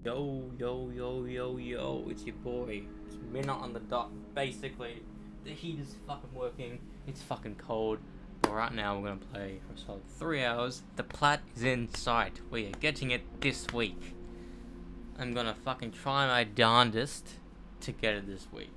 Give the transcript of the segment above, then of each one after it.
Yo, it's your boy. It's midnight on the dot. Basically, the heat is fucking working. It's fucking cold. But right now, we're gonna play for a solid 3 hours. The plat is in sight. We are getting it this week. I'm gonna fucking try my darndest to get it this week.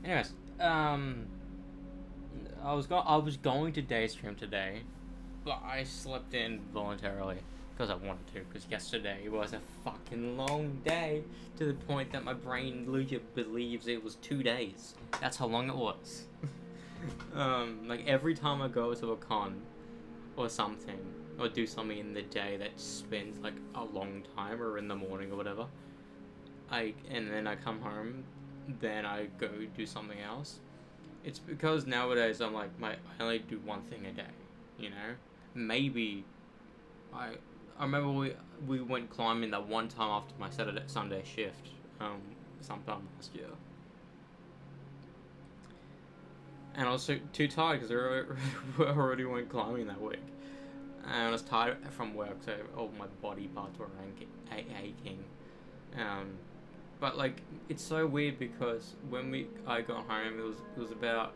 Anyways, I was going to day stream today, but I slept in voluntarily because I wanted to. Because yesterday was a fucking long day to the point that my brain legit believes it was 2 days. That's how long it was. Like every time I go to a con or something, or do something in the day that spends like a long time, or in the morning or whatever, and then I come home, then I go do something else. It's because nowadays I'm like, I only do one thing a day, you know? Maybe I I remember we went climbing that one time after my Saturday Sunday shift, sometime last year, and I was too tired because we already went climbing that week, and I was tired from work, so all my body parts were aching. Um, but like it's so weird because when I got home, it was about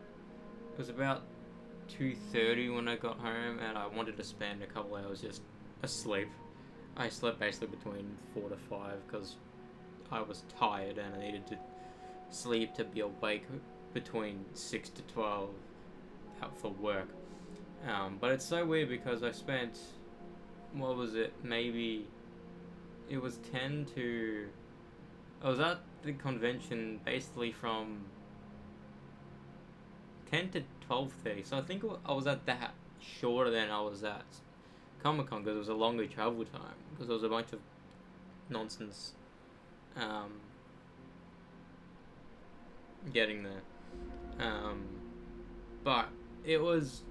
2:30 when I got home, and I wanted to spend a couple hours just asleep. I slept basically between 4 to 5 because I was tired and I needed to sleep to be awake between 6 to 12 out for work. But it's so weird because I spent, what was it? Maybe it was 10 to. I was at the convention basically from 10 to 12:30. So I think I was at that shorter than I was at Comic Con because it was a longer travel time because there was a bunch of nonsense getting there. But it was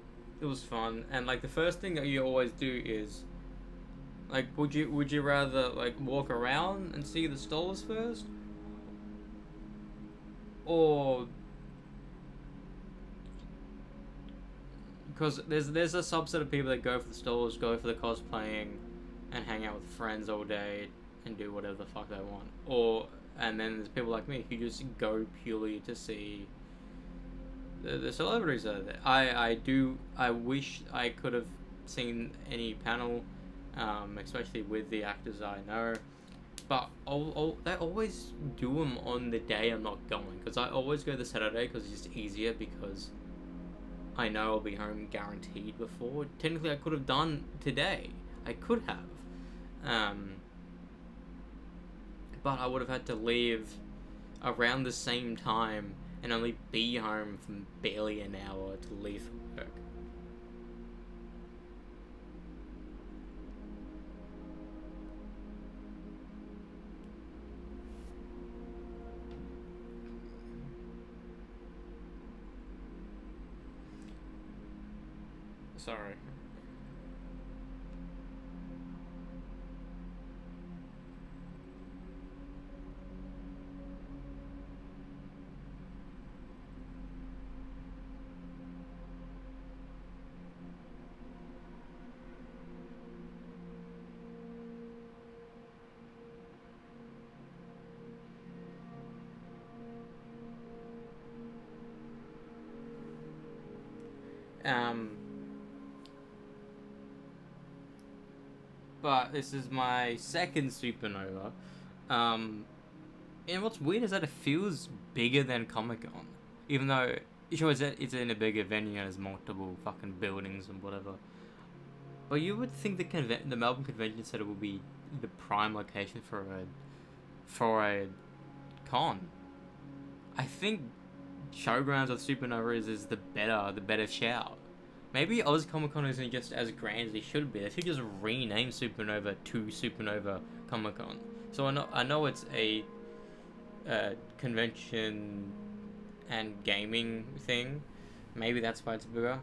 fun, and like the first thing that you always do is like would you rather like walk around and see the stalls first, or because there's a subset of people that go for the stalls, go for the cosplaying, and hang out with friends all day and do whatever the fuck they want, or and then there's people like me who just go purely to see the celebrities that are there. I wish I could have seen any panel, especially with the actors I know, but they always do them on the day I'm not going, because I always go the Saturday because it's just easier because I know I'll be home guaranteed before. Technically I could have done today. I could have. But I would have had to leave around the same time and only be home for barely an hour to leave for work. Sorry. Um, but this is my second supernova. Um, and what's weird is that it feels bigger than Comic Con, even though sure it's in a bigger venue and has multiple fucking buildings and whatever. But you would think the Melbourne Convention Centre would be the prime location for a con. I think Showgrounds of Supernova is the better shout. Maybe Oz Comic Con isn't just as grand as it should be. They should just rename Supernova to Supernova Comic Con. So I know it's a convention and gaming thing. Maybe that's why it's bigger.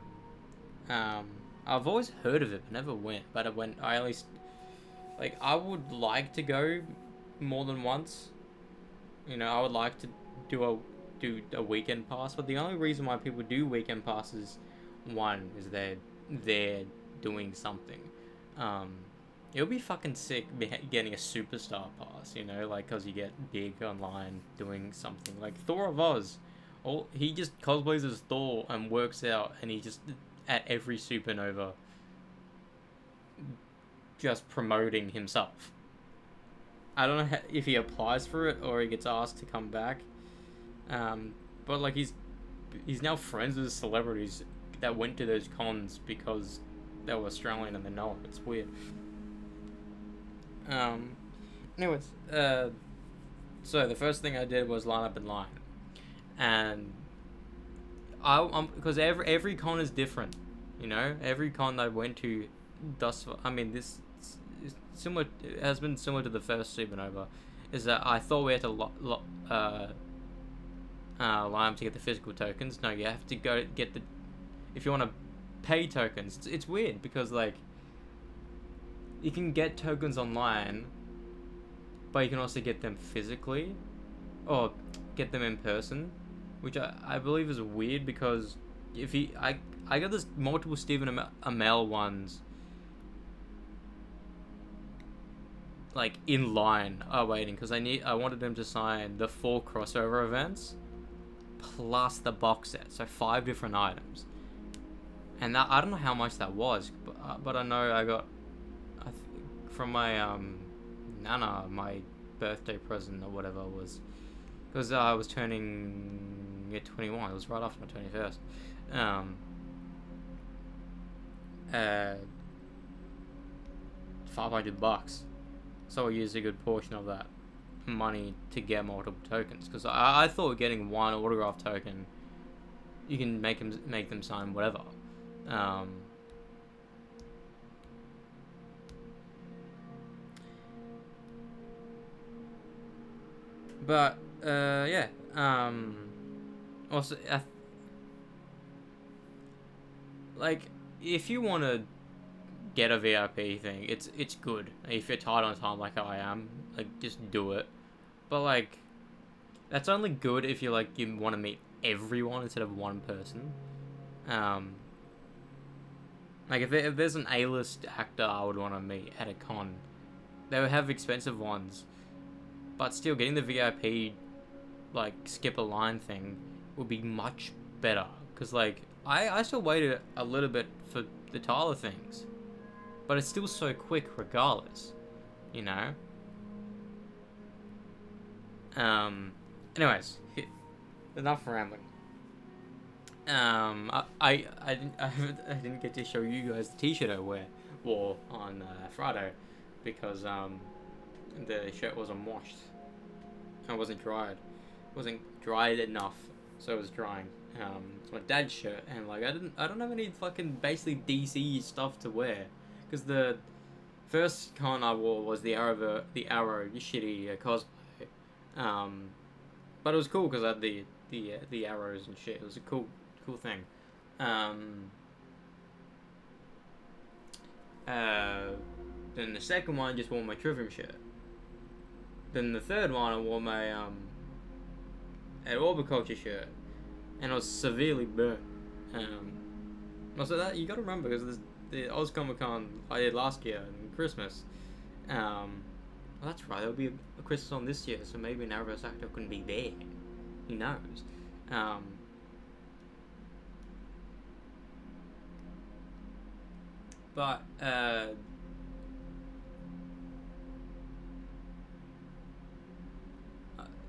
I've always heard of it, but never went. But I at least like I would like to go more than once. You know, I would like to do a weekend pass, but the only reason why people do weekend passes, one is they're doing something. It would be fucking sick getting a superstar pass, you know, like because you get big online doing something like Thor of Oz. He just cosplays as Thor and works out, and he just at every supernova just promoting himself. I don't know if he applies for it or he gets asked to come back. But like he's now friends with celebrities that went to those cons because they were Australian and they know him. It's weird. Anyways, so the first thing I did was line up in line, and I'm because every con is different, you know. Every con I went to, thus I mean this is similar. It has been similar to the first Supernova, is that I thought we had to line up to get the physical tokens. No, you have to go get the... If you want to pay tokens, it's weird because, like, you can get tokens online, but you can also get them physically, or get them in person, which I believe is weird because if you... I got this multiple Stephen Amell ones, like, in line waiting because I wanted them to sign the 4 crossover events plus the box set, so 5 different items. And that, I don't know how much that was, but I know I got from my nana my birthday present or whatever it was, because I was turning 21. It was right after my 21st. 500 bucks. So I used a good portion of that money to get multiple tokens, because I thought getting one autograph token, you can make them sign whatever. But yeah. Also, like, if you want to get a VIP thing, it's good. If you're tight on time like I am, like, just do it. But, like, that's only good if you want to meet everyone instead of one person. Like, if there's an A-list actor I would want to meet at a con, they would have expensive ones, but still getting the VIP, like, skip a line thing would be much better. Because, like, I still waited a little bit for the Tyler things, but it's still so quick regardless, you know? Anyways, enough rambling. I didn't get to show you guys the t-shirt I wore on Friday, because the shirt wasn't washed. It wasn't dried. It wasn't dried enough, so it was drying. It's my dad's shirt, and like I don't have any fucking basically DC stuff to wear, because the first con I wore was the Arrow shitty cosplay. But it was cool because I had the arrows and shit. It was a cool thing. Then the second one I just wore my Trivium shirt. Then the third one I wore my an Orbiculture shirt, and I was severely burnt. Also, that you got to remember, because the Oz Comic Con I did last year in Christmas. Well, that's right. There'll be a Christmas on this year, so maybe an Arrowverse actor couldn't be there. Who knows? But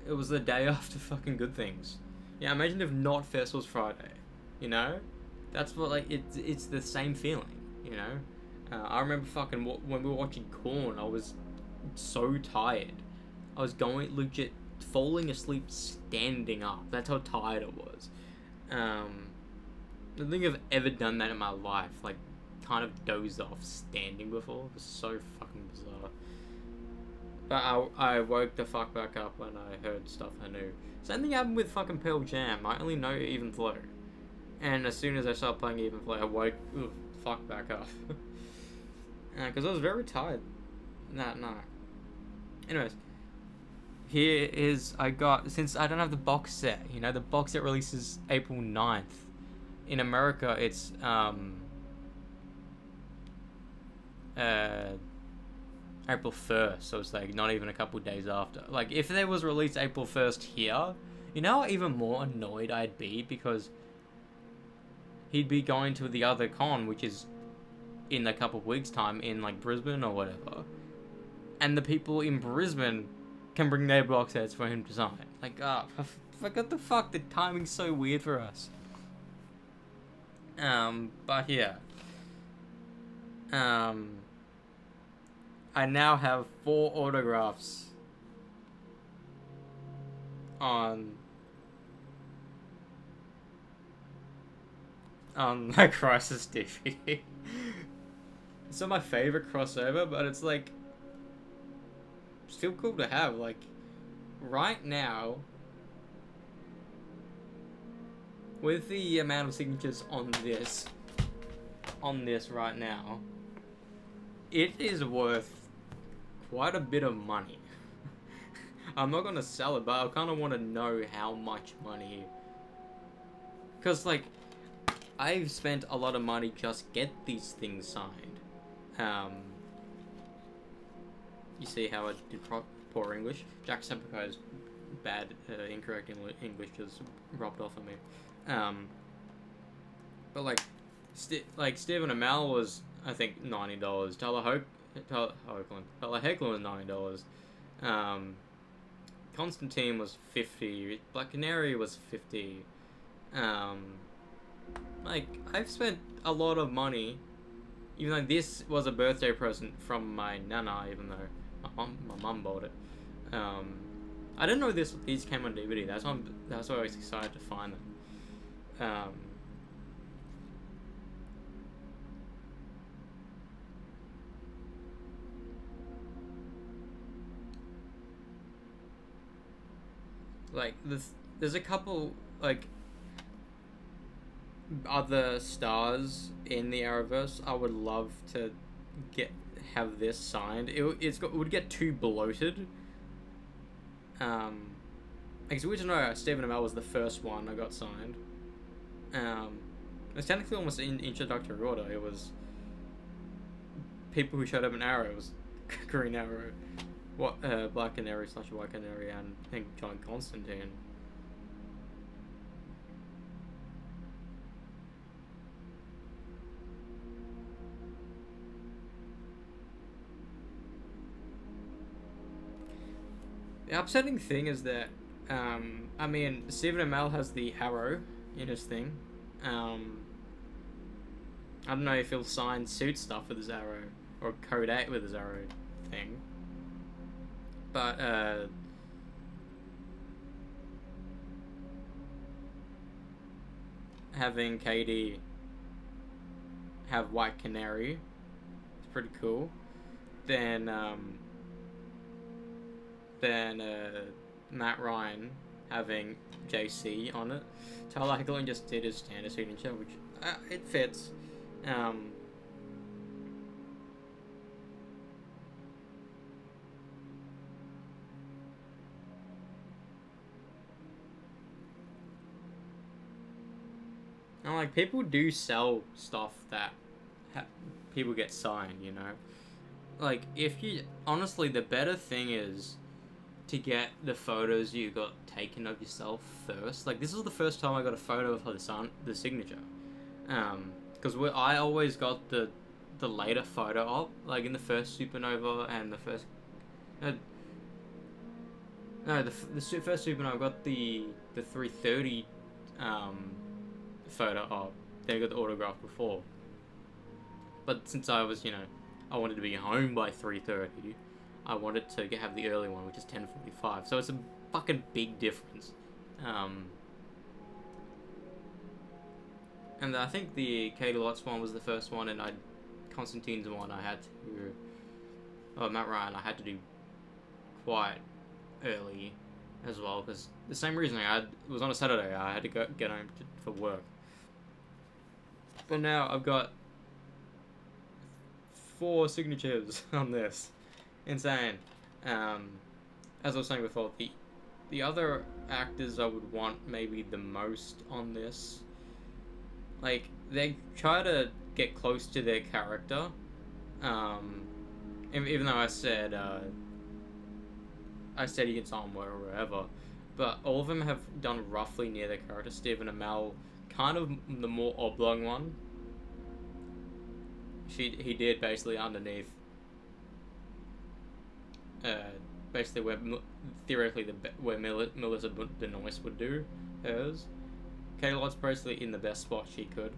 it was the day after fucking Good Things. Yeah, imagine if not Festivals Friday. You know, that's what, like, it's the same feeling. You know, I remember fucking when we were watching Korn, I was so tired. I was going legit falling asleep standing up. That's how tired it was. I don't think I've ever done that in my life. Like, kind of dozed off standing before. It was so fucking bizarre. But I woke the fuck back up when I heard stuff I knew. Same thing happened with fucking Pearl Jam. I only know Even Flow, and as soon as I started playing Even Flow, I woke the fuck back up. Because I was very tired that night. Anyways, here is, I got, since I don't have the box set, you know, the box set releases April 9th. In America, it's April 1st, so it's like not even a couple days after. Like, if there was released April 1st here, you know how even more annoyed I'd be, because he'd be going to the other con, which is in a couple of weeks' time in, like, Brisbane or whatever, and the people in Brisbane can bring their box sets for him to sign. Like, what the fuck? The timing's so weird for us. But yeah. I now have 4 autographs on my Crisis DVD. It's not my favorite crossover, but it's like still cool to have. Like, right now, with the amount of signatures on this right now, it is worth quite a bit of money. I'm not gonna sell it, but I kind of want to know how much money. Because, like, I've spent a lot of money just get these things signed. You see how I did poor English? Jacksepticeye's bad, incorrect English just rubbed off on me. But like Stephen Amell was, I think, $90. Tyler Hoechlin was $90. Constantine was $50. Black Canary was $50. Like, I've spent a lot of money, even though this was a birthday present from my nana, even though my mum bought it. I didn't know these came on DVD. That's why I was excited to find them. Like, there's a couple, like, other stars in the Arrowverse I would love to have this signed. It would get too bloated. Because we just know Stephen Amell was the first one that got signed. It's technically almost in introductory order. It was people who showed up in Arrow. It was Green Arrow, Black Canary / White Canary, and I think John Constantine. The upsetting thing is that, I mean, Stephen Amell has the arrow in his thing. I don't know if he'll sign suit stuff with his arrow, or Code 8 with his arrow thing. But, having Katie have White Canary is pretty cool. Then Matt Ryan having JC on it. Tyler Hoechlin just did his standard signature, which it fits. And like, people do sell stuff that people get signed, you know. Like, if you honestly, the better thing is to get the photos you got taken of yourself first. Like, this is the first time I got a photo of the signature. Because I always got the later photo op, like in the first Supernova and the first... the first Supernova got the 330 photo op. Then I got the autograph before. But since I was, I wanted to be home by 3:30, I wanted to have the early one, which is 10:45. So it's a fucking big difference. And I think the Katie Lotz one was the first one, and Constantine's one I had to... Matt Ryan, I had to do quite early as well, because the same reason it was on a Saturday. I had to get home for work. But now I've got 4 signatures on this. Insane. As I was saying before, the other actors I would want maybe the most on this, like, they try to get close to their character. Even though I said you can sign wherever, but all of them have done roughly near their character. Stephen Amell, kind of the more oblong one. He did basically underneath, basically where theoretically where Melissa Benoist would do hers. Katie Lott's basically in the best spot she could.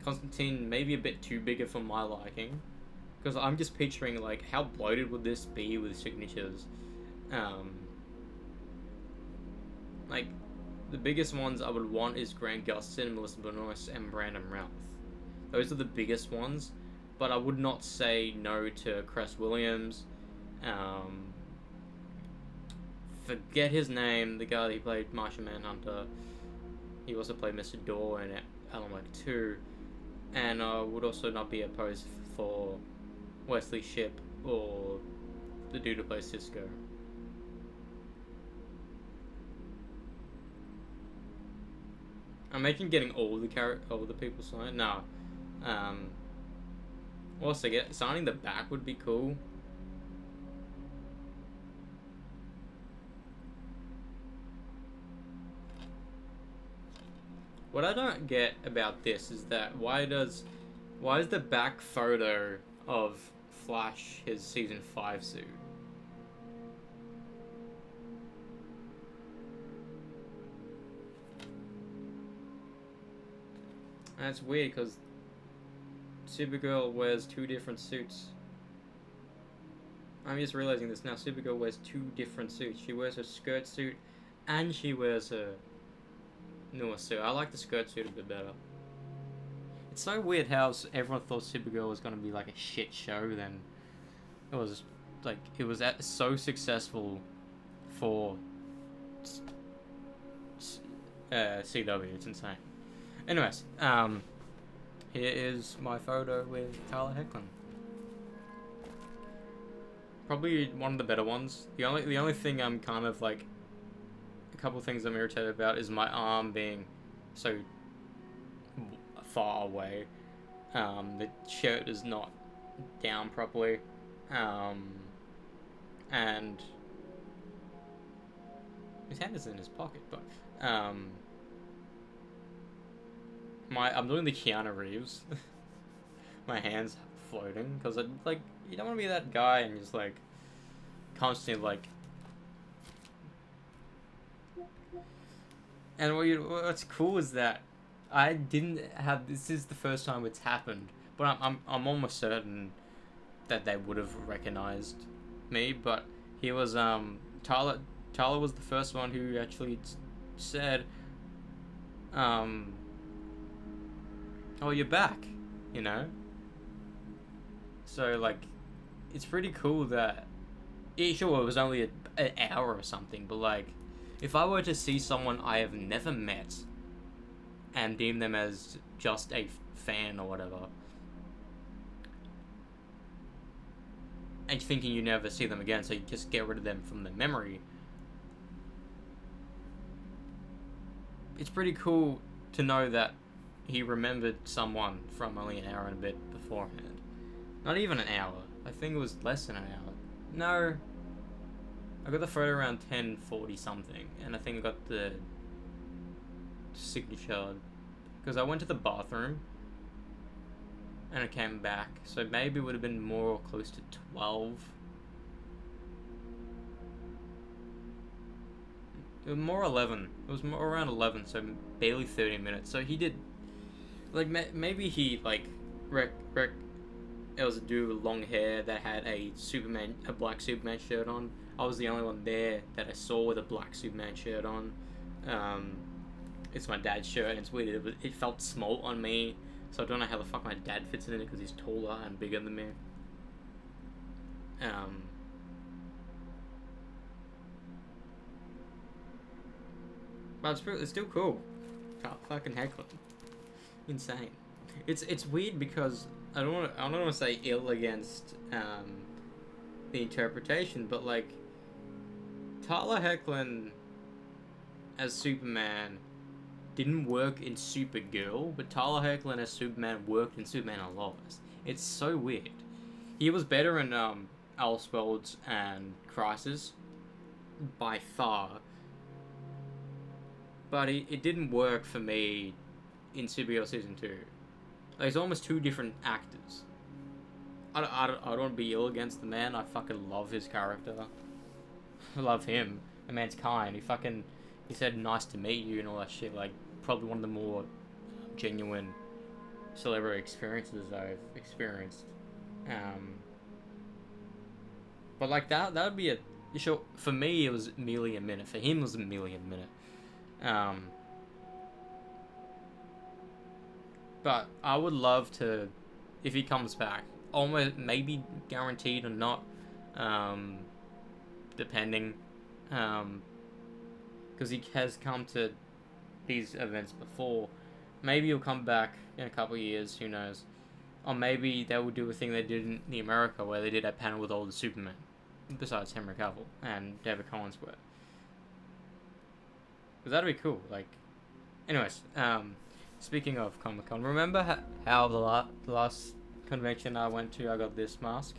Constantine maybe a bit too bigger for my liking, because I'm just picturing like how bloated would this be with signatures. Like, the biggest ones I would want is Grant Gustin, Melissa Benoist, and Brandon Routh. Those are the biggest ones, but I would not say no to Cress Williams. Forget his name, the guy that played Martian Manhunter. He also played Mr. Door in Alan Wake 2, and would also not be opposed for Wesley Shipp or the dude who plays Cisco. Imagine getting all the people signed. No. Also, signing the back would be cool. What I don't get about this is that why is the back photo of Flash his season 5 suit? And it's weird because Supergirl wears 2 different suits. I'm just realizing this now. Supergirl wears 2 different suits. She wears her skirt suit and she wears her newer suit. I like the skirt suit a bit better. It's so weird how everyone thought Supergirl was going to be like a shit show, then it was like, it was so successful for CW. It's insane. Anyways, here is my photo with Tyler Hoechlin. Probably one of the better ones. The only thing I'm kind of like, a couple things I'm irritated about is my arm being so far away. The shirt is not down properly, and his hand is in his pocket, but I'm doing the Keanu Reeves. My hand's floating because like, you don't want to be that guy and just like constantly like. And what's cool is that I didn't have. This is the first time it's happened, but I'm almost certain that they would have recognized me. But he was Tyler was the first one who actually said, "Oh, you're back," you know. So like, it's pretty cool that. Yeah, sure, it was only an hour or something, but like, if I were to see someone I have never met and deem them as just a fan or whatever, and thinking you never see them again, so you just get rid of them from the memory, it's pretty cool to know that he remembered someone from only an hour and a bit beforehand. Not even an hour. I think it was less than an hour. No. I got the photo around 10:40 something, and I think I got the signature because I went to the bathroom and I came back, so maybe it would have been more close to 12. It was more 11. It was more around 11, so barely 30 minutes. So he did, like, maybe he like it was a dude with long hair that had a black Superman shirt on. I was the only one there that I saw with a black Superman shirt on. It's my dad's shirt, and it's weird. It felt small on me, so I don't know how the fuck my dad fits in it because he's taller and bigger than me. But it's still cool. Fucking heckling. Insane. It's weird because I don't want to say ill against the interpretation, but like, Tyler Hoechlin as Superman didn't work in Supergirl, but Tyler Hoechlin as Superman worked in Superman and Lois. It's so weird. He was better in Elseworlds and Crisis by far, but it didn't work for me in Supergirl Season 2. Like, it's almost 2 different actors. I don't want to be ill against the man. I fucking love his character. I love him. The man's kind. He said nice to meet you and all that shit. Like, probably one of the more genuine celebrity experiences I've experienced. But like, that would be a sure. For me, it was merely a minute. For him, it was merely a minute. But I would love to, if he comes back, almost maybe guaranteed or not, depending, because he has come to these events before. Maybe he'll come back in a couple of years, who knows. Or maybe they will do a thing they did in the America where they did a panel with all the Supermen, besides Henry Cavill and David Collinsworth. Because that'd be cool. Like, anyways, speaking of Comic-Con, remember how the last convention I went to, I got this mask?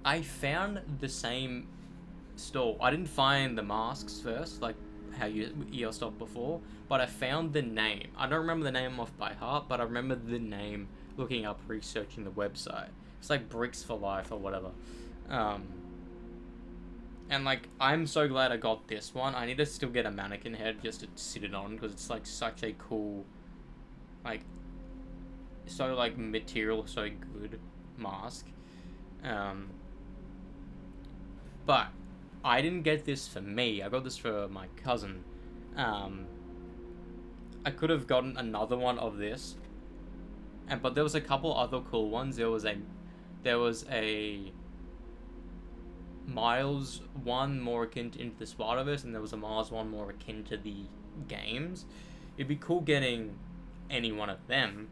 I found the same store. I didn't find the masks first, like how you stopped before, but I found the name. I don't remember the name off by heart, but I remember the name looking up, researching the website. It's like Bricks for Life or whatever. And like, I'm so glad I got this one. I need to still get a mannequin head just to sit it on, because it's like such a cool, like, so like material, so good mask. But I didn't get this for me. I got this for my cousin. I could have gotten another one of this, but there was a couple other cool ones. There was a Miles one more akin to Into the Spider-Verse, and there was a Miles one more akin to the games. It'd be cool getting any one of them.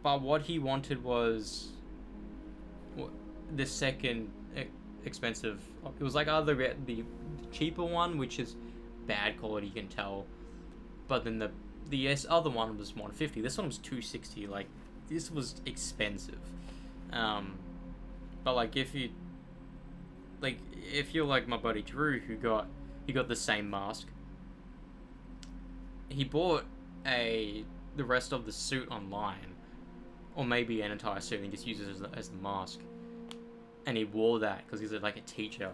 But what he wanted was the second expensive. It was like either the cheaper one, which is bad quality, you can tell, but then the other one was $150. This one was $260. Like, this was expensive. But like, if you're like my buddy Drew, he got the same mask. He bought the rest of the suit online, or maybe an entire suit, and he just uses it as the mask. And he wore that because he's like a teacher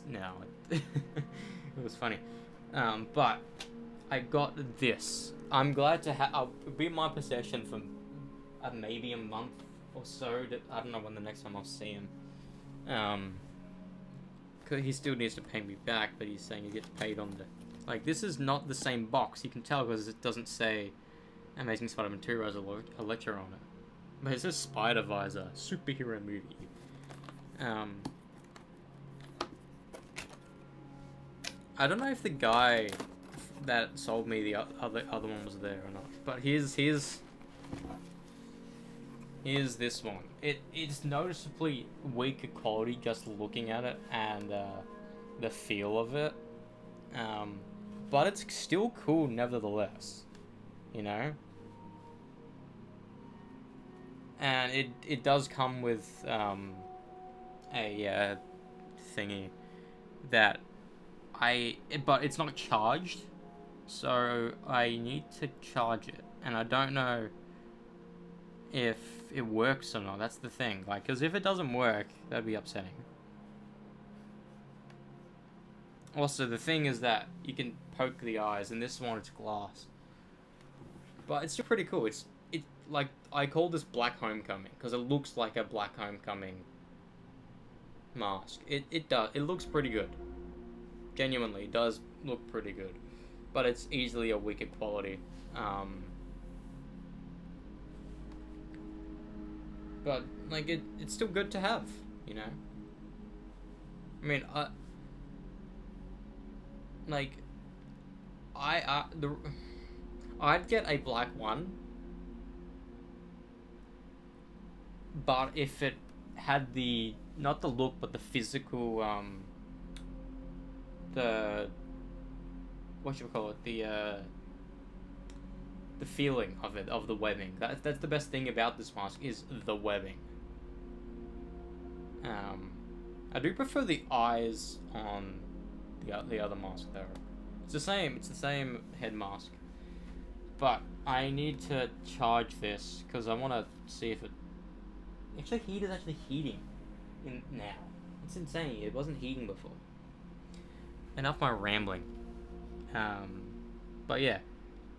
now. It was funny. But I got this. I'm glad to have. I'll be in my possession for maybe a month or so. I don't know when the next time I'll see him. Cause he still needs to pay me back, but he's saying he gets paid on the. Like, this is not the same box. You can tell because it doesn't say Amazing Spider-Man 2 as a lecture on it. But it says Spider Visor, superhero movie. I don't know if the guy that sold me the other one was there or not. But here's this one. It's noticeably weaker quality just looking at it, and the feel of it. But it's still cool nevertheless, you know. And it does come with a thingy that but it's not charged, so I need to charge it, and I don't know if it works or not. That's the thing, like, because if it doesn't work, that'd be upsetting. Also, the thing is that you can poke the eyes, and this one, it's glass, but it's still pretty cool. It like, I call this Black Homecoming because it looks like a Black Homecoming mask. It does. It looks pretty good. Genuinely, it does look pretty good, but it's easily a weaker quality. But like, it's still good to have, you know. I mean, I'd get a black one, but if it had not the look, but the physical, what should we call it, the feeling of it, of the webbing. That's the best thing about this mask, is the webbing. I do prefer the eyes on the other mask though. It's the same head mask, but I need to charge this because I want to see if it heat is actually heating now. It's insane. It wasn't heating before. Enough my rambling. But yeah,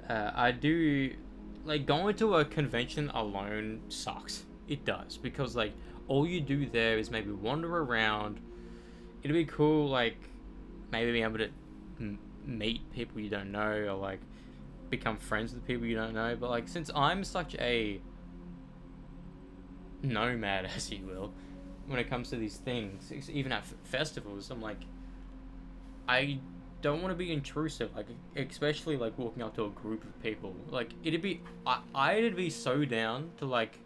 I do, like, going to a convention alone sucks. It does, because like, all you do there is maybe wander around. It'd be cool, like, maybe being able to meet people you don't know, or like become friends with people you don't know. But like, since I'm such a nomad, as you will, when it comes to these things, even at festivals, I'm like, I don't want to be intrusive, like especially like walking up to a group of people. Like I'd be so down to like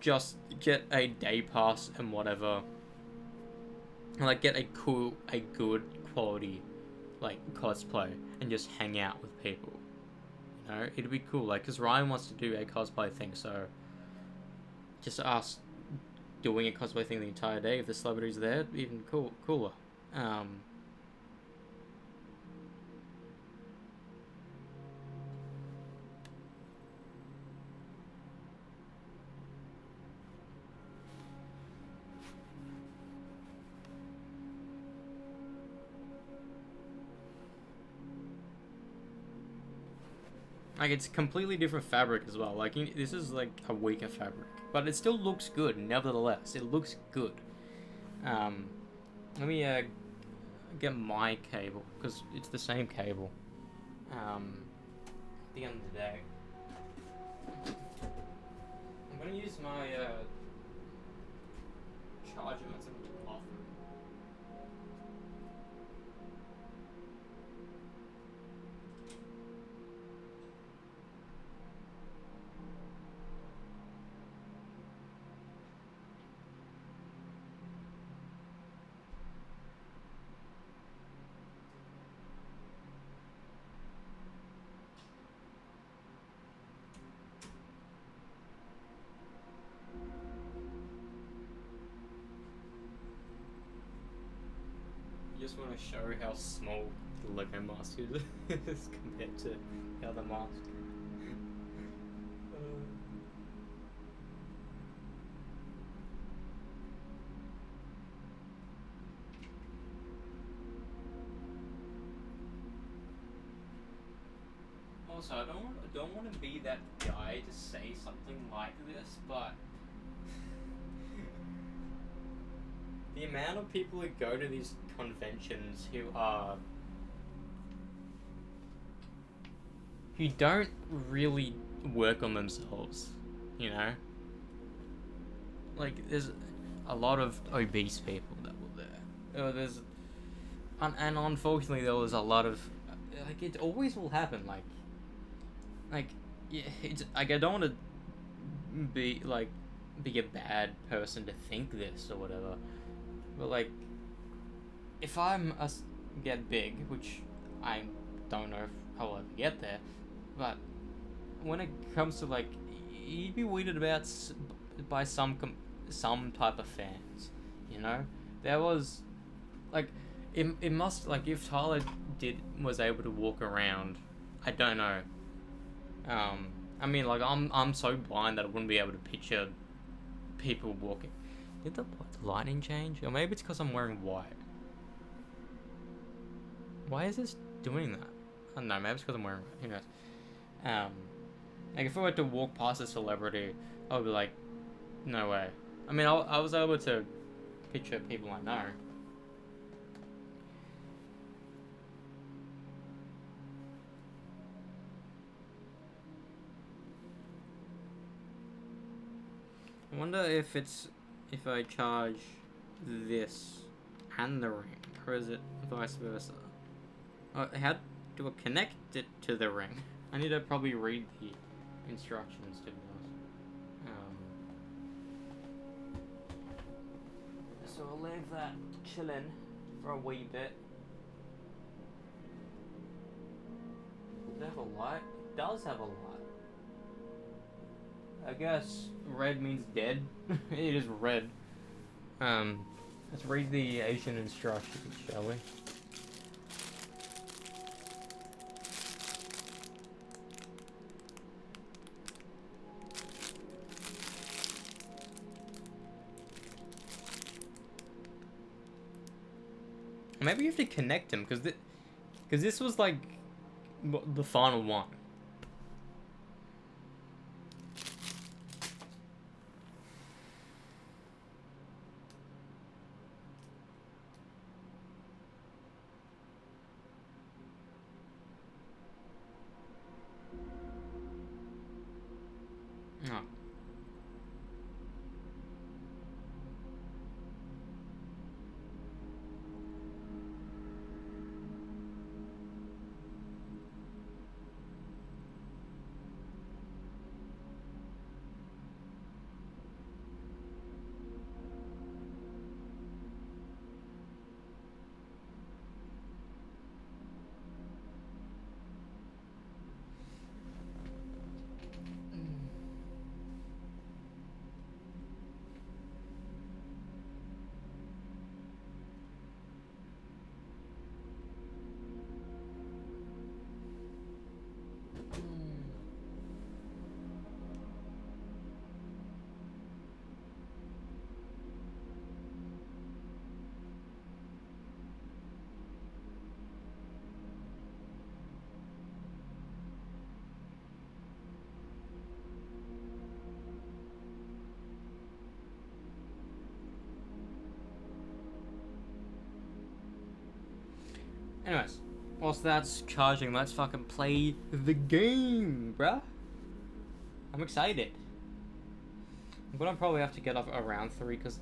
just get a day pass and whatever, and like get a good quality like cosplay and just hang out with people. You know, it'd be cool. Like, cause Ryan wants to do a cosplay thing, so just us doing a cosplay thing the entire day. If the celebrities are there, even cooler. Um, Like it's completely different fabric as well. Like this is like a weaker fabric, but it still looks good. Nevertheless, it looks good. Um, Let me get my cable because it's the same cable. At the end of the day, I'm gonna use my charger once I'm off. Just want to show how small the Lego mask is compared to the other mask. Also, I don't want to be that guy to say something like this, but the amount of people who go to these conventions who don't really work on themselves, you know? Like, there's a lot of obese people that were there. And unfortunately there was a lot of, like, it always will happen, like, yeah, it's, like, I don't want to be a bad person to think this or whatever, but like, if get big, which I don't know if I'll ever get there, but when it comes to like, you'd be weirded about by some type of fans, you know. There was like, it must, like, if Tyler was able to walk around, I don't know. I mean, like, I'm so blind that I wouldn't be able to picture people walking. Did the lighting change? Or maybe it's because I'm wearing white. Why is this doing that? I don't know, maybe it's because I'm wearing white. Who knows? Like, if I were to walk past a celebrity, I would be like, no way. I mean, I was able to picture people I know. I wonder if I charge this and the ring, or is it vice versa? How do I connect it to the ring? I need to probably read the instructions to be honest. So I'll leave that chilling for a wee bit. Does it have a light? It does have a light. I guess red means dead. It is red. Let's read the Asian instructions, shall we? Maybe you have to connect them, because this was like the final one. Oh. Anyways, whilst that's charging, let's fucking play the game, bruh. I'm excited. I'm gonna probably have to get up around 3 because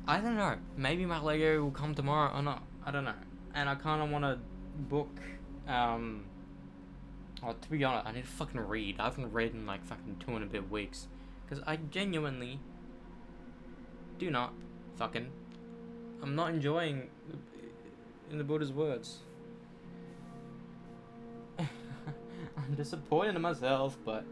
I don't know. Maybe my Lego will come tomorrow or not. I don't know. And I kind of want to book. Oh, to be honest, I need to fucking read. I haven't read in like fucking 2 and a bit weeks because I genuinely do not fucking. I'm not enjoying in the Buddha's words. I'm disappointed in myself, but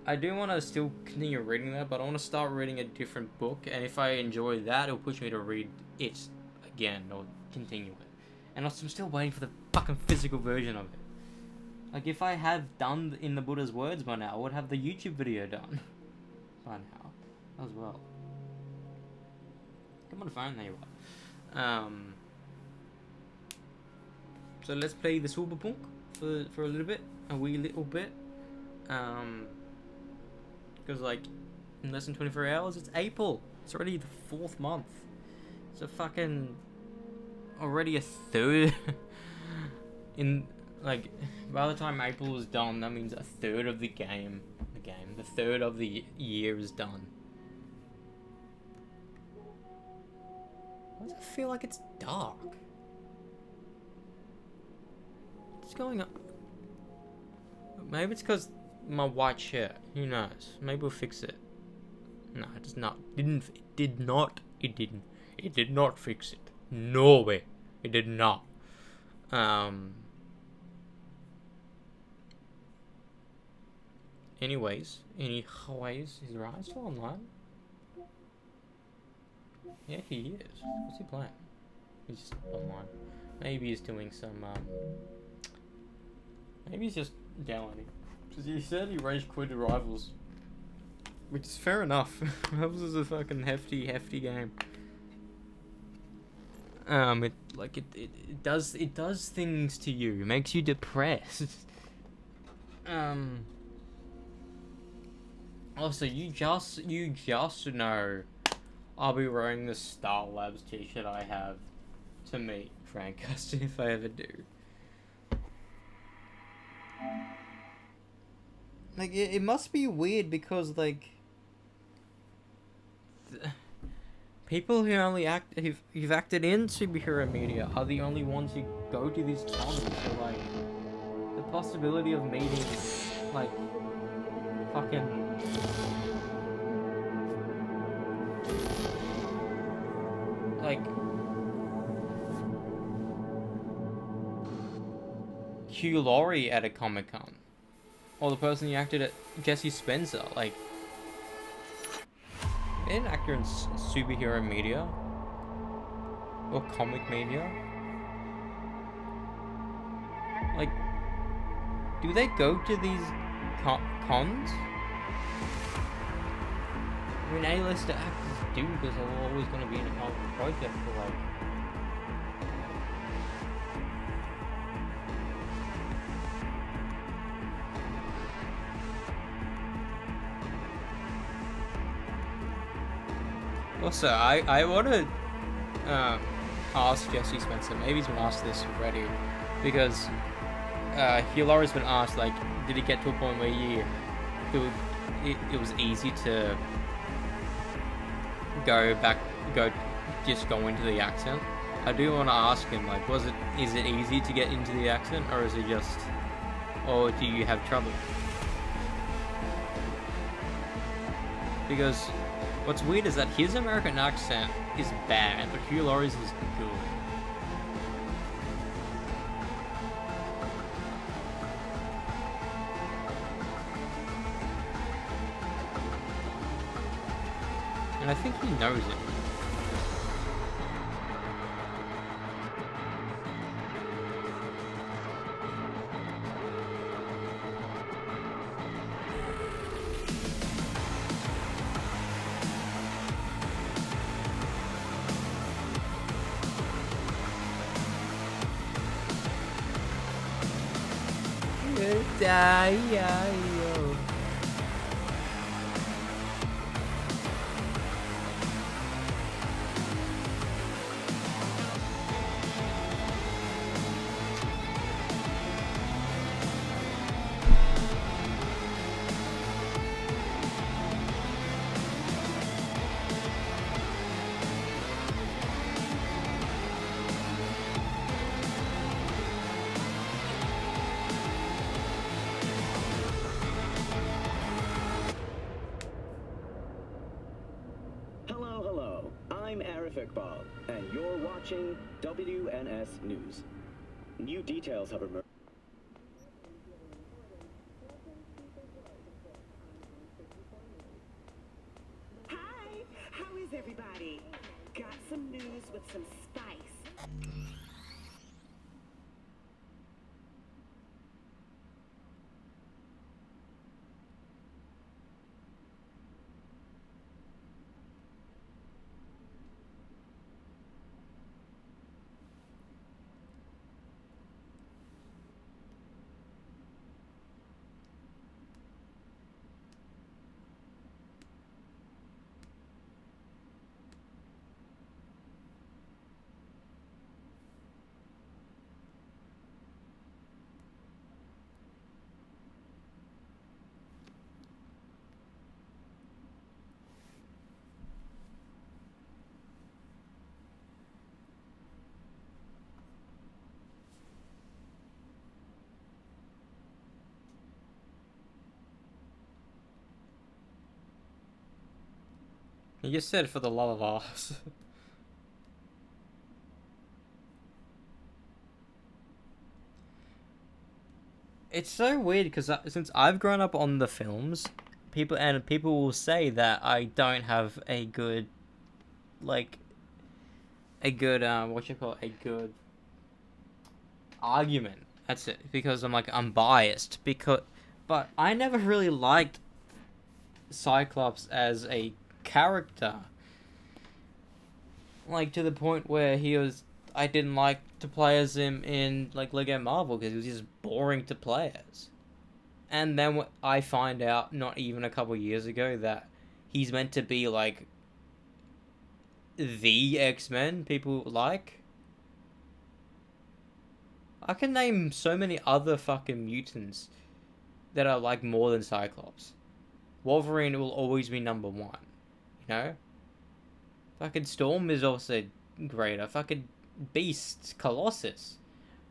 I do want to still continue reading that, but I want to start reading a different book, and if I enjoy that, it'll push me to read it again, or continue it. And I'm still waiting for the fucking physical version of it. Like, if I have done in the Buddha's words by now, I would have the YouTube video done by now, as well. Come on the phone, there you are. So let's play the Cyberpunk for a little bit, a wee little bit. Because like in less than 24 hours, it's April. It's already the 4th month. It's a fucking already a third. In like by the time April is done, that means a third of the game. The third of the year is done. Why does it feel like it's dark? What's going on? Maybe it's because my white shirt. Who knows? Maybe we'll fix it. No, it does not. It did not fix it. No way. It did not. Anyways, is Ryan still online? Yeah, he is. What's he playing? He's just online. Maybe he's doing some, maybe he's just downloading. Because he said he rage quitted Rivals. Which is fair enough. Rivals is a fucking hefty game. It does things to you. It makes you depressed. Also, you just know I'll be wearing the Star Labs t-shirt I have to meet Frank Custon if I ever do. Like, it must be weird because, like, people who only who've acted in superhero media are the only ones who go to these cons. So, like, the possibility of meeting, like, fucking like Hugh Laurie at a Comic-Con, or the person who acted at Jesse Spencer, like an actor in superhero media or comic media. Like, do they go to these cons? I mean, A-lister actors do, because they're always going to be in a comic project for, like, also, I want to ask Jesse Spencer, maybe he's been asked this already, because Hilary's been asked, like, did it get to a point where it was easy to go into the accent? I do want to ask him, like, is it easy to get into the accent, or is it just, or do you have trouble? Because what's weird is that his American accent is bad, but Hugh Laurie's is good. And I think he knows it. Hello, hello. I'm Arif Iqbal, and you're watching WNS News. New details have emerged. Hi, how is everybody? Got some news with some spice. You just said for the love of us. It's so weird because since I've grown up on the films, people will say that I don't have a good, like, a good what you call it, a good argument. That's it. Because I'm biased but I never really liked Cyclops as a character. Like to the point where I didn't like to play as him in like Lego Marvel because he was just boring to play as. And then I find out not even a couple years ago that he's meant to be like the X-Men people like. I can name so many other fucking mutants that are like more than Cyclops. Wolverine will always be number one, you know? Fucking Storm is also greater. Fucking Beast, Colossus.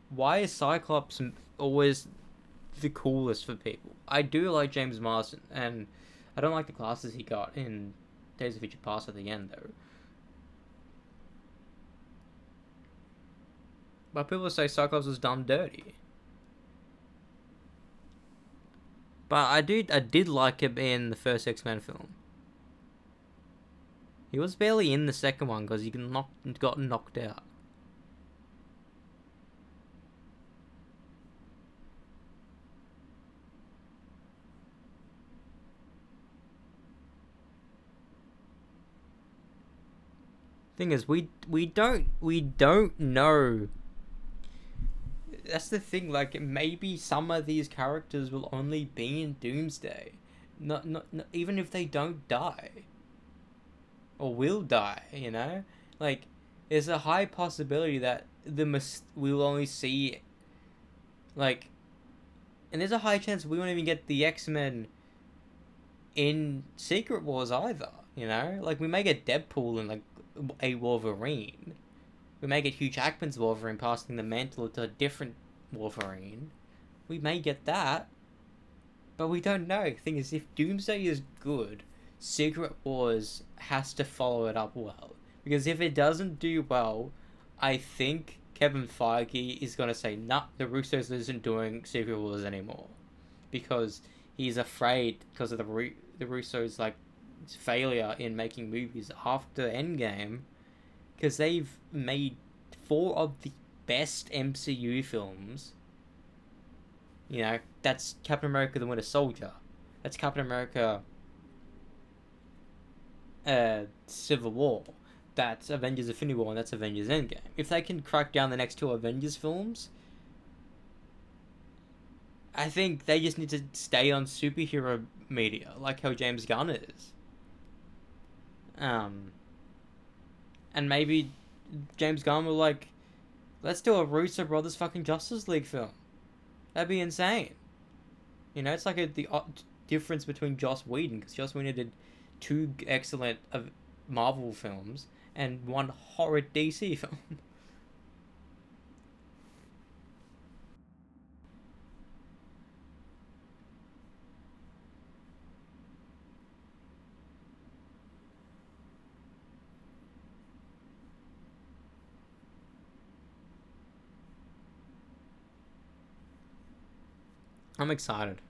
Why is Cyclops always the coolest for people? I do like James Marsden, and I don't like the classes he got in Days of Future Past at the end, though. But people say Cyclops was done dirty. But I did like him in the first X-Men film. He was barely in the second one because got knocked out. Thing is, we don't know. That's the thing. Like maybe some of these characters will only be in Doomsday, not even if they don't die or will die. You know, like there's a high possibility that we'll only see like, and there's a high chance we won't even get the X-Men in Secret Wars either. You know, like we may get Deadpool and like a Wolverine. We may get Hugh Jackman's Wolverine passing the mantle to a different Wolverine. We may get that, but we don't know. Thing is, if Doomsday is good, Secret Wars has to follow it up well. Because if it doesn't do well, I think Kevin Feige is going to say, nah, the Russos isn't doing Secret Wars anymore. Because he's afraid because of the Russos' like failure in making movies after Endgame, because they've made four of the best MCU films. You know, that's Captain America: The Winter Soldier, that's Captain America, Civil War, that's Avengers: Infinity War, and that's Avengers: Endgame. If they can crack down the next two Avengers films, I think they just need to stay on superhero media, like how James Gunn is. Um, and maybe James Gunn will like, let's do a Russo Brothers fucking Justice League film. That'd be insane. You know, it's like the difference between Joss Whedon, because Joss Whedon did two excellent Marvel films and one horrid DC film. I'm excited.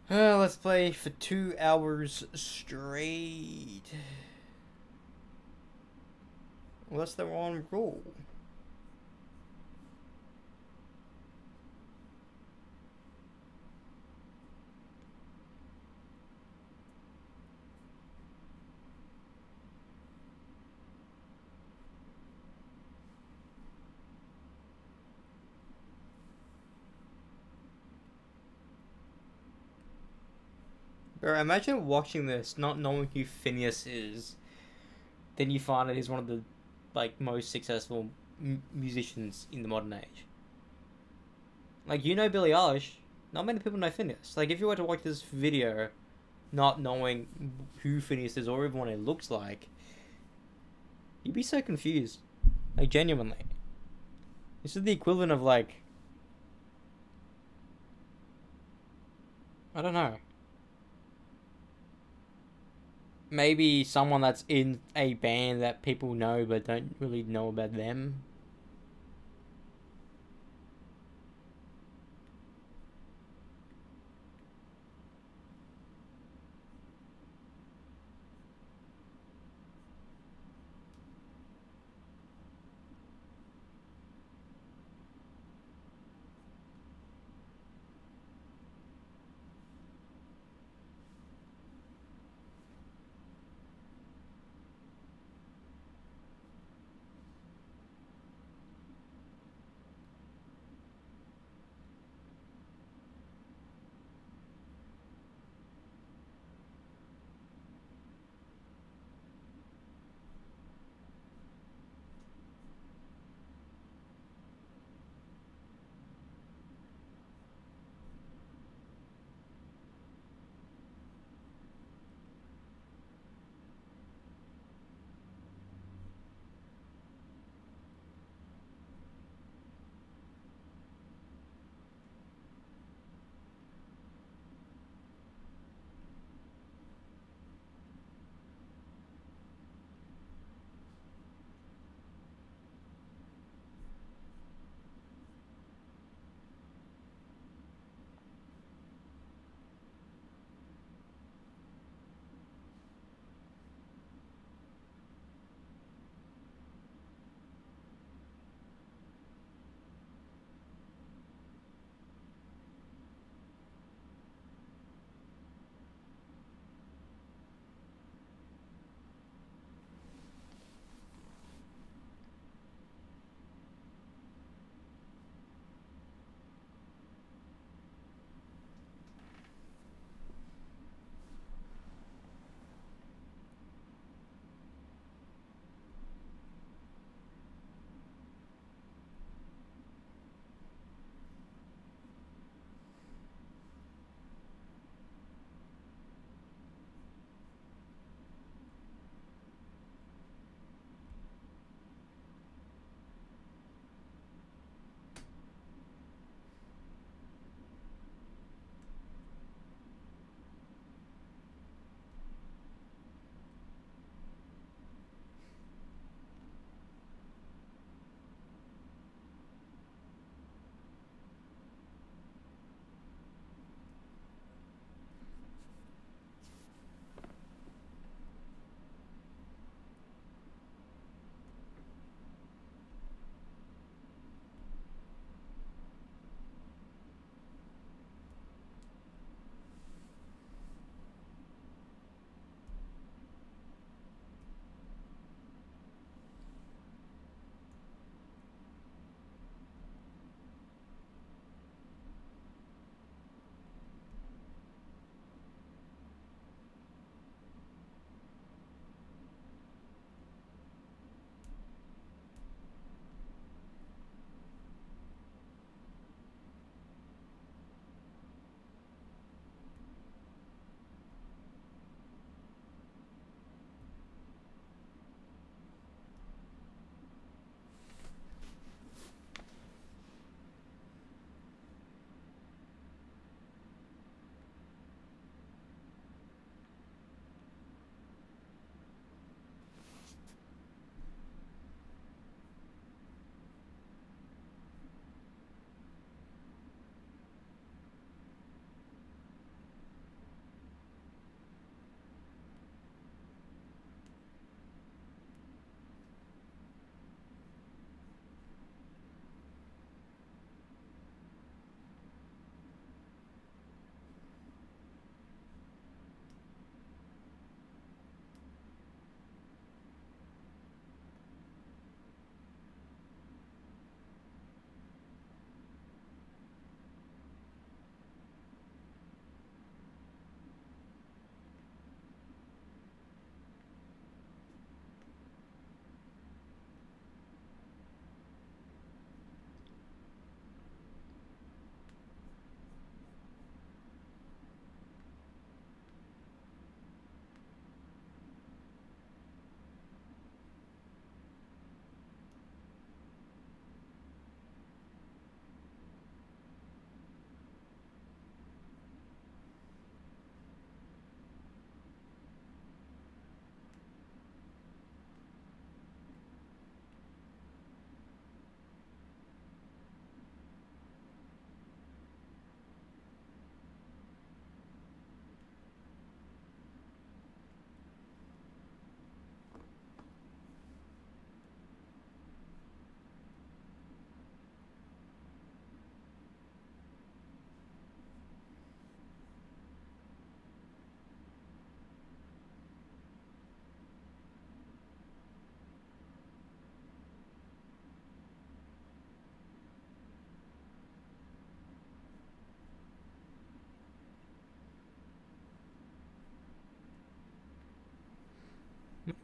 Let's play for 2 hours straight. Unless they're on roll. Bro, imagine watching this, not knowing who Phineas is. Then you find out he's one of the most successful musicians in the modern age. Like, you know Billie Eilish, not many people know Phineas. Like, if you were to watch this video, not knowing who Phineas is or even what he looks like, you'd be so confused. Like, genuinely. This is the equivalent of, like, I don't know. maybe someone that's in a band that people know but don't really know about them.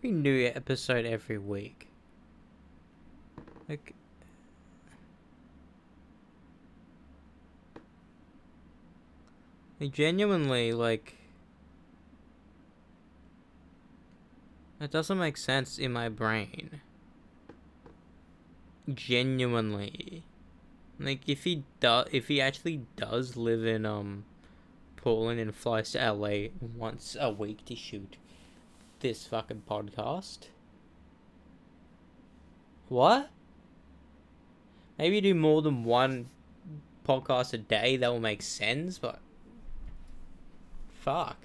A new episode every week. Like, genuinely, like, it doesn't make sense in my brain. Genuinely. Like, if he actually does live in Portland and flies to LA once a week to shoot this fucking podcast. What? Maybe do more than one podcast a day, that will make sense, but fuck.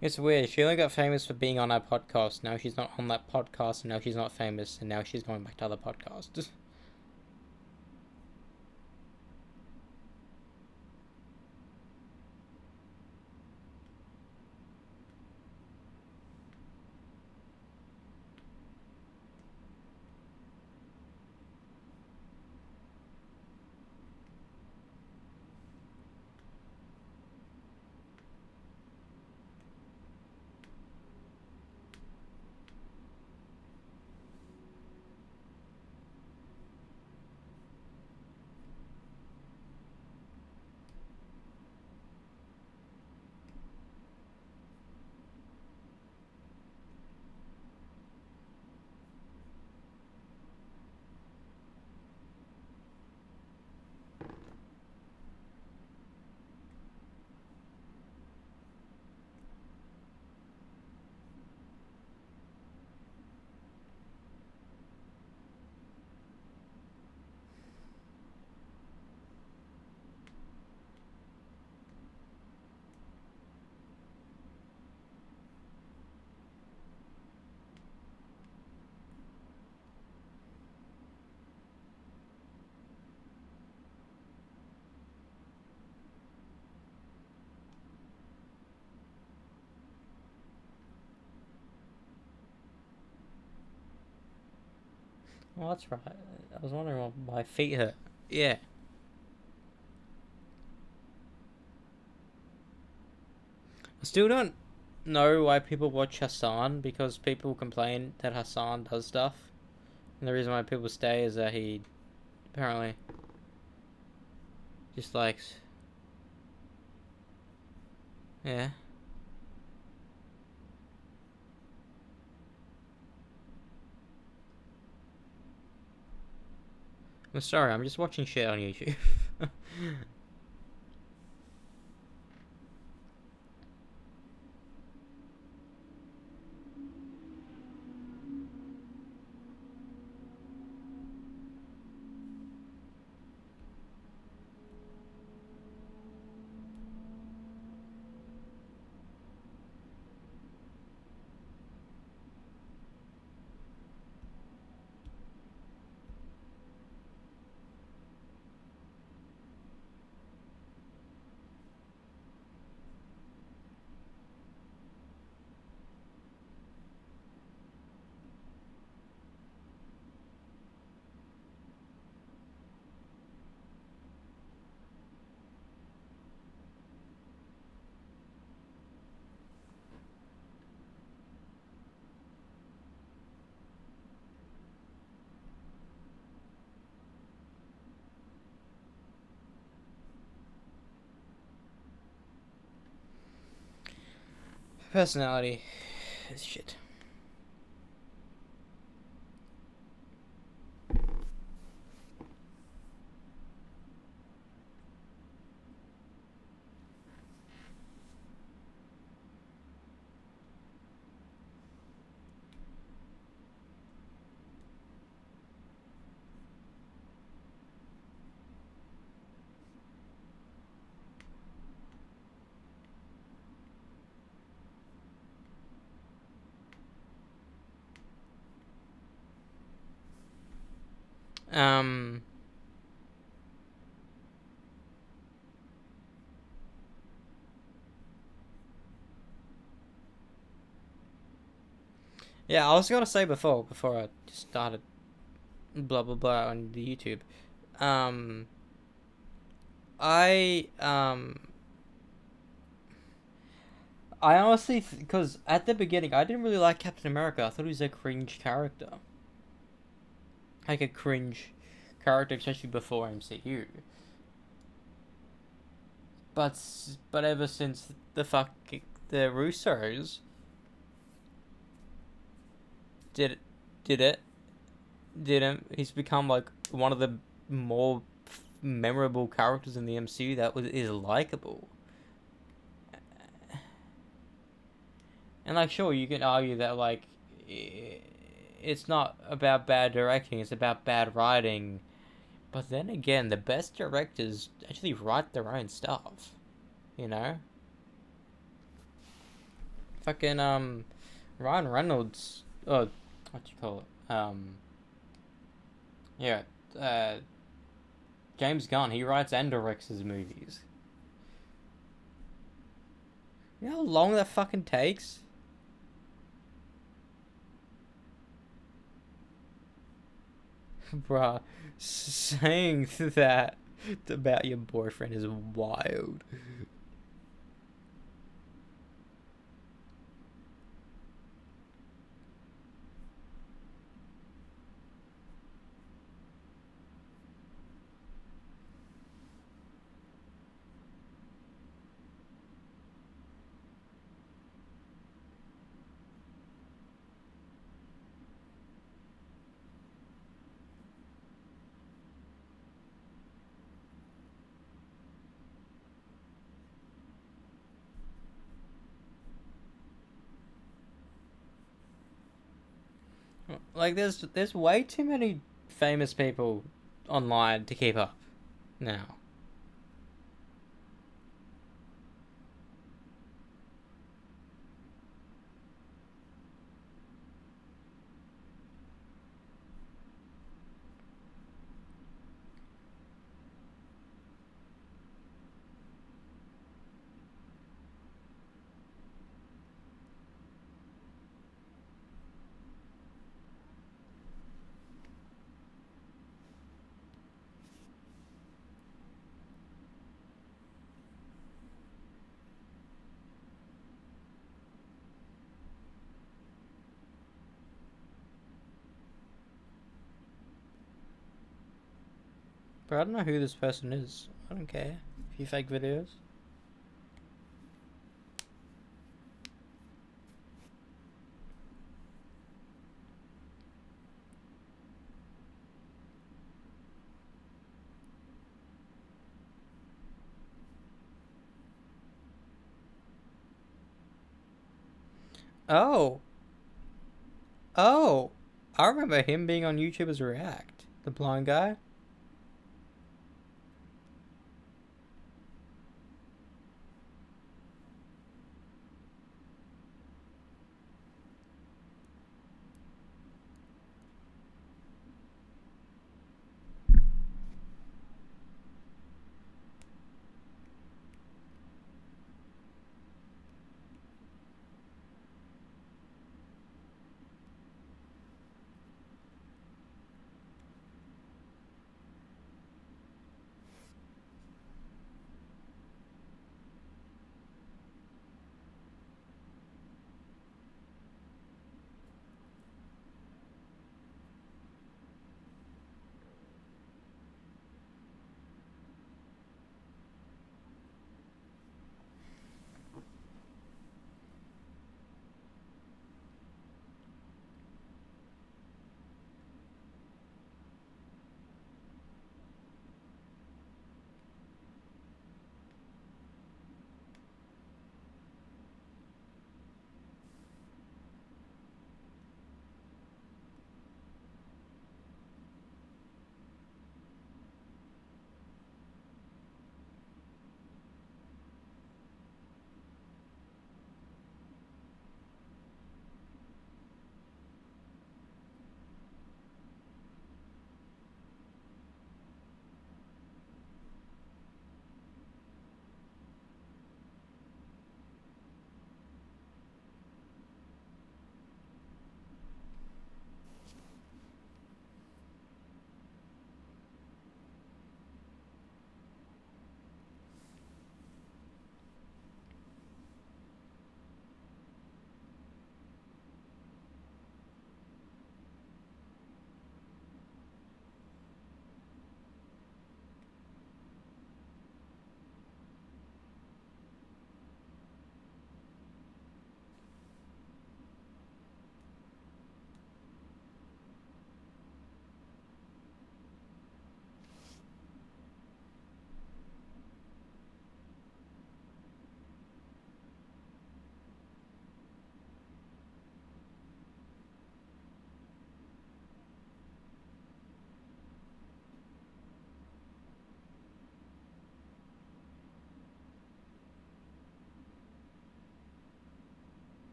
It's weird. She only got famous for being on our podcast. Now she's not on that podcast, and now she's not famous, and now she's going back to other podcasts. Well, that's right. I was wondering why my feet hurt. Yeah. I still don't know why people watch Hassan, because people complain that Hassan does stuff. And the reason why people stay is that he apparently just likes. Yeah. I'm sorry, I'm just watching shit on YouTube. Personality is shit. Um. Yeah, I was gonna say before I started blah blah blah on the YouTube. Um. I I honestly, because at the beginning I didn't really like Captain America. I thought he was a cringe character, like a cringe character, especially before MCU. But ever since the Russos did did it did him, he's become like one of the more memorable characters in the MCU that is likable. And like, sure, you can argue that like it's not about bad directing; it's about bad writing. But then again, the best directors actually write their own stuff. You know, fucking Ryan Reynolds. Oh, what do you call it? Yeah, uh, James Gunn. He writes and directs his movies. You know how long that fucking takes? Bruh, saying that about your boyfriend is wild. Like, there's way too many famous people online to keep up now. But I don't know who this person is. I don't care if you fake videos. Oh, oh, I remember him being on YouTube as React. The blind guy.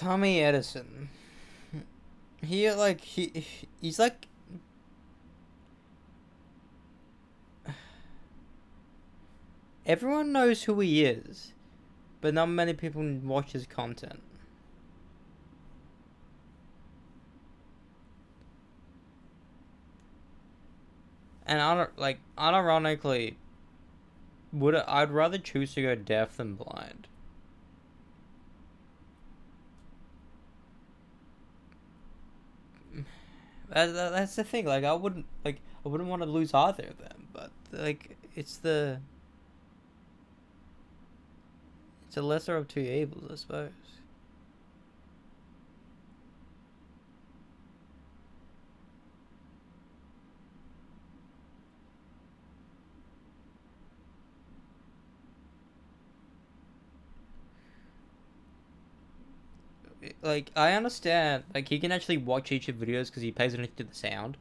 Tommy Edison. He's like. Everyone knows who he is, but not many people watch his content. And unironically, I'd rather choose to go deaf than blind. That's the thing. I wouldn't want to lose either of them. But it's the lesser of two evils, I suppose. I understand. He can actually watch each of videos because he pays attention to the sound.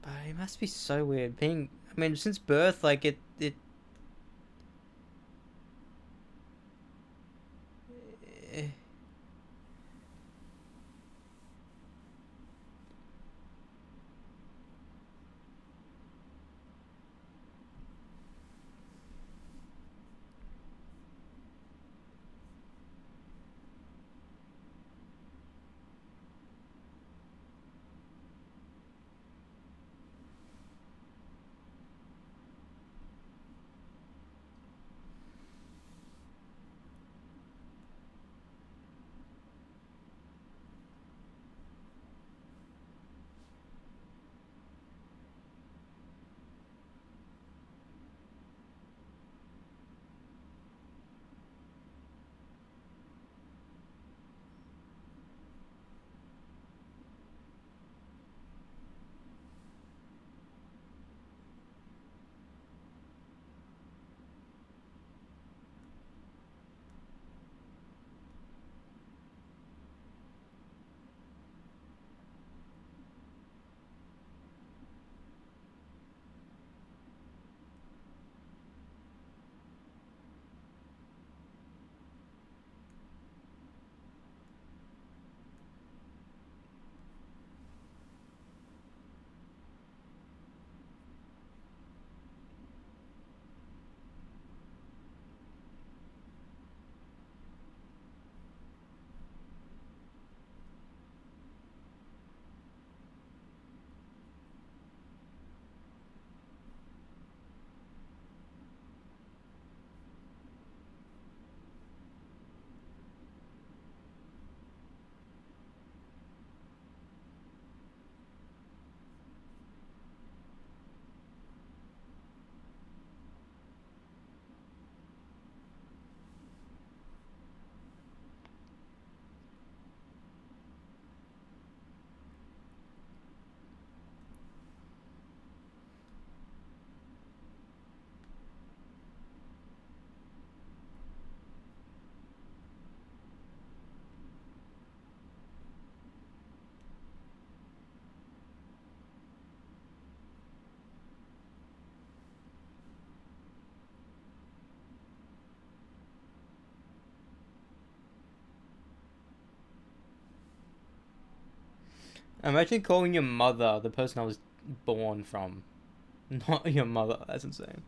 But it must be so weird being. I mean, since birth, it. Imagine calling your mother the person I was born from, not your mother. That's insane.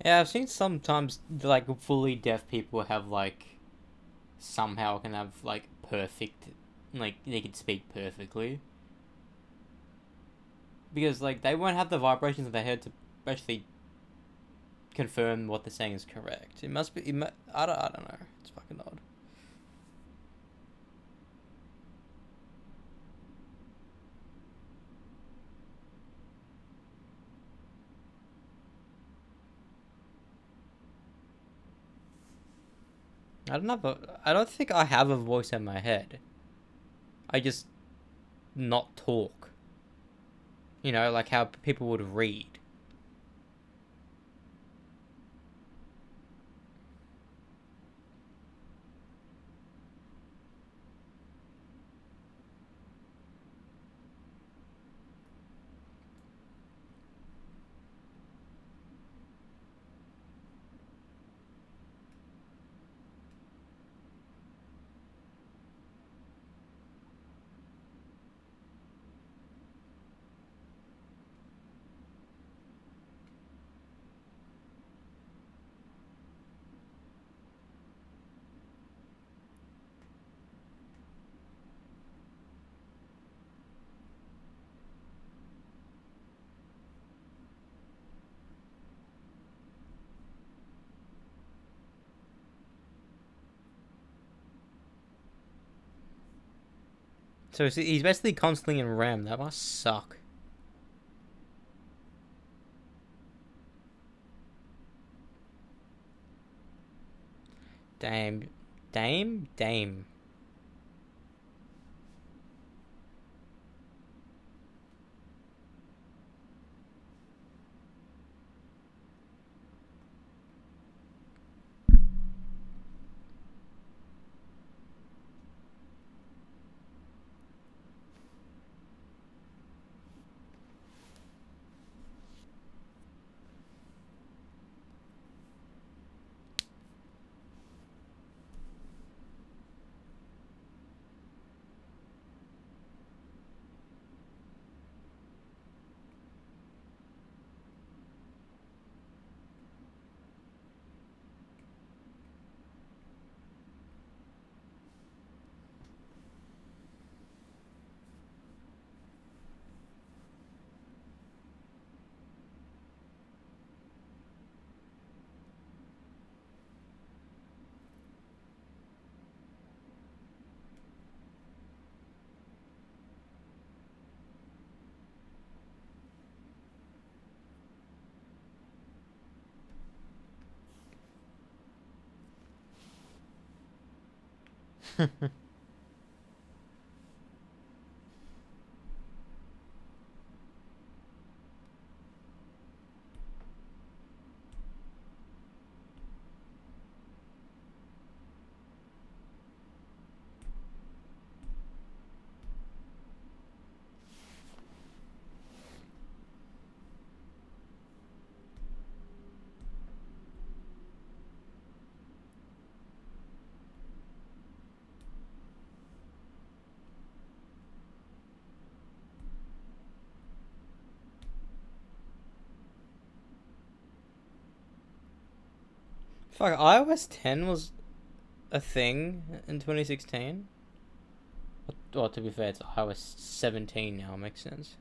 Yeah, I've seen sometimes like fully deaf people have like somehow can have like perfect, like they can speak perfectly because like they won't have the vibrations of their head to actually confirm what they're saying is correct. It must be. I don't know. It's fucking odd. I don't know. I don't think I have a voice in my head. I just not talk. You know, like how people would read. So he's basically constantly in REM. That must suck. Dame, Dame. Fuck, iOS 10 was a thing in 2016. Well, to be fair, it's iOS 17 now. Makes sense.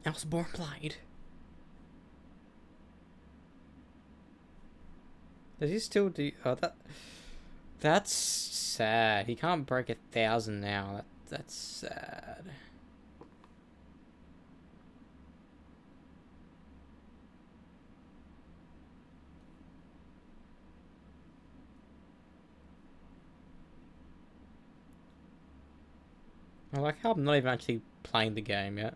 I was born blind. Does he still do? Oh, that's sad. He can't break 1,000 now. That's sad. I like how I'm not even actually playing the game yet.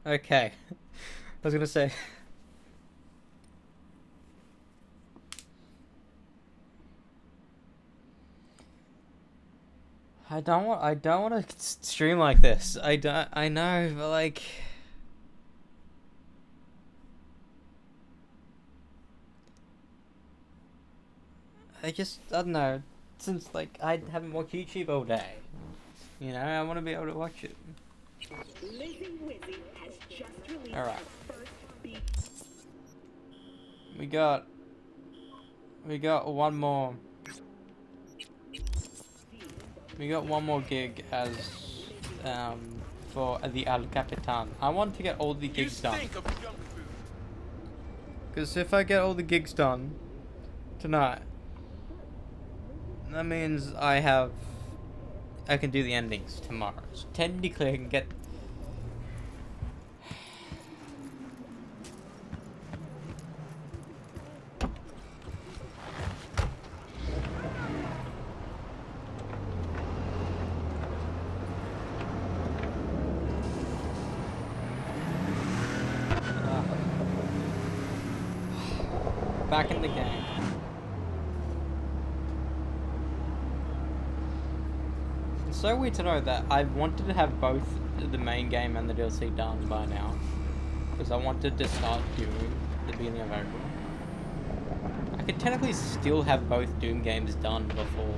Okay. I was gonna say. I don't want to stream like this. I know, but like I don't know. Since like I haven't watched YouTube all day. You know, I want to be able to watch it. Lizzie Wizzy has just released All right. her first beat. We got one more. We got one more gig as for the El Capitan. I want to get all the gigs done. Because if I get all the gigs done tonight, that means I can do the endings tomorrow. So technically I can get... back in the game. It's so weird to know that I wanted to have both the main game and the DLC done by now, because I wanted to start doing the beginning of April. I could technically still have both Doom games done before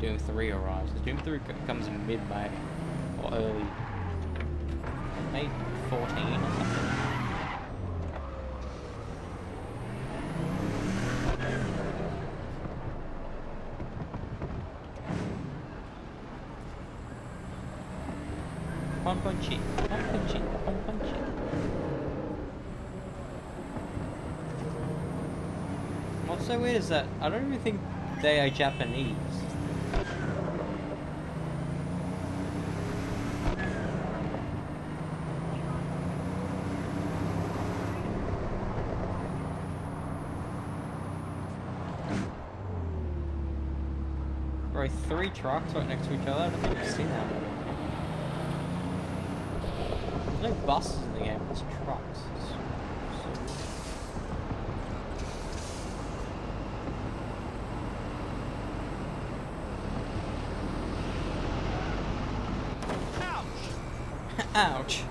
Doom 3 arrives. Doom 3 comes in mid-May or early May 14 or something. Punchy. What's so weird is that I don't even think they are Japanese. Bro, 3 trucks right next to each other? I don't think I've seen that. There's no buses in the game, it's trucks. Ouch!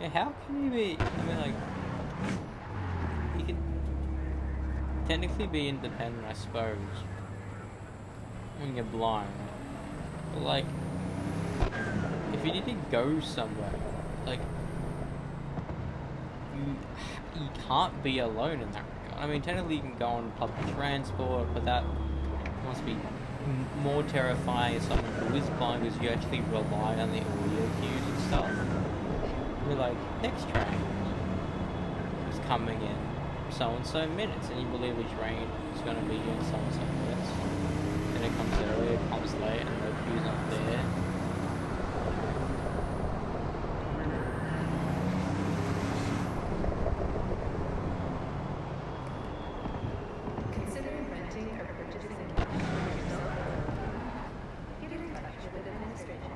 Yeah, how can you be, I mean, like, you can technically be independent, I suppose, when you're blind, but, like, if you need to go somewhere, like, you can't be alone in that regard. I mean, technically you can go on public transport, but that must be more terrifying as someone who is blind, because you actually rely on the audio cues and stuff. We're like, next train is coming in so-and-so minutes, and you believe the train is going to be in so-and-so minutes, and it comes early, it comes late, and the queue's not there. Consider renting or purchasing a car for yourself. Get in touch with administration.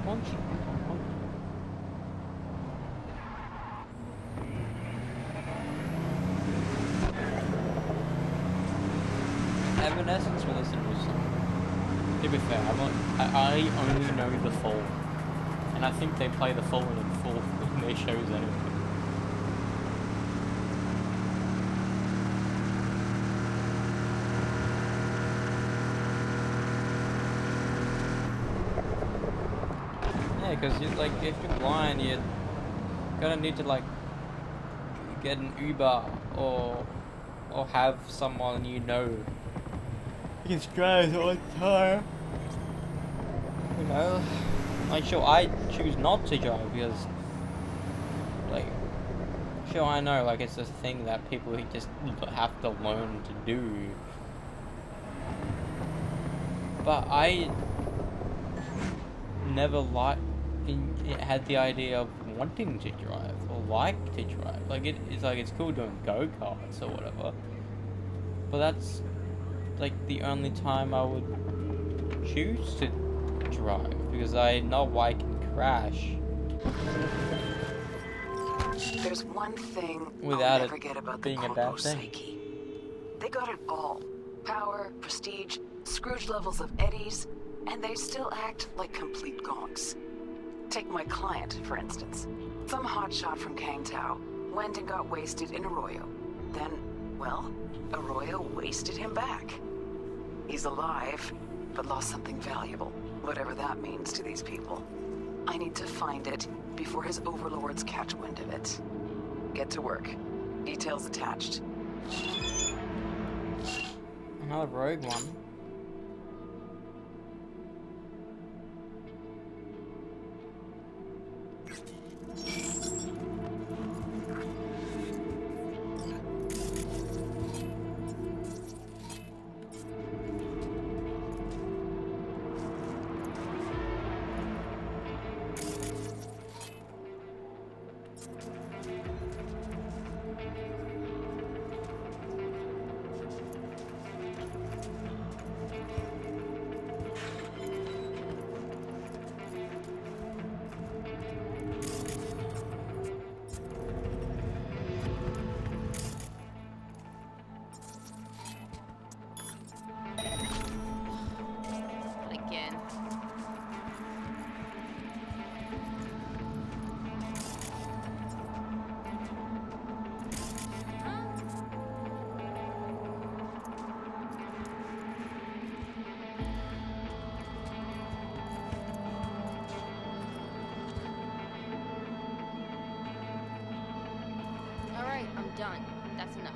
Punchy. Evanescence released a new song. To be fair, I only know the Fall, and I think they play the Fall in full in their shows anyway. Yeah, because like if you're blind, you're gonna need to like get an Uber or have someone you know you can drive all the time. You know, like sure I choose not to drive because like sure I know like it's a thing that people just have to learn to do, but I never had the idea of wanting to drive or like to drive. Like it's like it's cool doing go-karts or whatever, but that's like the only time I would choose to drive because I know I can crash There's one thing without I'll it never get about being the a bad Corpo thing. psyche. They got it all. Power, prestige, Scrooge levels of eddies, and they still act like complete gonks. Take my client, for instance. Some hotshot from Kangtao went and got wasted in Arroyo. Then, well, Arroyo wasted him back. He's alive, but lost something valuable, whatever that means to these people. I need to find it before his overlords catch wind of it. Get to work. Details attached. Another rogue one. Again. Alright, I'm done. That's enough.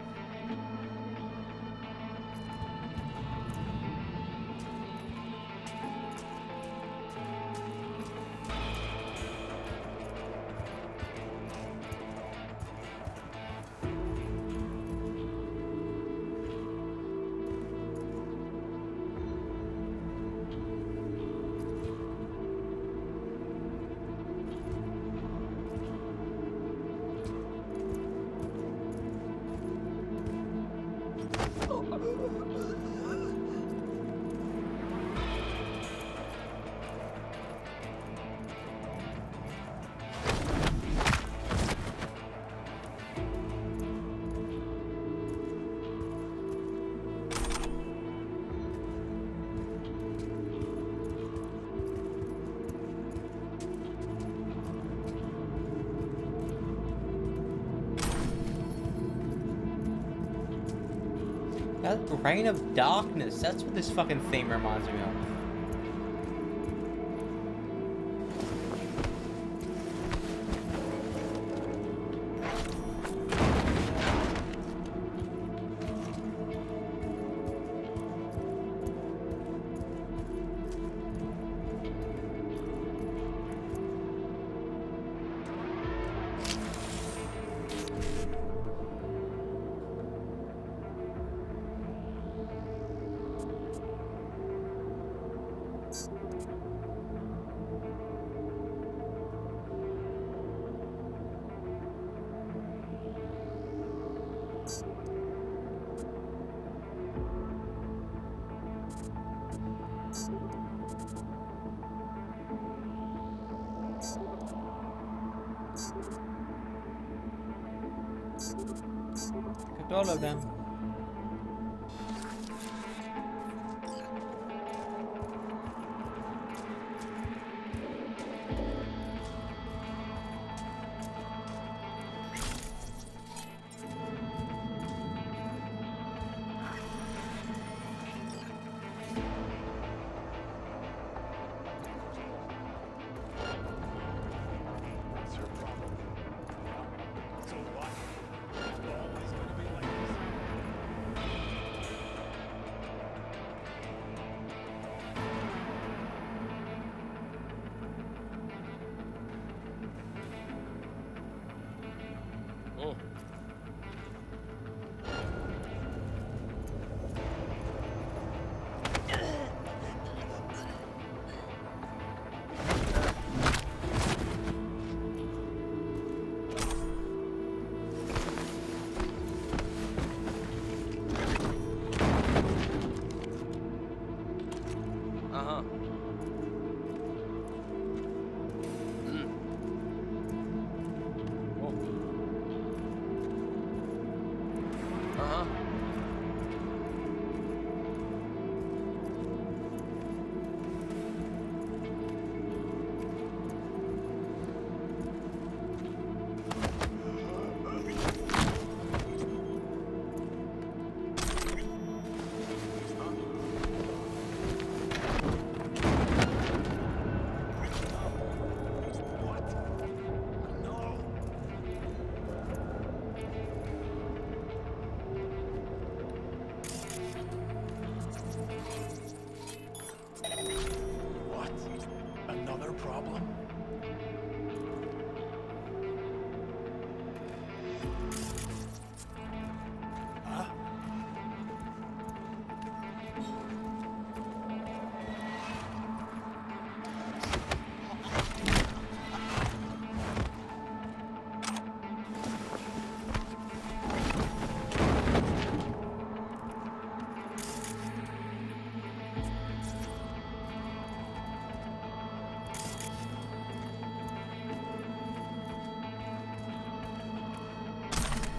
That Reign of Darkness, that's what this fucking theme reminds me of. Got all of them. What's your problem? So what? It's always gonna be like this. Oh. Uh-huh. Oh.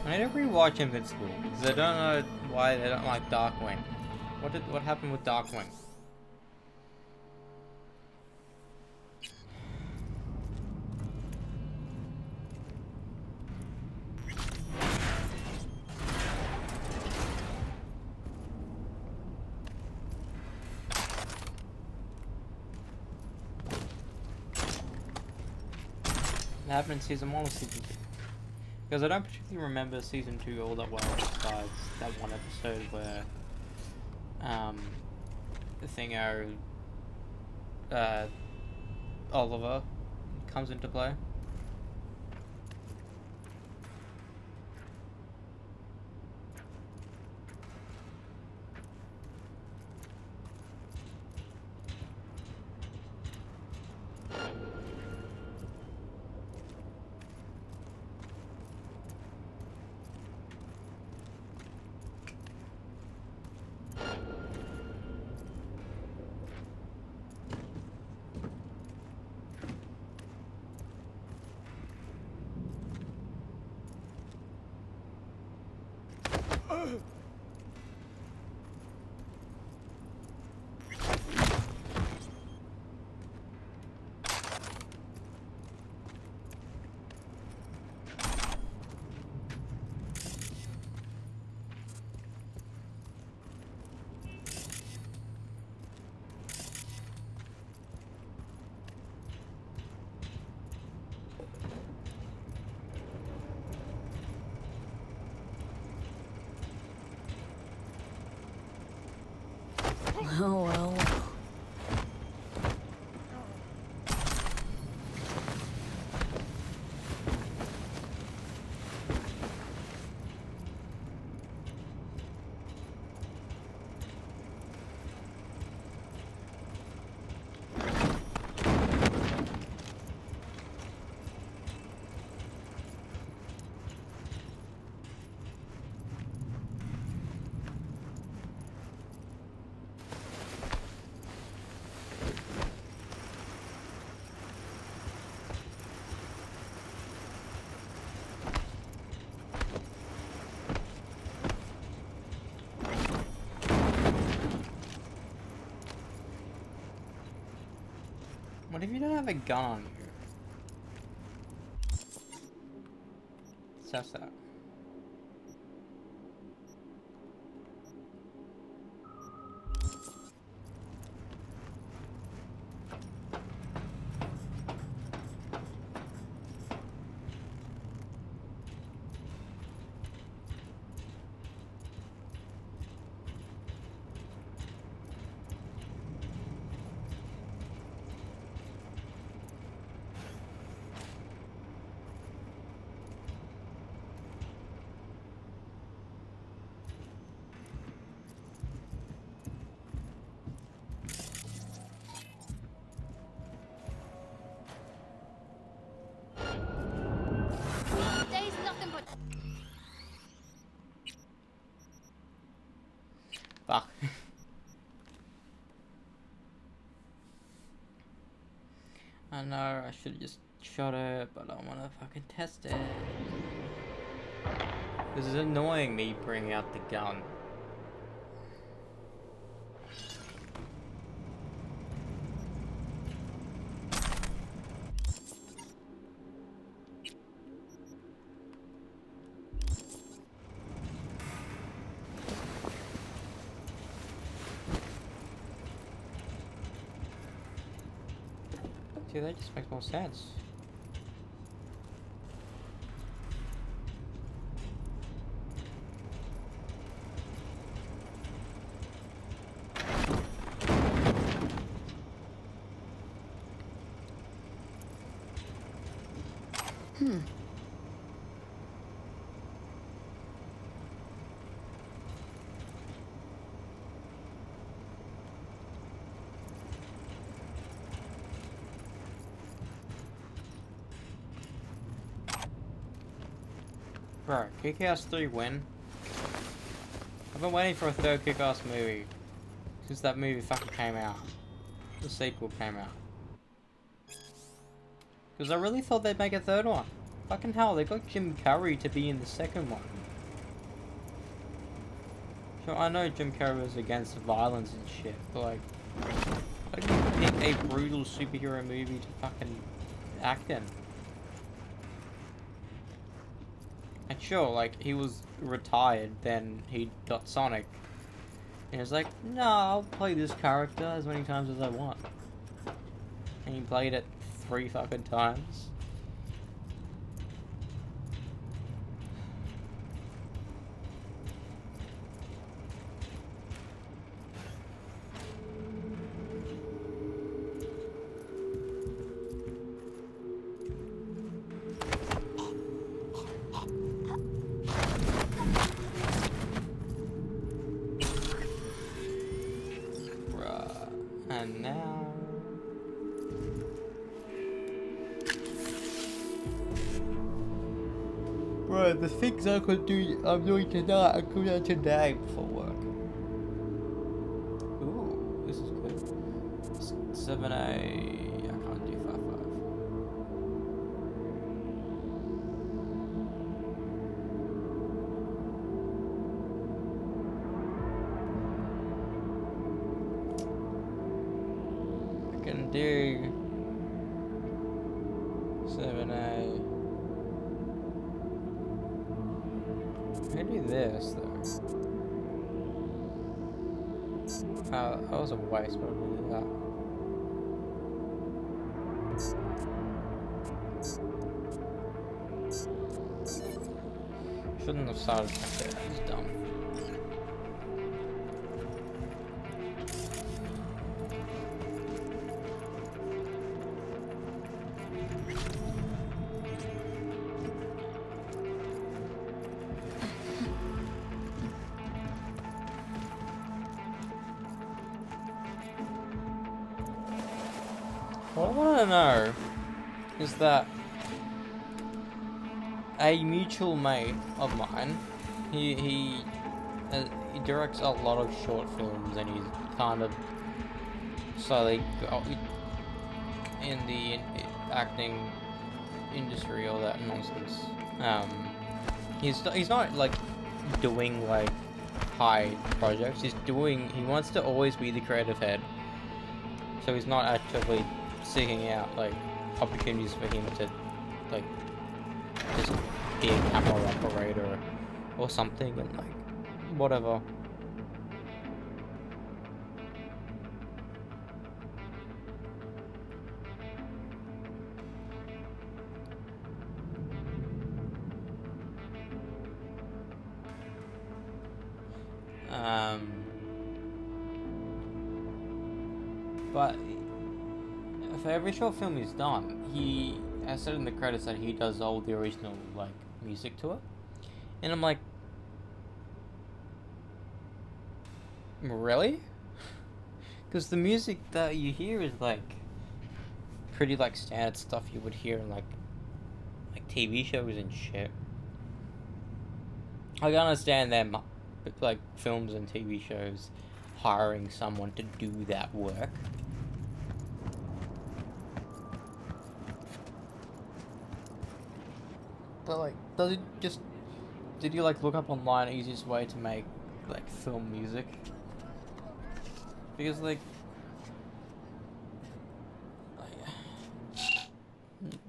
I need to rewatch Invincible because I don't know why they don't like Darkwing. What happened with Darkwing? What happened in season 1 or season 2? Because I don't particularly remember season 2 all that well, besides that one episode where the thingo Oliver comes into play. Oh, well. What if you don't have a gun on you? Suss that. Today's nothing but... Fuck. I know, I should have just shot it, but I want to fucking test it. This is annoying me bringing out the gun. See, that just makes more sense. Bro, Kick-Ass 3 win? I've been waiting for a third Kick-Ass movie since that movie fucking came out. The sequel came out. Because I really thought they'd make a third one. Fucking hell, they got Jim Carrey to be in the second one. So I know Jim Carrey was against violence and shit, but like, how do you pick a brutal superhero movie to fucking act in? And sure, like, he was retired, then he got Sonic. And he was like, no, I'll play this character as many times as I want. And he played it 3 fucking times. And now... Bro, the things I'm doing tonight, I could do today before work. Ooh, this is good. 7A... I can't do 5-5. Can do 7A. I can do this though. That was a waste, but I'm gonna do that. Shouldn't have started like that. That was dumb. What I want to know is that a mutual mate of mine, he directs a lot of short films, and he's kind of slowly in the acting industry, all that nonsense. He's not like doing like high projects. He wants to always be the creative head, so he's not actively seeking out like opportunities for him to like just be a camera operator or something, and like whatever. But for every short film he's done, he has said in the credits that he does all the original like music to it, and I'm like, really? Because the music that you hear is like pretty like standard stuff you would hear in like TV shows and shit. I can understand them like films and TV shows hiring someone to do that work. But like, did you like look up online easiest way to make like film music? Because like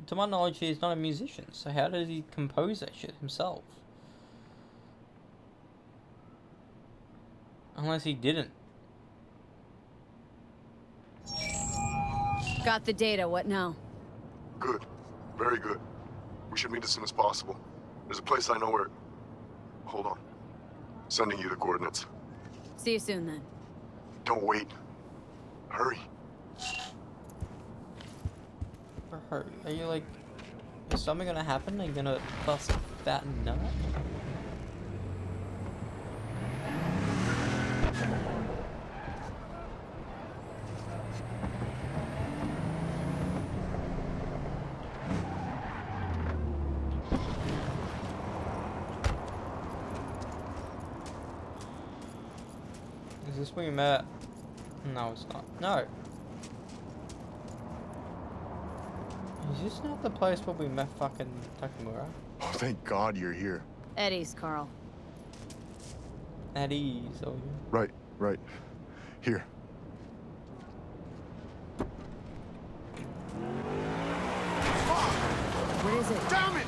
to my knowledge he's not a musician, so how does he compose that shit himself? Unless he didn't. Got the data, what now? Good. Very good. We should meet as soon as possible. There's a place I know where... Hold on. Sending you the coordinates. See you soon then. Don't wait. Hurry. Are you like... Is something gonna happen? Are you gonna bust a fat nut? Is this where you met? No, it's not. No. Is this not the place where we met fucking Takamura? Oh, thank God you're here. Eddie's, Carl. At ease, oh yeah. Right, right. Here. What is it? Damn it!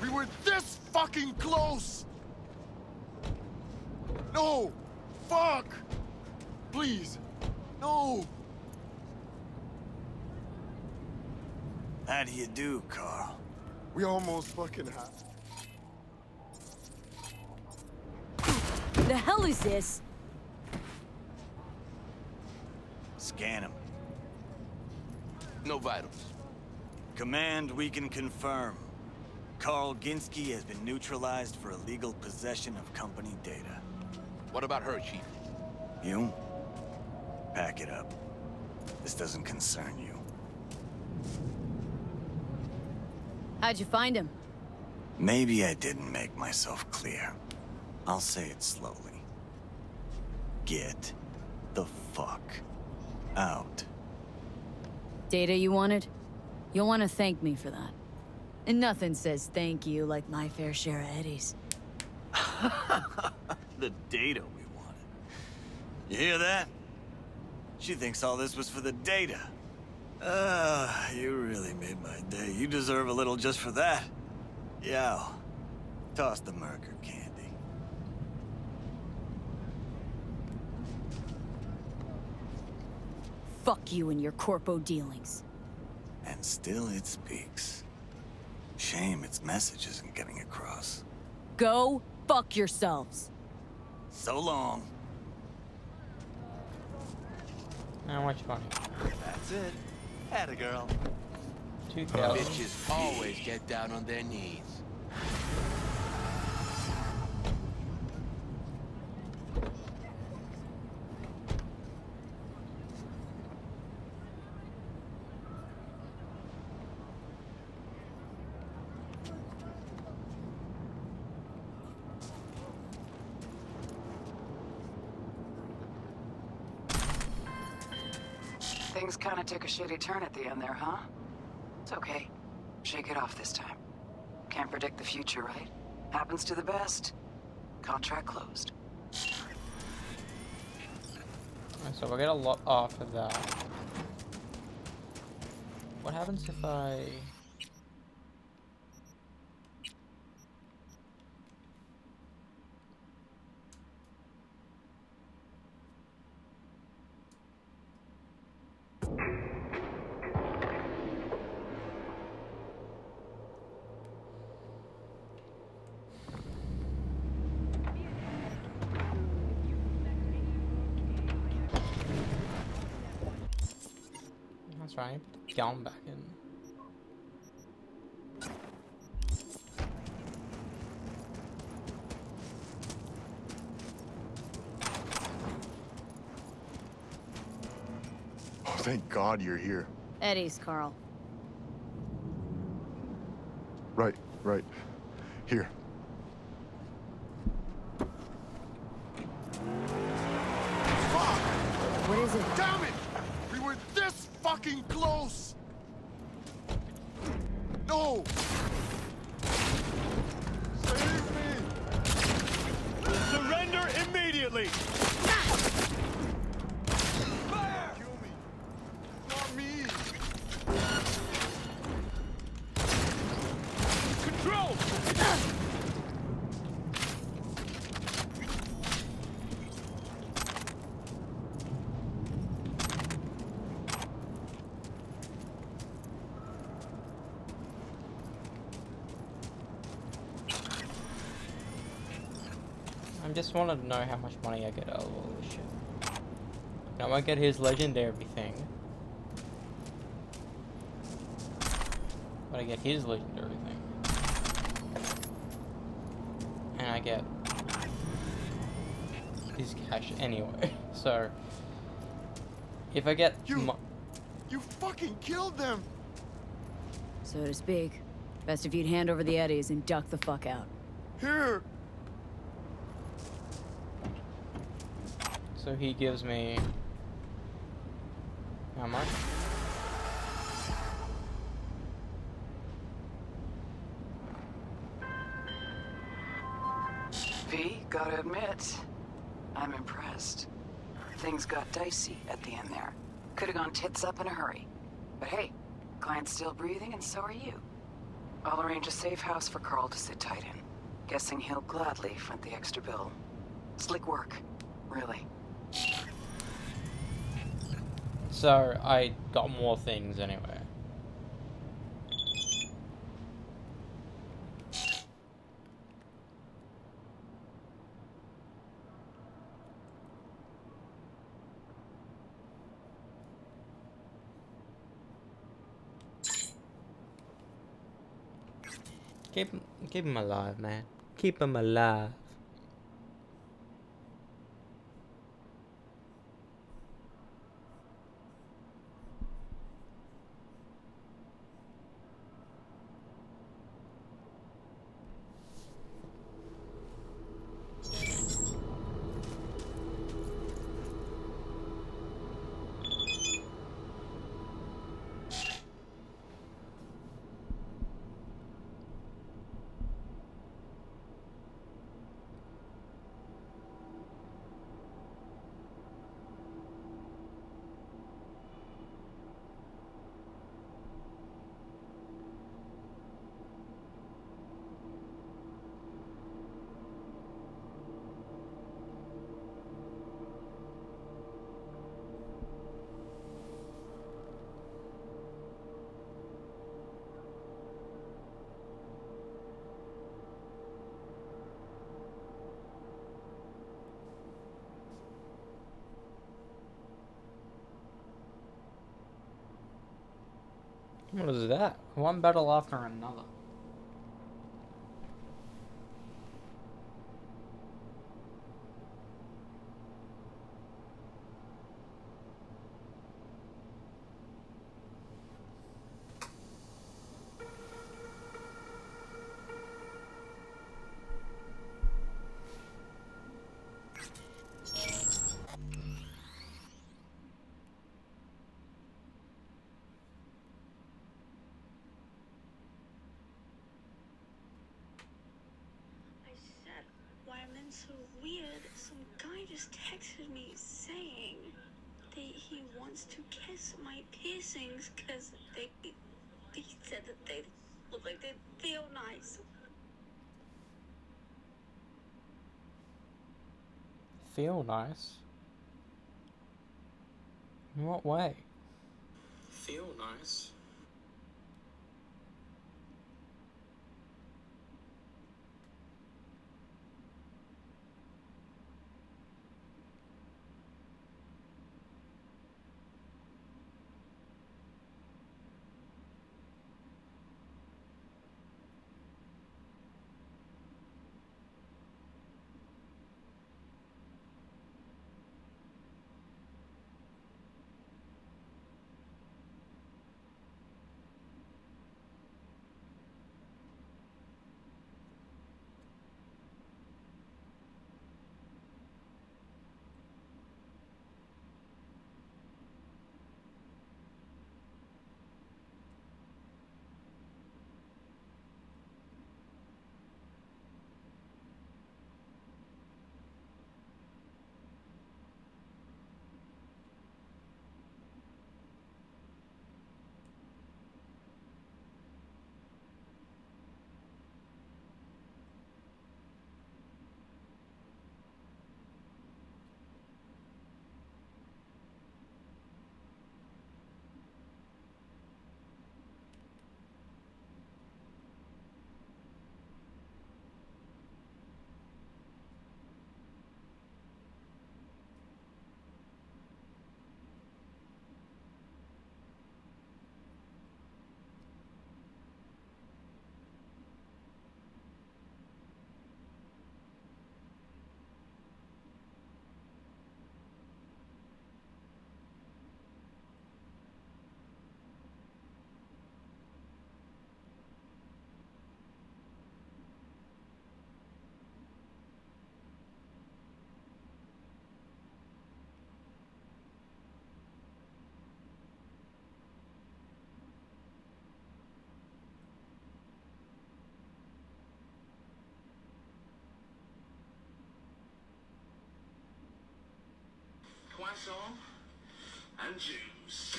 We were this fucking close! No! Fuck! Please! No! How do you do, Carl? We almost fucking had. The hell is this? Scan him. No vitals. Command, we can confirm. Carl Ginsky has been neutralized for illegal possession of company data. What about her, Chief? You? Pack it up. This doesn't concern you. How'd you find him? Maybe I didn't make myself clear. I'll say it slowly. Get the fuck out. Data you wanted? You'll want to thank me for that. And nothing says thank you like my fair share of Eddie's. The data we wanted. You hear that? She thinks all this was for the data. You really made my day. You deserve a little just for that. Yao, toss the Merker candy. Fuck you and your corpo dealings. And still it speaks. Shame its message isn't getting across. Go fuck yourselves. So long. How much money? That's it. Atta girl. 2,000. Bitches always get down on their knees. Things kind of took a shitty turn at the end there, huh? It's okay. Shake it off this time. Can't predict the future, right? Happens to the best. Contract closed. So we'll get a lot off of that. What happens if I... That's right, put the gun back in. Oh, thank God you're here. Eddie's, Carl. Right, right. Here. What is it? Damn it! We were this fucking close! No! Save me! Surrender immediately! Kill me! Not me! Control! I just wanted to know how much money I get out of all this shit. Now I get his legendary thing. But I get his legendary thing. And I get his cash anyway. So if I get You fucking killed them! So to speak. Best if you'd hand over the Eddies and duck the fuck out. Here! So he gives me how much? V, gotta admit, I'm impressed. Things got dicey at the end there. Could have gone tits up in a hurry. But hey, client's still breathing and so are you. I'll arrange a safe house for Carl to sit tight in. Guessing he'll gladly front the extra bill. Slick work, really. So I got more things anyway. Keep him alive, man. Keep him alive. What is that? One battle after another. Why am I so weird? Some guy just texted me saying that he wants to kiss my piercings because he said that they look like they feel nice. Feel nice? In what way? Feel nice. croissant and juice.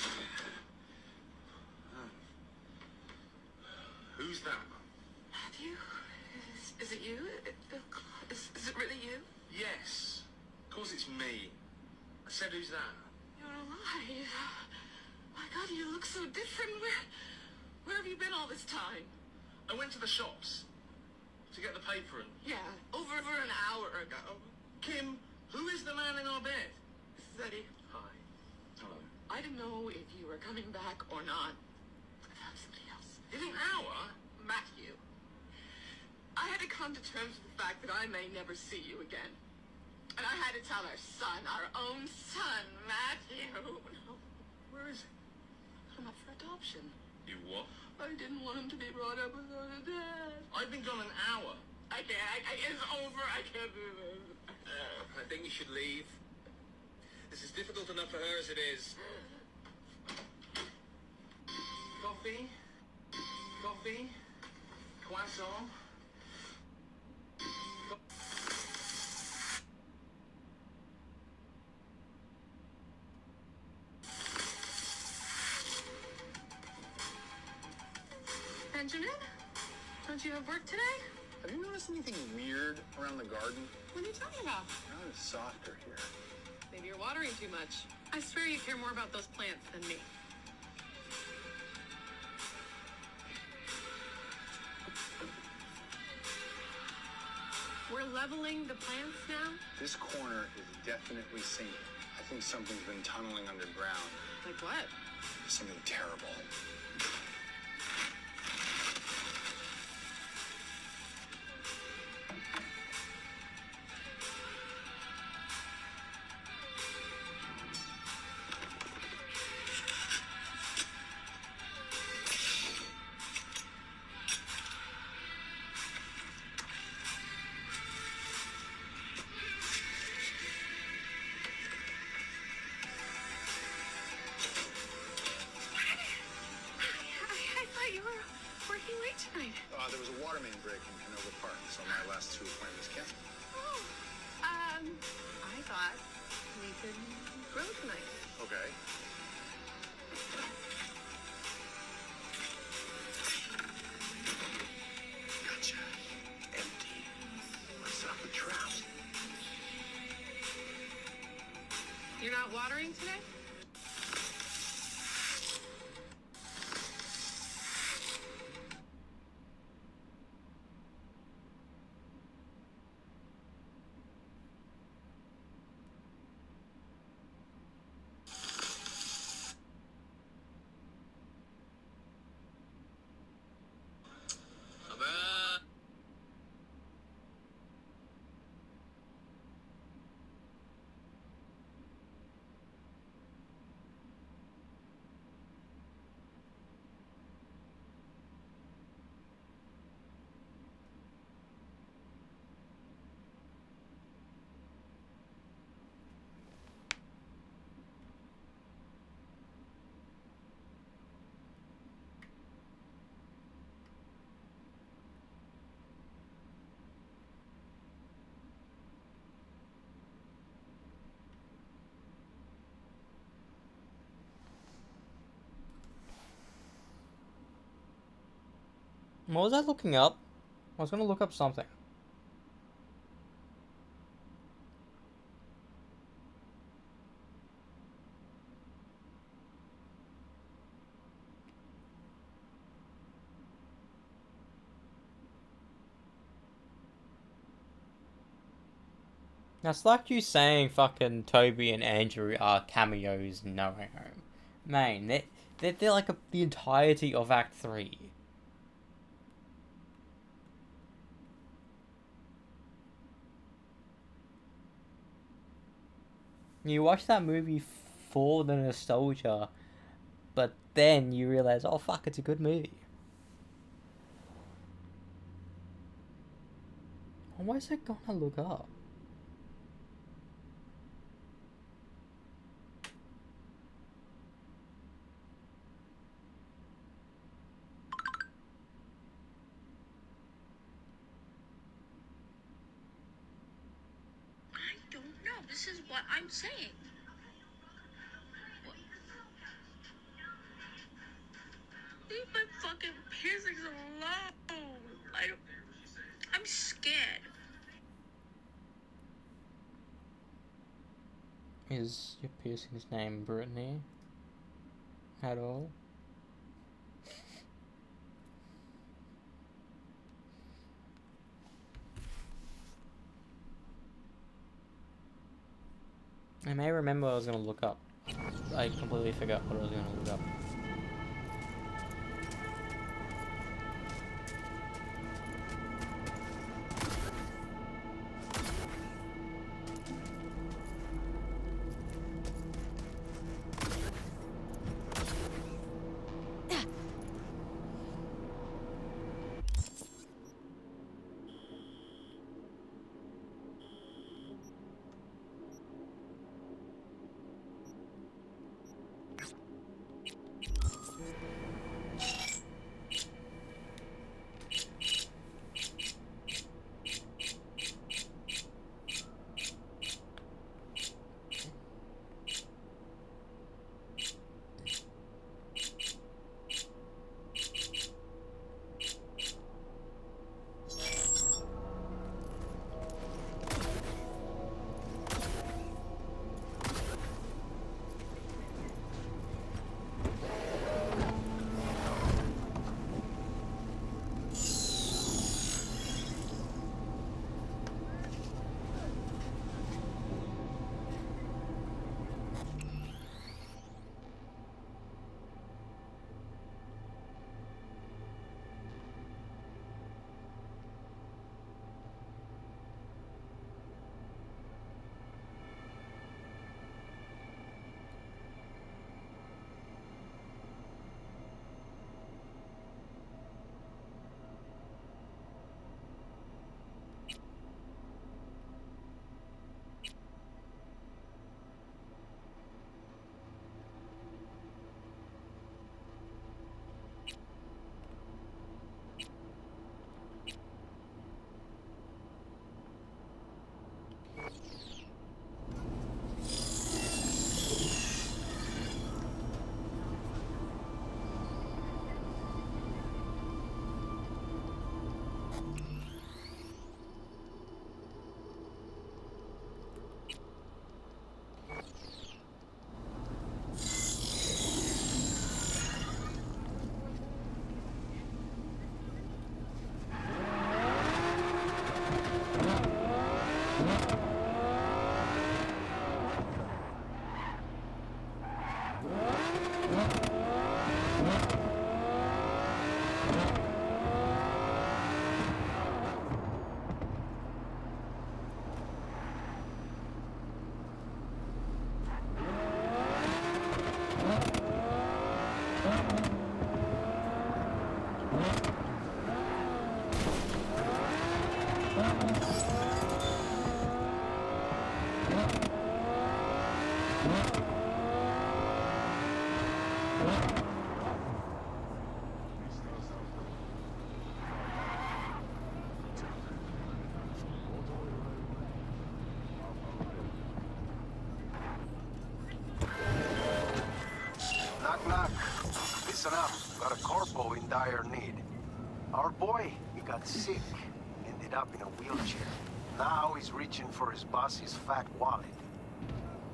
Who's that? Matthew? Is it you? Is it really you? Yes. Of course it's me. I said, who's that? You're alive. My God, you look so different. Where have you been all this time? I went to the shops to get the paper and... Yeah, over an hour ago. Kim, who is the man in our bed? This is Eddie. Hi. Hello. I didn't know if you were coming back or not. I found somebody else. In an hour? Matthew. I had to come to terms with the fact that I may never see you again. And I had to tell our son, our own son, Matthew. No. Where is he? I'm up for adoption. You what? I didn't want him to be brought up without a dad. I've been gone an hour. I can't. It's over. I can't do this. I think you should leave. This is difficult enough for her as it is. Coffee? Coffee? Croissant? Benjamin? Don't you have work today? Have you noticed anything weird around the garden? What are you talking about? Now it's softer here. Maybe you're watering too much. I swear you care more about those plants than me. We're leveling the plants now? This corner is definitely sinking. I think something's been tunneling underground. Like what? Something terrible. There was a water main break in Canova Park, so my last 2 appointments canceled. Oh, I thought we could grill tonight. Okay. Gotcha. Empty. What's up with trout? You're not watering today? What was I looking up? I was gonna look up something. That's like you saying fucking Toby and Andrew are cameos in No Way Home. Man, they're like the entirety of Act 3. You watch that movie for the nostalgia, but then you realize, oh fuck, it's a good movie. Why is it gonna look up? I don't know. This is what I'm saying. fucking piercings alone. I'm scared. Is your piercing's name Brittany? At all? I may remember what I was gonna look up. I completely forgot what I was gonna look up. Knock, knock. Listen up. Got a corpo in dire need. Our boy, he got sick. Ended up in a wheelchair. Now he's reaching for his boss's fat wallet.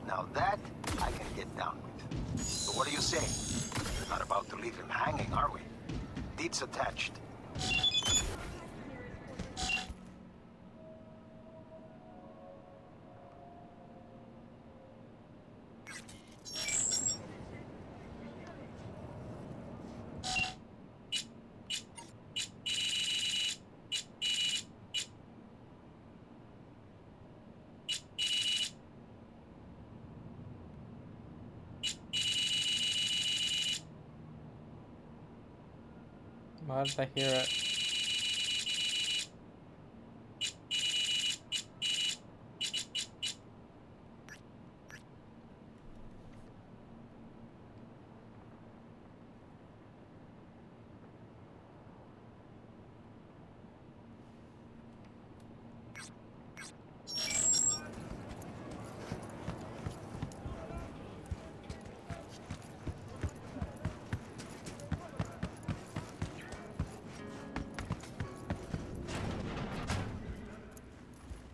Now that, I can get down with. So what do you say? Not about to leave him hanging, are we? Deeds attached. Why did I hear it?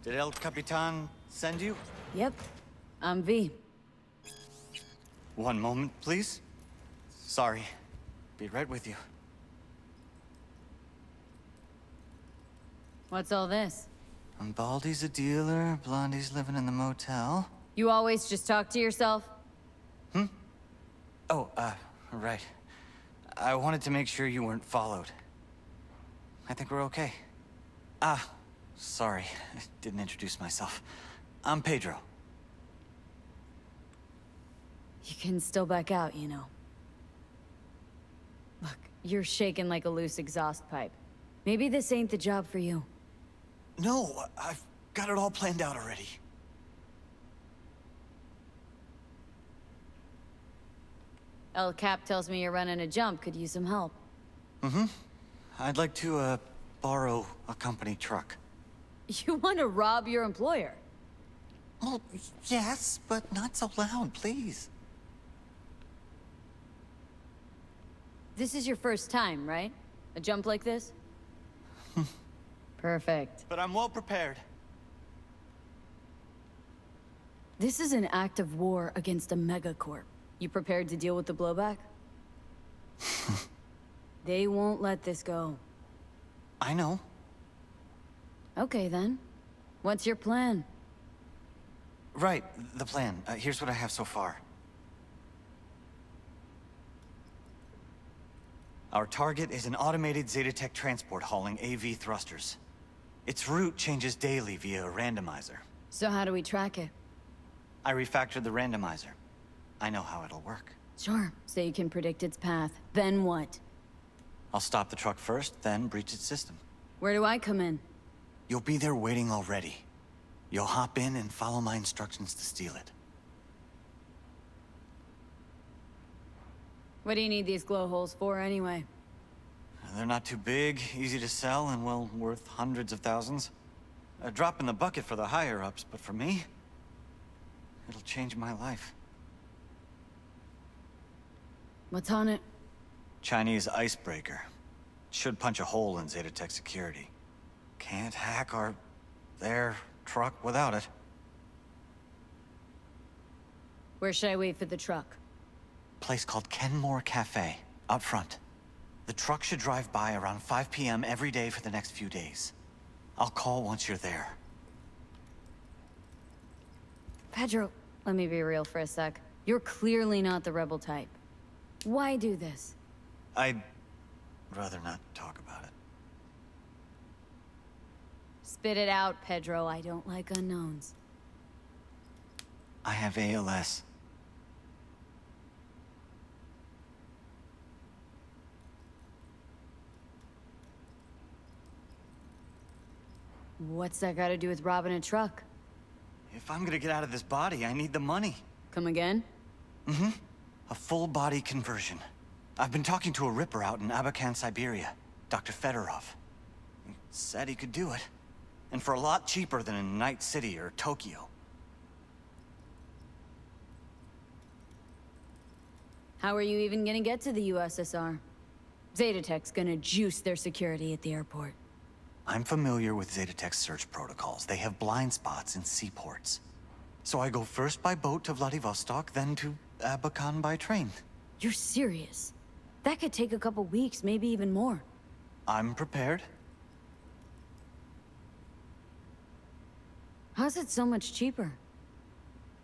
Did El Capitan send you? Yep. I'm V. One moment, please. Sorry. Be right with you. What's all this? Baldy's a dealer, Blondie's living in the motel. You always just talk to yourself? Oh, right. I wanted to make sure you weren't followed. I think we're okay. Sorry. I didn't introduce myself. I'm Pedro. You can still back out, you know. Look, you're shaking like a loose exhaust pipe. Maybe this ain't the job for you. No, I've got it all planned out already. El Cap tells me you're running a jump. Could use some help. I'd like to, borrow a company truck. You want to rob your employer? Well, yes, but not so loud, please. This is your first time, right? A jump like this? Perfect. But I'm well prepared. This is an act of war against a megacorp. You prepared to deal with the blowback? They won't let this go. I know. Okay, then. What's your plan? Right, the plan. Here's what I have so far. Our target is an automated Zetatech transport hauling AV thrusters. Its route changes daily via a randomizer. So how do we track it? I refactored the randomizer. I know how it'll work. Sure, so you can predict its path. Then what? I'll stop the truck first, then breach its system. Where do I come in? You'll be there waiting already. You'll hop in and follow my instructions to steal it. What do you need these glow holes for, anyway? They're not too big, easy to sell, and well worth hundreds of thousands. A drop in the bucket for the higher-ups, but for me, it'll change my life. What's on it? Chinese icebreaker. Should punch a hole in Zetatech security. Can't hack their truck without it. Where should I wait for the truck? Place called Kenmore Cafe, up front. The truck should drive by around 5 p.m. every day for the next few days. I'll call once you're there. Pedro, let me be real for a sec. You're clearly not the rebel type. Why do this? I'd rather not talk about it. Spit it out, Pedro. I don't like unknowns. I have ALS. What's that got to do with robbing a truck? If I'm gonna get out of this body, I need the money. Come again? A full body conversion. I've been talking to a ripper out in Abakan, Siberia, Dr. Fedorov. He said he could do it. And for a lot cheaper than in Night City or Tokyo. How are you even gonna get to the USSR? Zetatech's gonna juice their security at the airport. I'm familiar with Zetatech's search protocols. They have blind spots in seaports. So I go first by boat to Vladivostok, then to Abakan by train. You're serious? That could take a couple weeks, maybe even more. I'm prepared. How's it so much cheaper?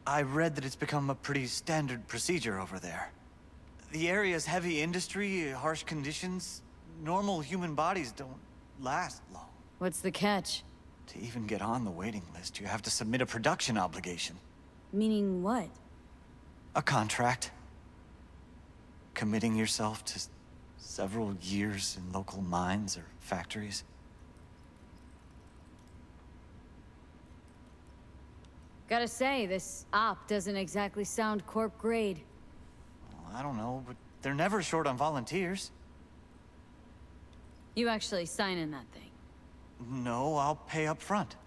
I read that it's become a pretty standard procedure over there. The area's heavy industry, harsh conditions. Normal human bodies don't last long. What's the catch? To even get on the waiting list, you have to submit a production obligation. Meaning what? A contract. Committing yourself to several years in local mines or factories. Gotta say, this op doesn't exactly sound corp grade. Well, I don't know, but they're never short on volunteers. You actually sign in that thing. No, I'll pay up front.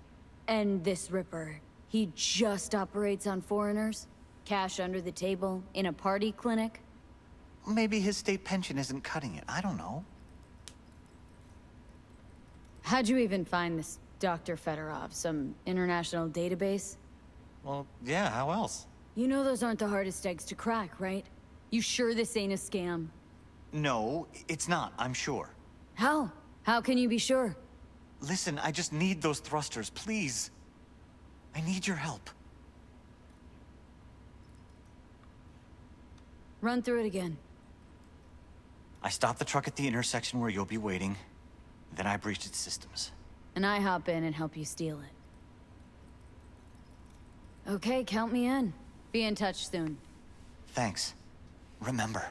And this Ripper, he just operates on foreigners? Cash under the table, in a party clinic? Maybe his state pension isn't cutting it. I don't know. How'd you even find this Dr. Fedorov? Some international database? Well, yeah, how else? You know those aren't the hardest eggs to crack, right? You sure this ain't a scam? No, it's not, I'm sure. How? How can you be sure? Listen, I just need those thrusters, please. I need your help. Run through it again. I stopped the truck at the intersection where you'll be waiting. Then I breached its systems. And I hop in and help you steal it. Okay, count me in. Be in touch soon. Thanks. Remember,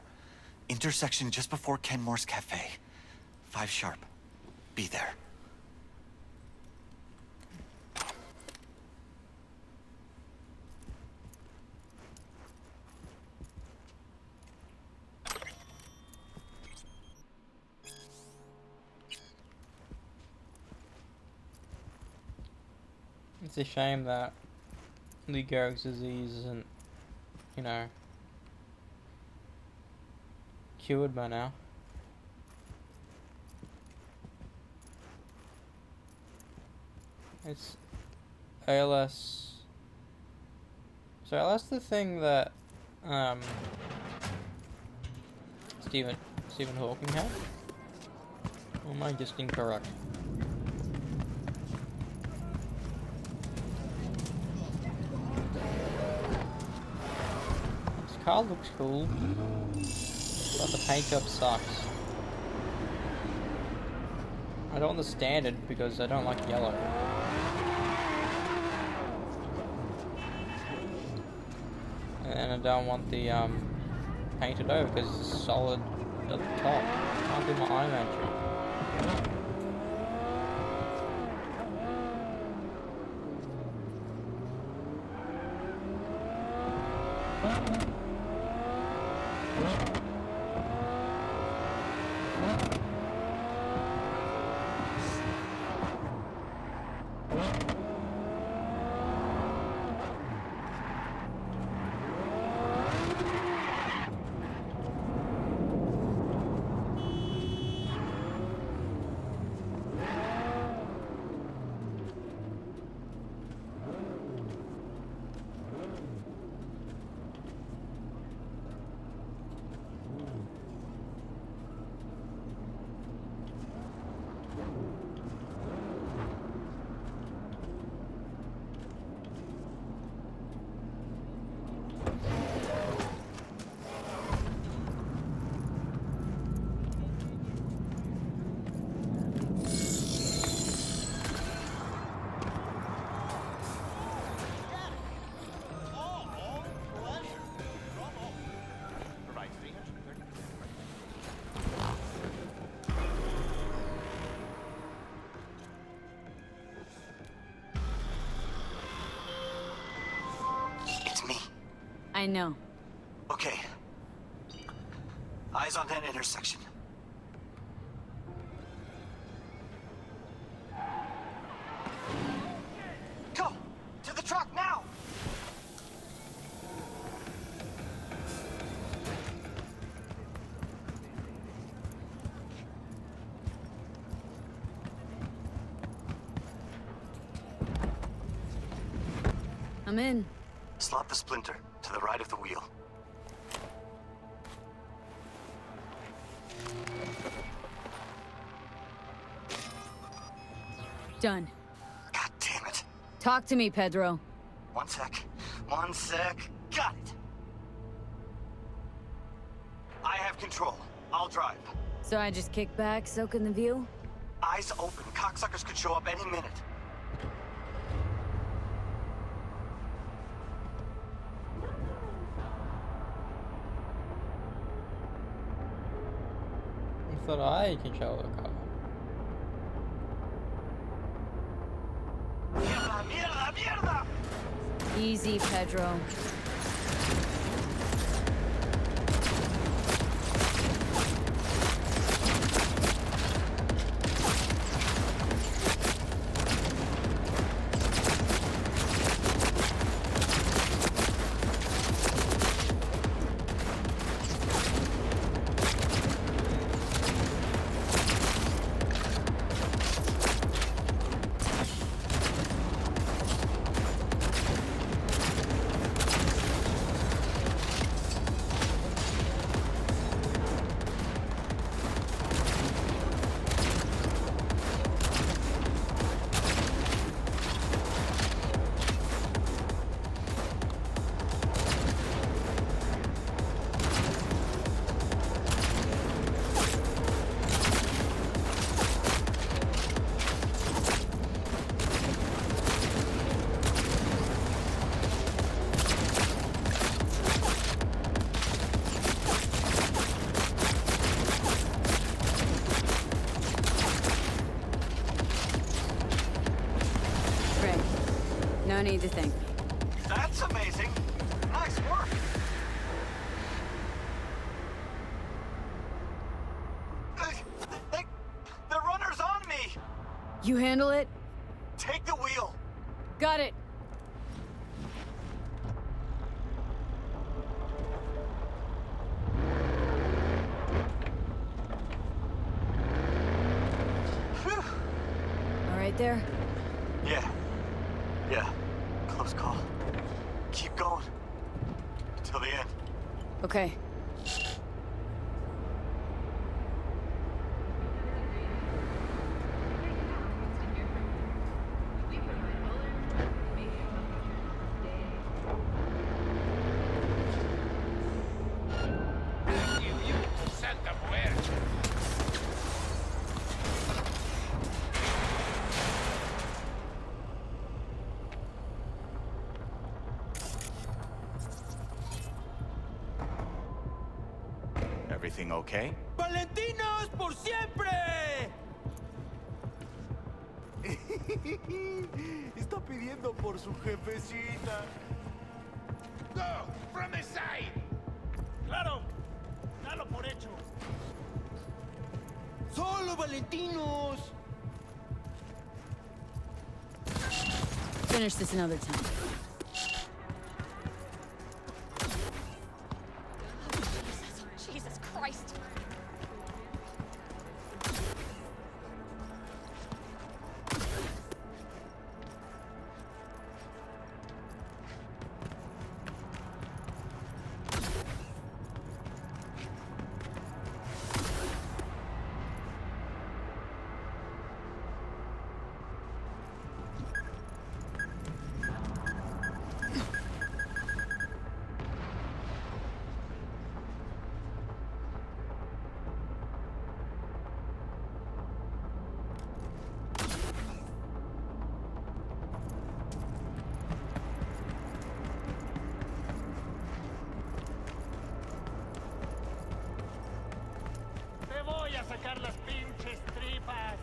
intersection just before Kenmore's Cafe. 5 sharp. Be there. It's a shame that Lou Gehrig's disease isn't, you know, cured by now. It's ALS. So ALS the thing that Stephen Hawking had? Or am I just incorrect? This car looks cool, but the paint job sucks. I don't understand it because I don't like yellow. And I don't want the painted over because it's solid at the top. I can't do my Iron Man trick. I know. Okay. Eyes on that intersection. Go! To the truck now! I'm in. Slot the splinter to the right of the wheel. Done. God damn it. Talk to me, Pedro. One sec. One sec. Got it. I have control. I'll drive. So I just kick back, soak in the view? Eyes open. Cocksuckers could show up any minute. I thought I control the car. Mierda, mierda, mierda! Easy, Pedro. No need to thank me. That's amazing. Nice work. The runner's on me. You handle it? Take the wheel. Got it. All right there? Yeah. Yeah. Close call. Keep going. Till the end. Okay. Everything okay? ¡Valentinos por siempre! Está pidiendo por su jefecita. Go! From the side! ¡Claro! ¡Dalo por hecho! ¡Solo Valentinos! Finish this another time. Jesus Christ. ¡Te voy a sacar las pinches tripas!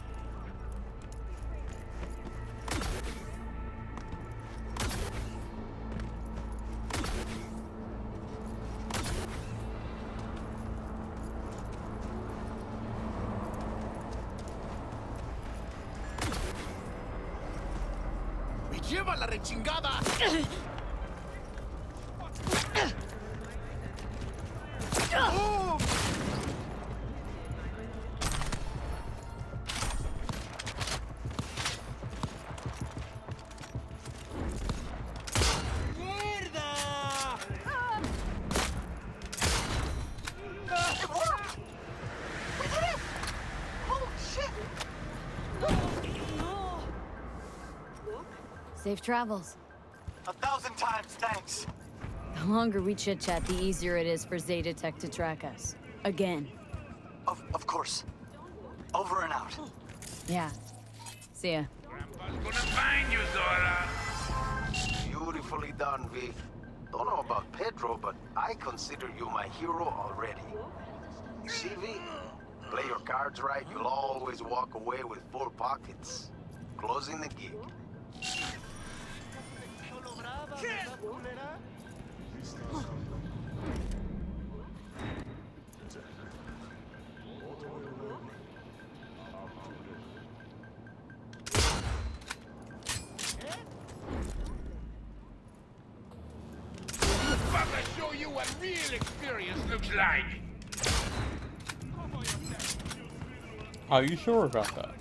¡Me lleva la rechingada! ¡Oh! Safe travels. 1,000 times thanks. The longer we chit-chat, the easier it is for Zeta Tech to track us. Again. Of course. Over and out. Yeah. See ya. Gonna find you, Zora! Beautifully done, V. Don't know about Pedro, but I consider you my hero already. See, V? Play your cards right, you'll always walk away with full pockets. Closing the gig. Fuck, I show you what real experience looks like! Are you sure about that?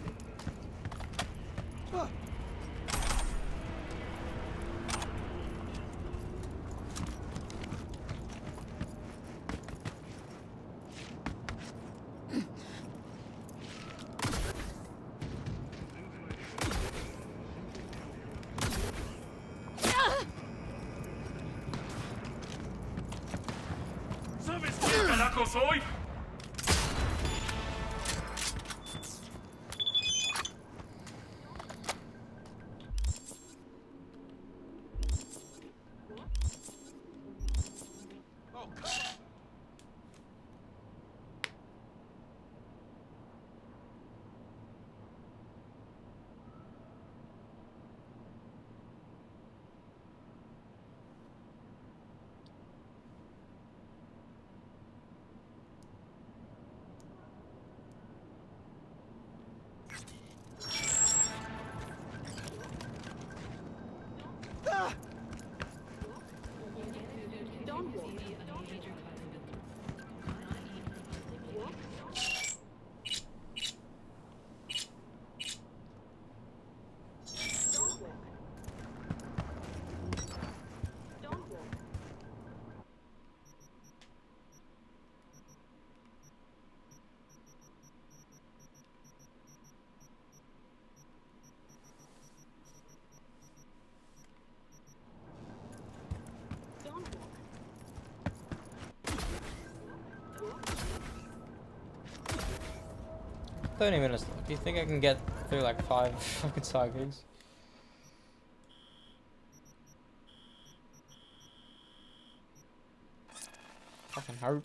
¿Sabes quién carajo soy? 30 minutes left. Do you think I can get through like 5 fucking side gigs? Fucking hope.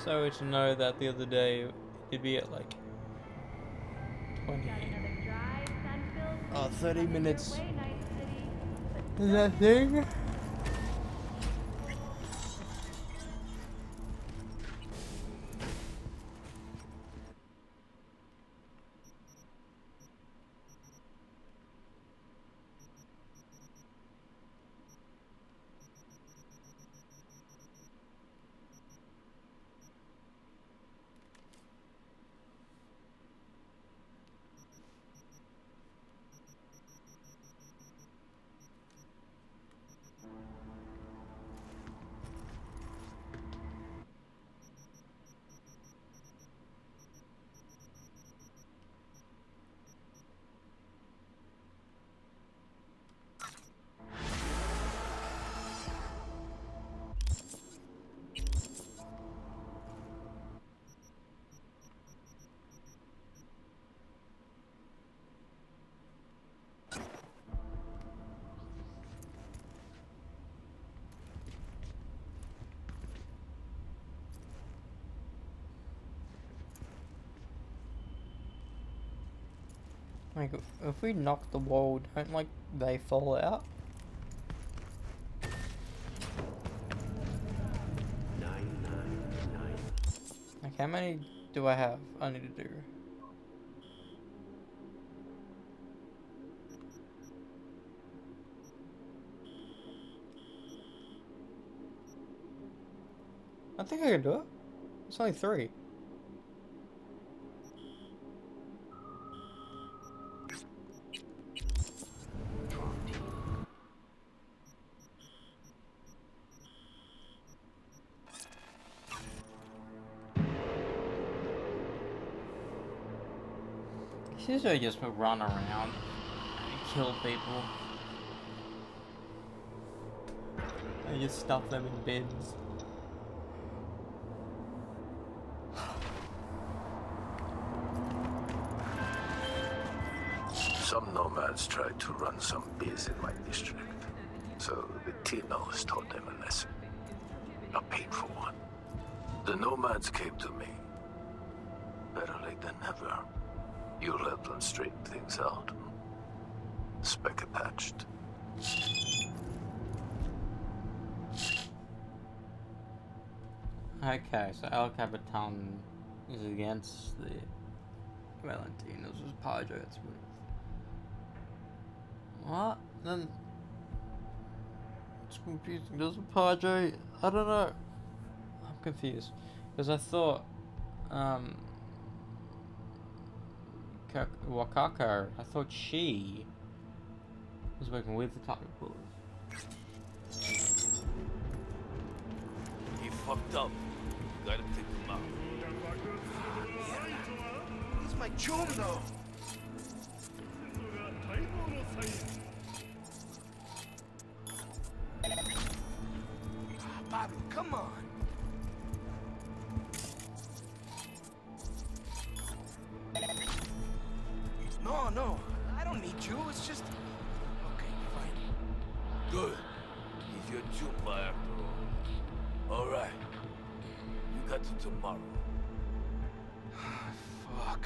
So to know that the other day it'd be at like 20. Oh, 30 minutes. Is that thing? Like, if we knock the wall, don't like they fall out? Like, how many do I have? I need to do. I think I can do it. It's only 3. Usually just run around and kill people. I just stuff them in bins. Some nomads tried to run some biz in my district, so the Tinos taught them a lesson. A painful one. The nomads came to me. Better late than never. You'll help them straighten things out. Spec attached. Okay, so El Capitan is against the Valentinos was Padre that's with. What? Then it's confusing. Doesn't Padre? I don't know. I'm confused because I thought Wakako. I thought she was working with the Tiger Pullers. He fucked up. Gotta take him out. He's my chum though. Pablo, come on. No, I don't need you. It's just... Okay, fine. Good. He's your Jumba after all. Alright. You got to tomorrow. Fuck.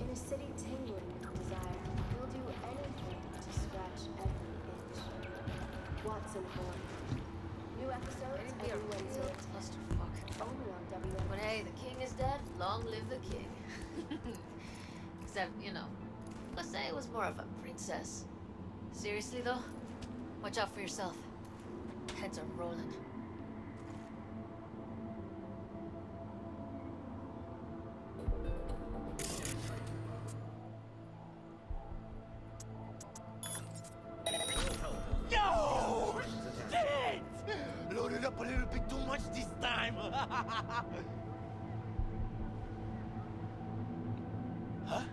In a city tingling with desire, he'll do anything to scratch every itch. Watson Horn. New episodes Be a every Wednesday. real clusterfuck. Only on WNS. But hey, the king is dead. Long live the king. Except, you know, let's say it was more of a princess. Seriously though, watch out for yourself. Heads are rolling. Yo! Shit! Loaded up a little bit too much this time. Huh?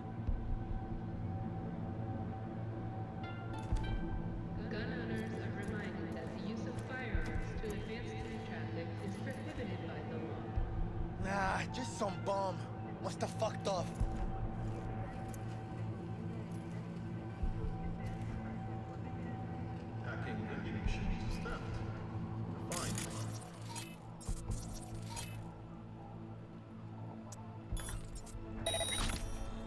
Gun owners are reminded that the use of firearms to advance through traffic is prohibited by the law. Nah, just some bum. Must have fucked off. Hacking ammunition is theft. Fine.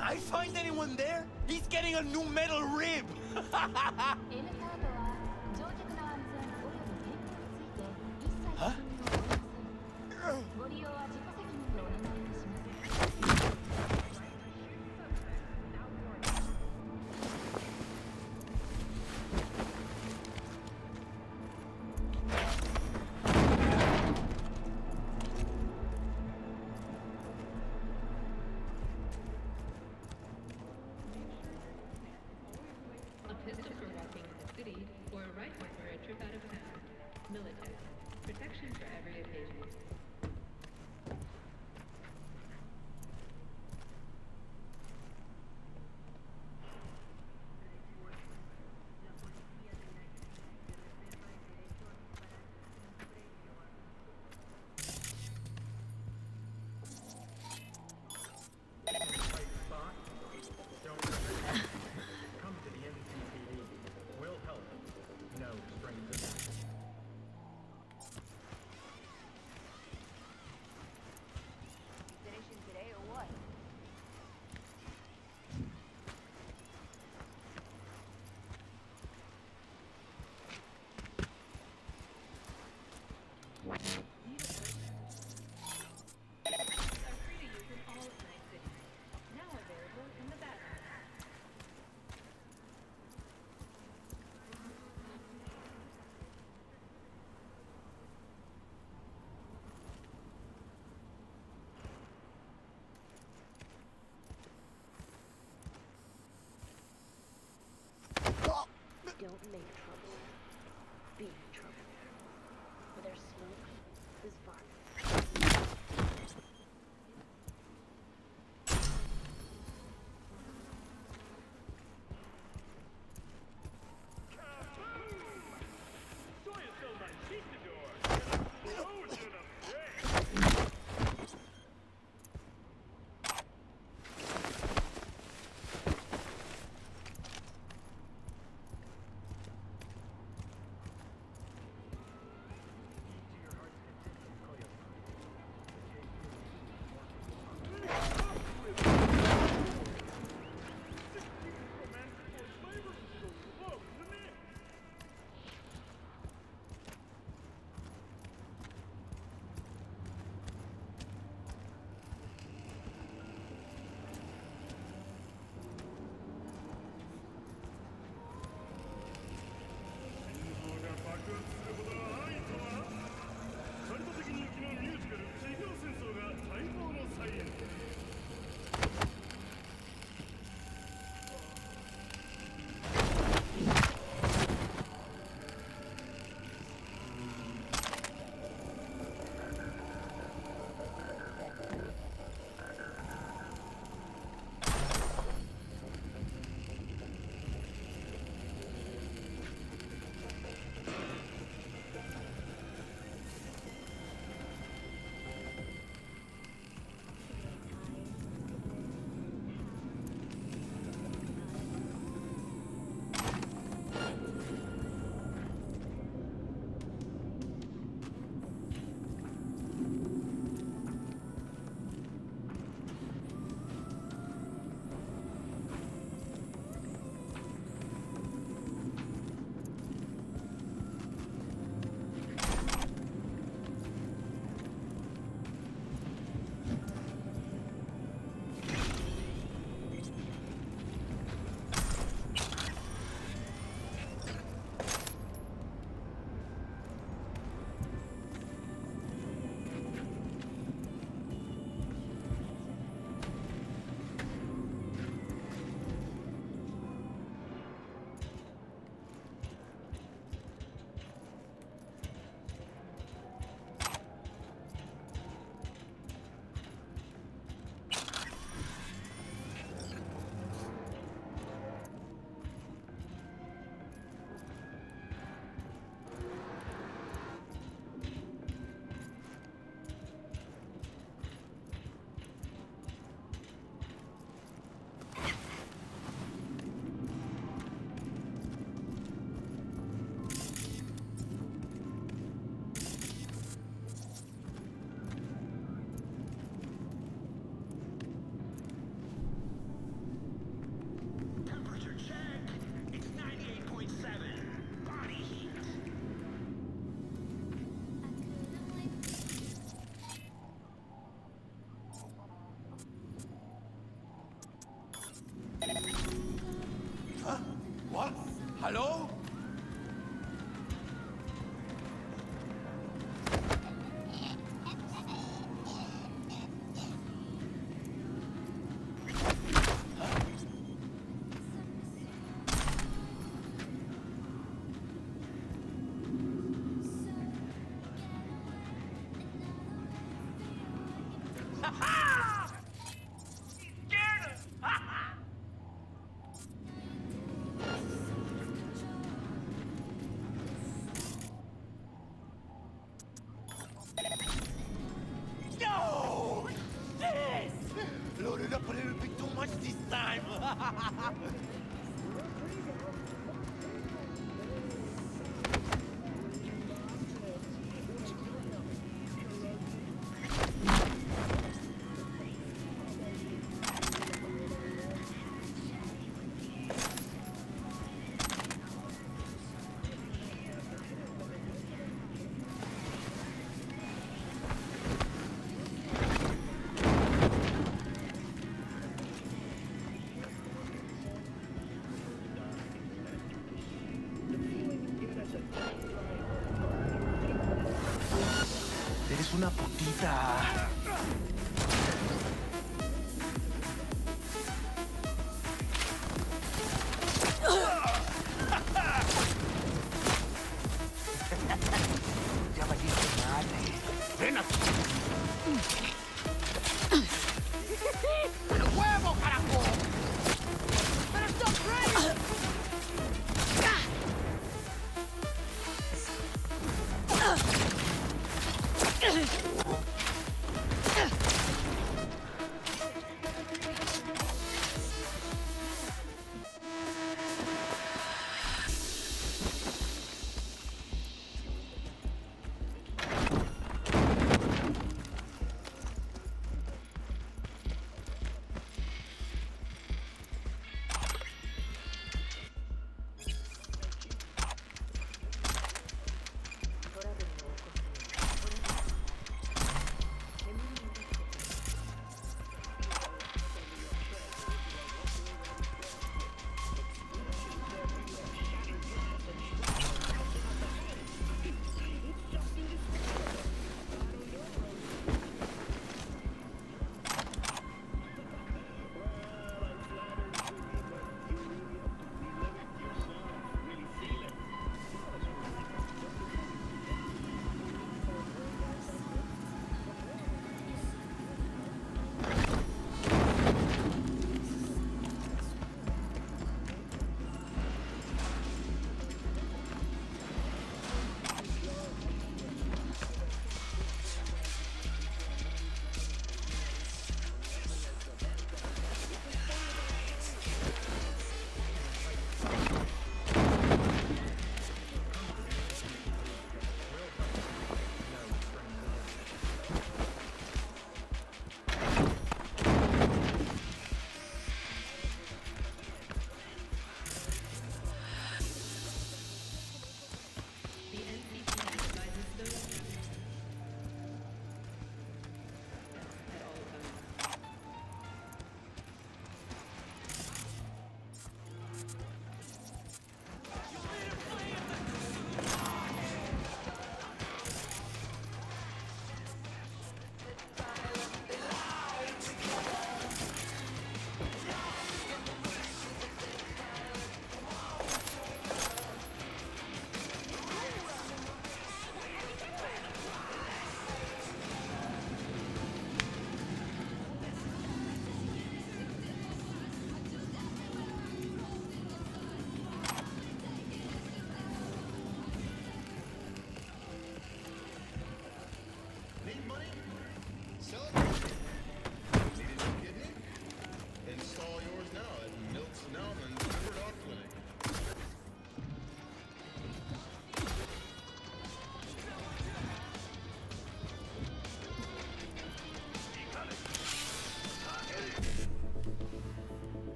I find anyone there? He's getting a new metal rib. Huh? A pistol for walking in the city, or a rifle for a trip out of town. Military. Protection for every occasion. Come to the NCPD. We'll help. No strings attached. Finishing today or what? Are free to use in all of Night City. Now available in the bathroom. Don't make trouble. Be trouble. Where there's smoke, there's fire. Hello? No! This! Loaded up a little bit too much this time. Eres una putita. Ya valiste madre. Ven aquí. ¡El huevo, carajo! ¡Pero stop ready! Thank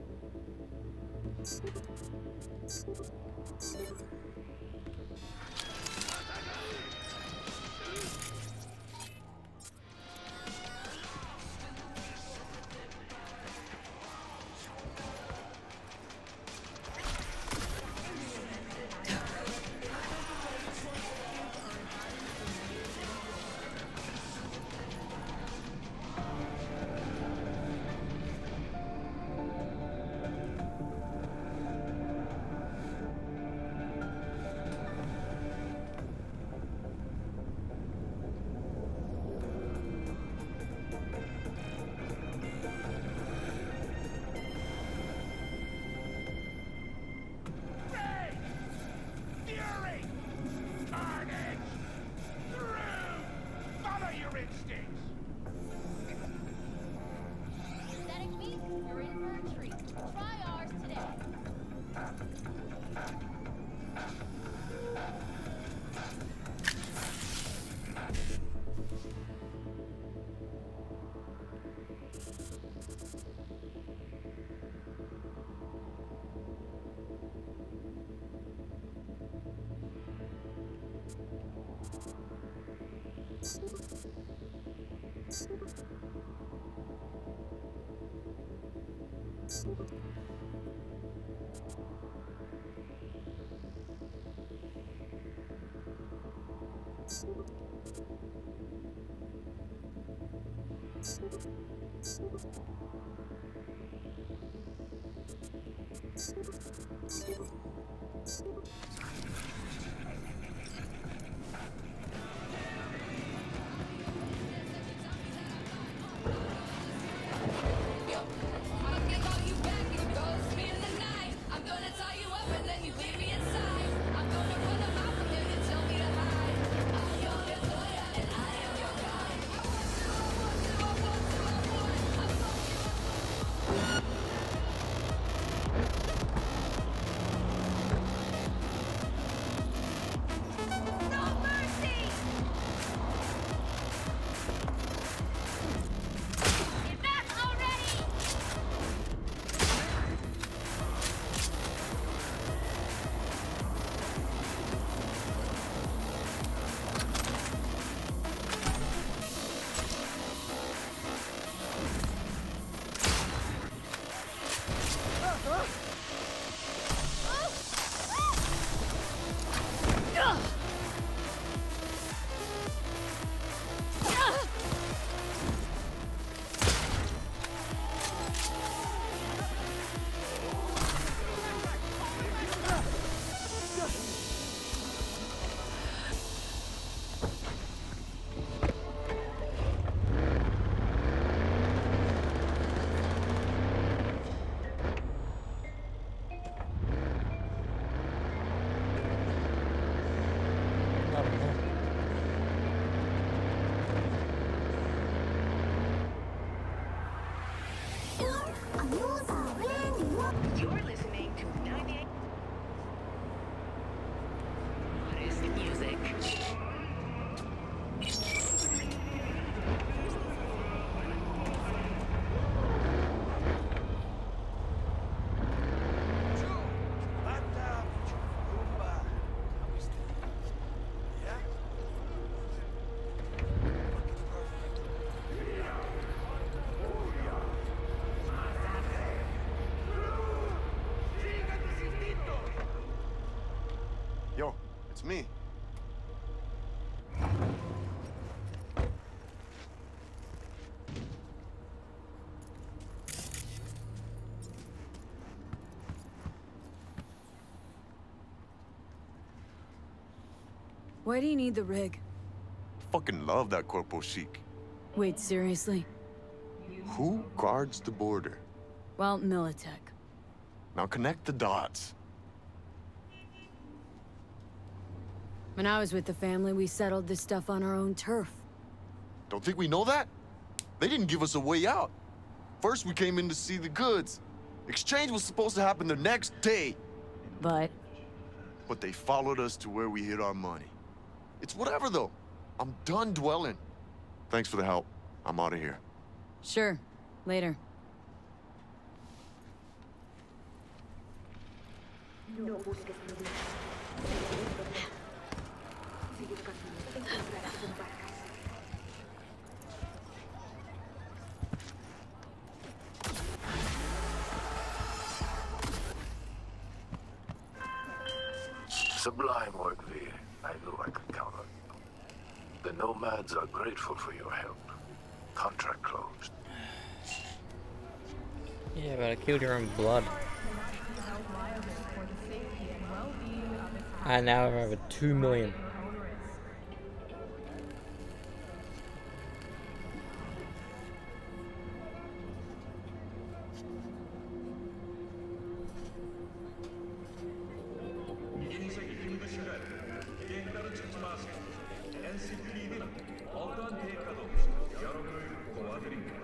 you. Fury! Carnage! Through! Follow your instincts! Synthetic meat, you're in for a treat. Try ours today. You're listening to 98. What is the music? Yo, it's me. Why do you need the rig? Fucking love that Corpo Chic. Wait, seriously? Who guards the border? Well, Militech. Now connect the dots. When I was with the family, we settled this stuff on our own turf. Don't think we know that? They didn't give us a way out. First, we came in to see the goods. Exchange was supposed to happen the next day. But they followed us to where we hid our money. It's whatever, though. I'm done dwelling. Thanks for the help. I'm out of here. Sure. Later. No busques problemas. Sigue el camino. Encontrarás un barcas. Sublime work, V. I knew I could count on you. The Nomads are grateful for your help. Contract closed. Yeah, but I killed your own blood. I now have over 2 million. 인생이 힘든 시간 기대에 따른 찾지 마세요. NCPD는 어떠한 대가도 없이 여러분을 도와드립니다.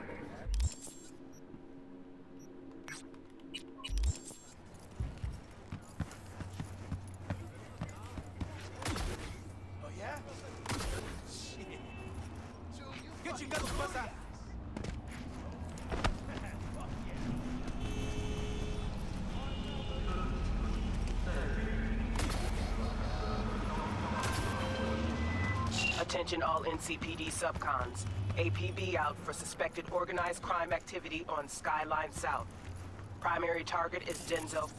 Oh yeah? Shit. ¿Qué chingados pasa? Attention all NCPD subcons. APB out for suspected organized crime activity on Skyline South. Primary target is Denzel.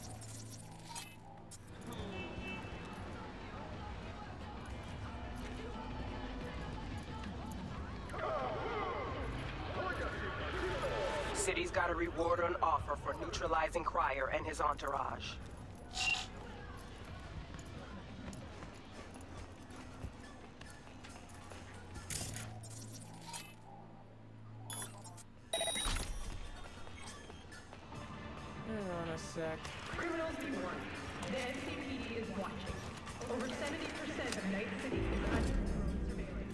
City's got a reward on offer for neutralizing Cryer and his entourage. Hang on a sec. Criminals be warned. The NCPD is watching. Over 70% of Night City is under drone surveillance.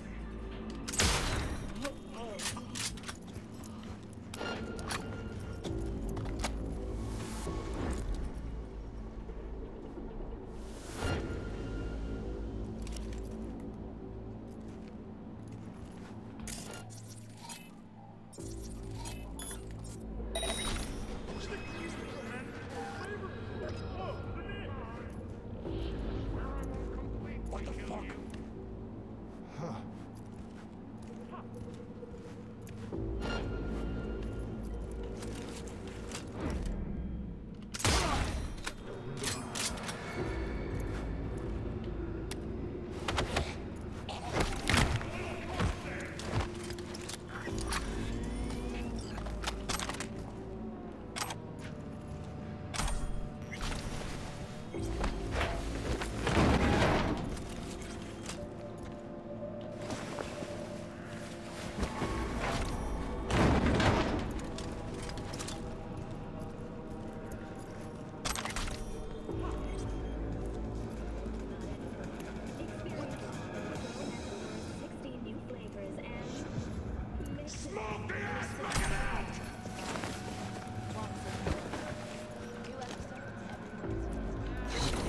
What the fuck? Huh.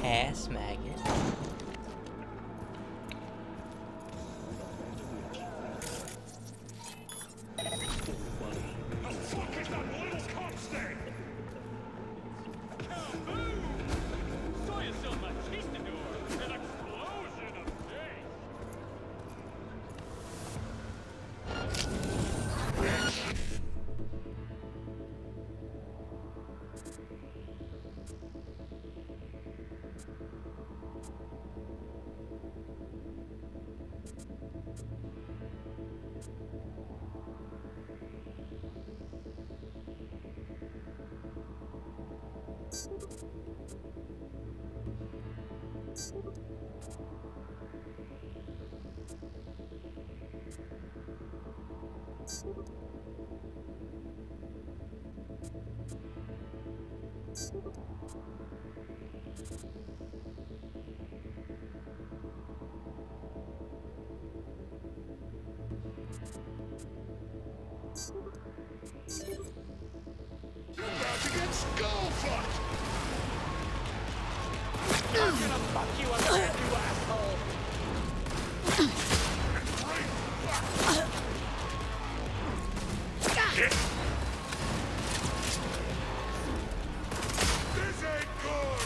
Ass maggot. You're about to get skull-fucked! I'm gonna fuck you up, you asshole! This ain't good!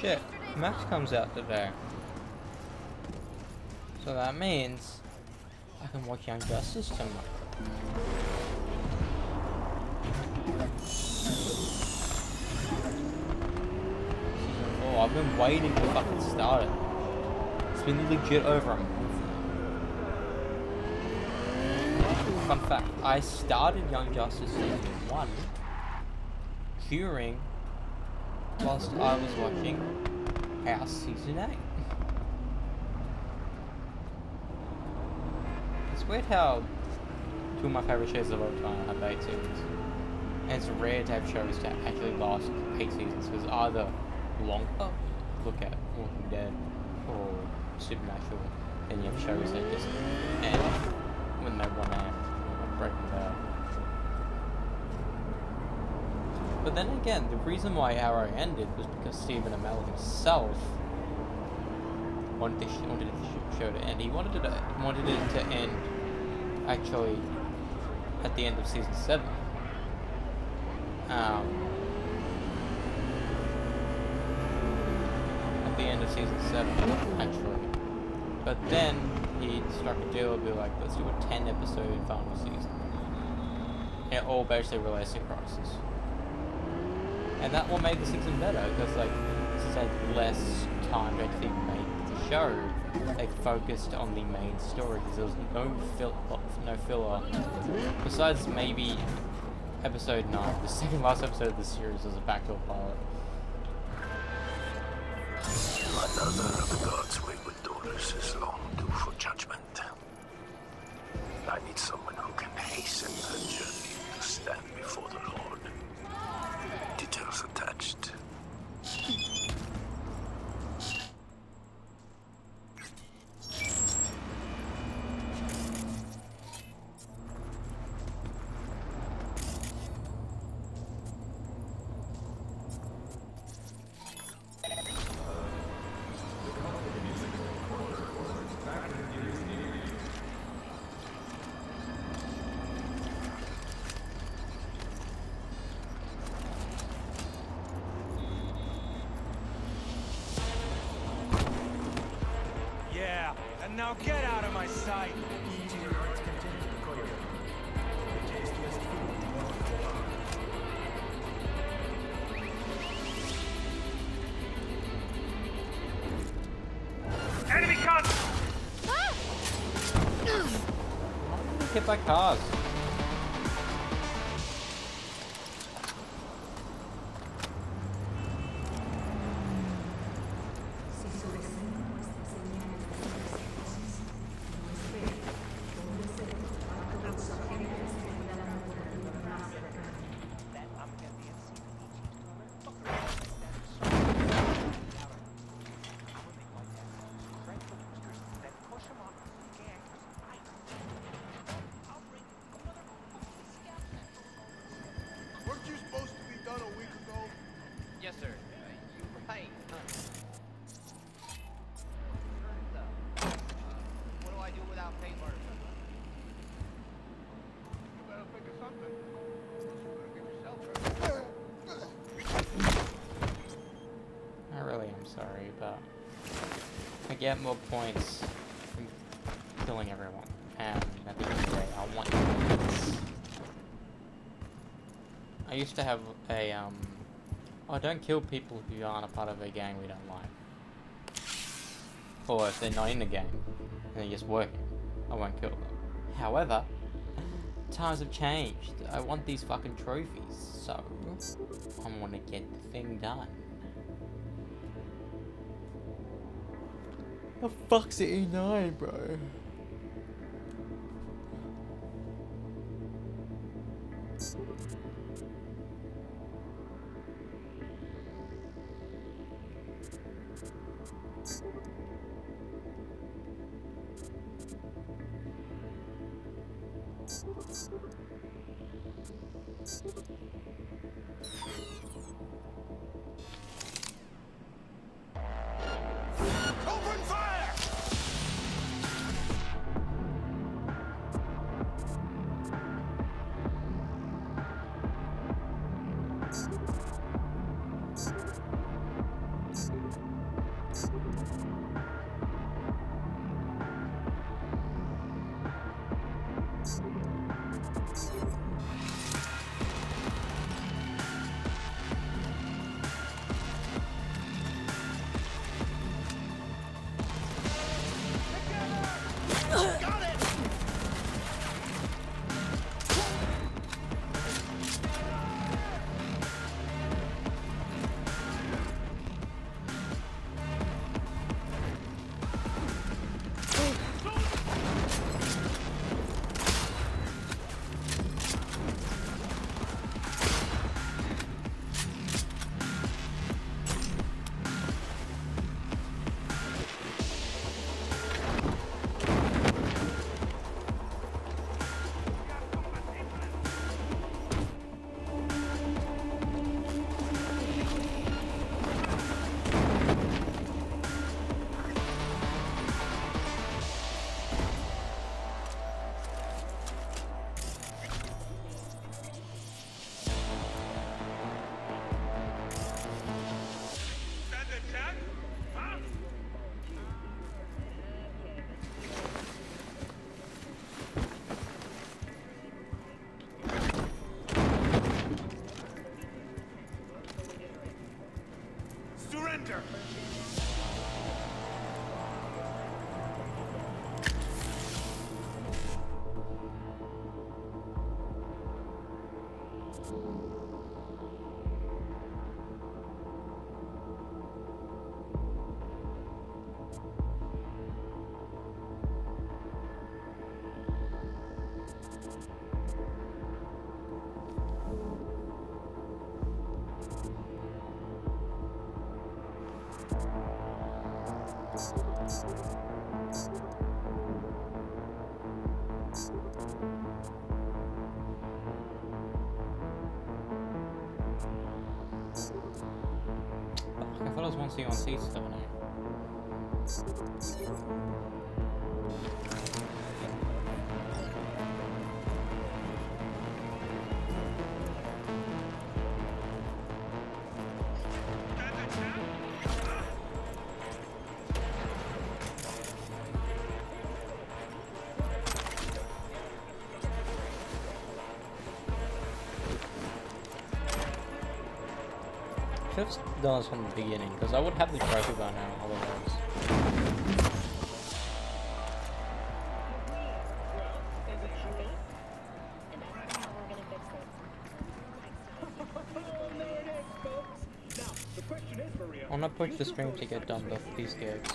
Shit, Max comes out today. So that means I can watch Young Justice tonight. Season 4, I've been waiting to fucking start it. It's been legit over a month. Fun fact, I started Young Justice Season 1 whilst I was watching House Season 8. It's weird how two of my favourite shows of all time have 8 seasons. And it's rare to have shows that actually last 8 seasons, because either longer, look at Walking Dead, or Supernatural, then you have shows that just end when they want to end, like Breaking Bad. But then again, the reason why Arrow ended was because Stephen Amell himself wanted the show to end. He wanted it to end actually at the end of season 7. At the end of season 7, actually. But then he struck a deal to be like, let's do a 10-episode final season. It all basically relates to Crisis. And that will make the season better, because like, since they had less time to actually make the show, they focused on the main story, because there was no filler. Besides maybe episode 9, the second last episode of the series was a backdoor pilot. Another of God's wayward daughters is long due for judgment. I need someone who can hasten her journey to stand before the Lord. Details attached. Yeah, and now get out of my sight! Enemy contact! Hit by cars. Weren't you supposed to be done a week ago? Yes, sir. You're right. What do I do without paper? You better think of something. Else you're gonna get yourself hurt. I really am sorry, but I get more points from killing everyone. And at the end of the day, I want points. I used to have a, oh, don't kill people who aren't a part of a gang we don't like. Or if they're not in the game, and they're just working, I won't kill them. However, times have changed. I want these fucking trophies, so I want to get the thing done. The fuck's the E9, bro? Open fire! surrender! I thought I was one seeing on C7. Should have done this from the beginning, because I would have the trophy by now otherwise. I want to push the stream to get done with these gigs.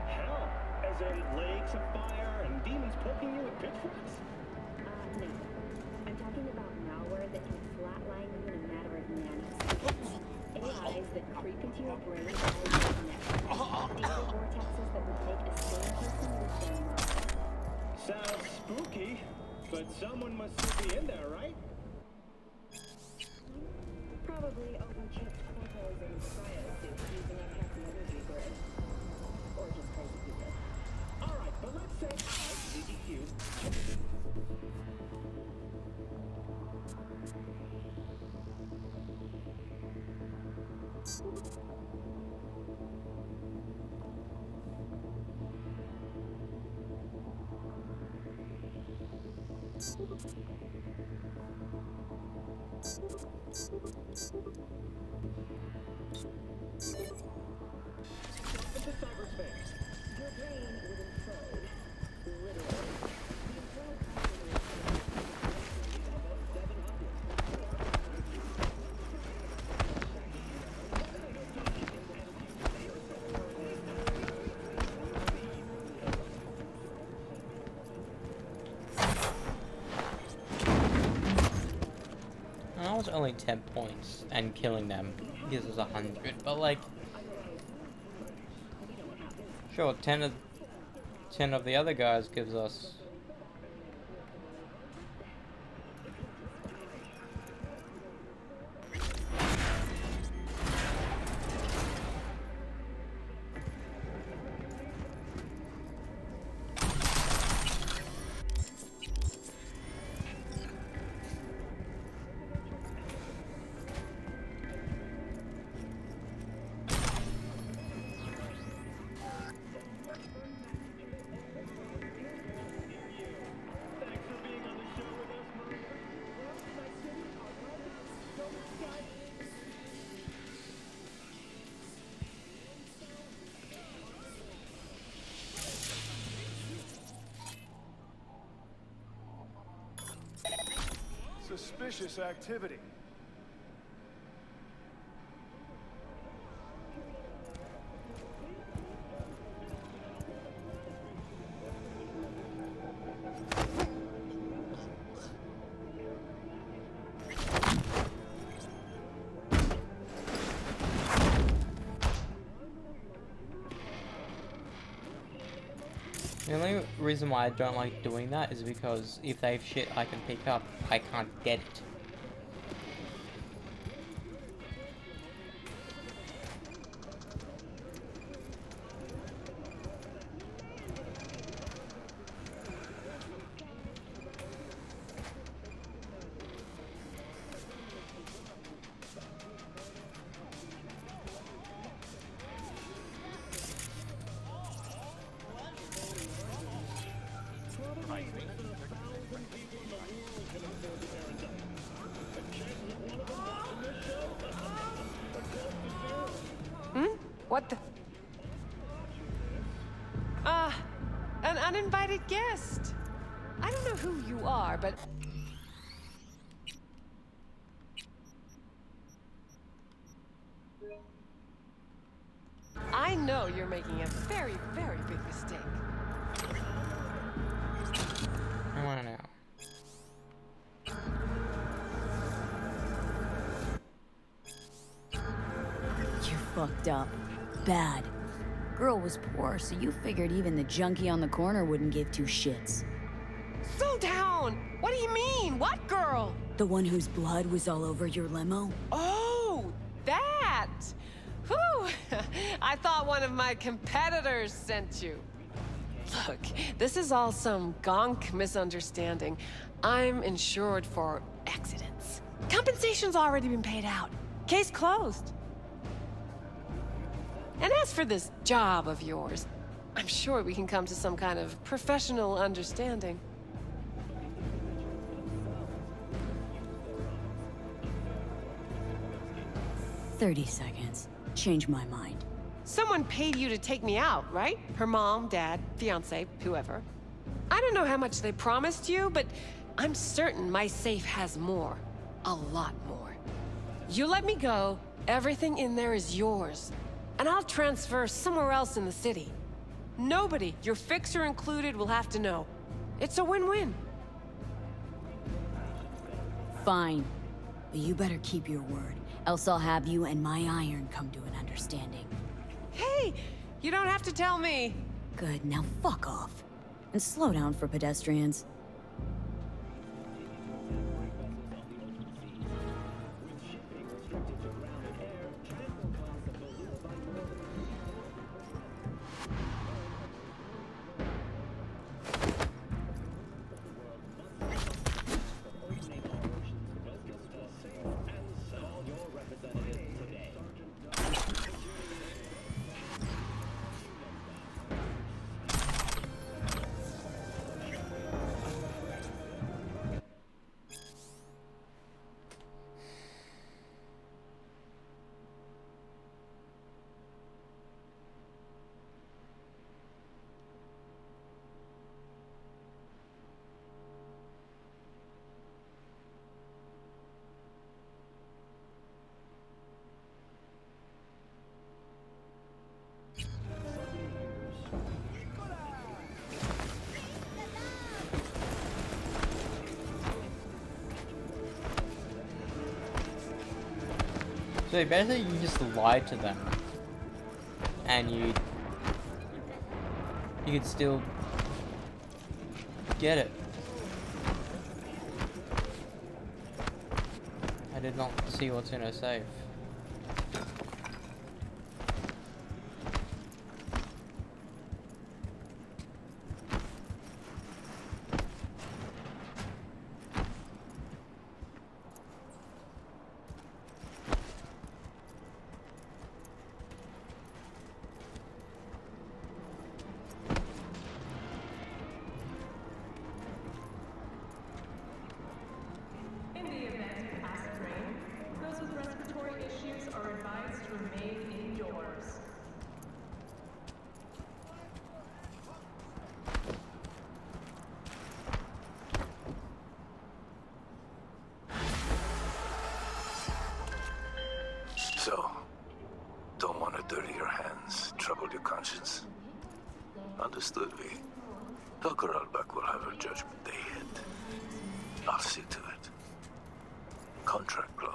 Hell, as in lakes of fire and demons poking you with pitchforks? No. I'm talking about malware that can flatline you in a matter of nanoseconds. AIs that creep into your brain as you connect. Data vortexes that would take a sane person with their mind. Sounds spooky, but someone must still be in there, right? Probably overchecked portals and cryosuits using a Captain Energy grid. Or just crazy people. Alright, but let's say I, DDQ, into cyberspace. Your brain would implode. Literally. That was only 10 points, and killing them gives us 100, but like... Sure, 10 of the other guys gives us... Suspicious activity. The only reason why I don't like doing that is because if they have shit I can pick up, I can't get it. What the? An uninvited guest. I don't know who you are, but... I know you're making a very, very big mistake. I wanna know. You fucked up. Bad. Girl was poor, so you figured even the junkie on the corner wouldn't give two shits. Slow down! What do you mean? What girl? The one whose blood was all over your limo? Oh, that! Whew! I thought one of my competitors sent you. Look, this is all some gonk misunderstanding. I'm insured for accidents. Compensation's already been paid out. Case closed. And as for this job of yours, I'm sure we can come to some kind of professional understanding. "30 seconds. Change my mind." Someone paid you to take me out, right? Her mom, dad, fiance, whoever. I don't know how much they promised you, but I'm certain my safe has more. A lot more. You let me go, everything in there is yours. And I'll transfer somewhere else in the city. Nobody, your fixer included, will have to know. It's a win-win. Fine. But you better keep your word, else I'll have you and my iron come to an understanding. Hey, you don't have to tell me. Good, now fuck off. And slow down for pedestrians. So basically you just lied to them. And you could still get it. I did not see what's in her safe. In the event of acid rain, those with respiratory issues are advised to remain indoors. So, don't want to dirty your hands, trouble your conscience. Understood, V. Dr. Albeck will have her judgment day hit. I'll see to it. Contract closed.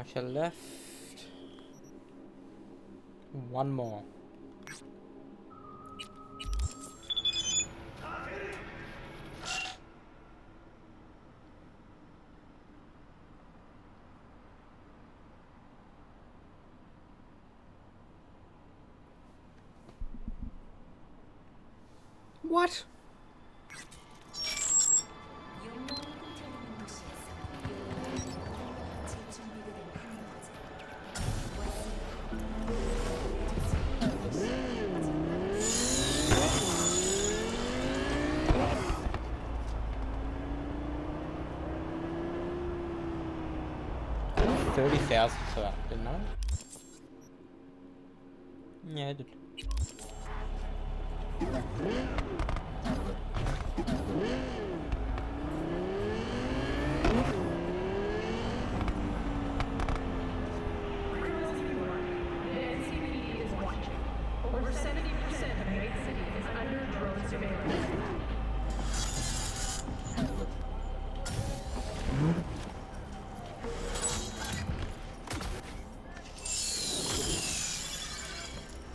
much left? One more. What? $30,000 for that, didn't I? Yeah, I did. The NCPD is watching. Over 70% of Night City is under drone surveillance.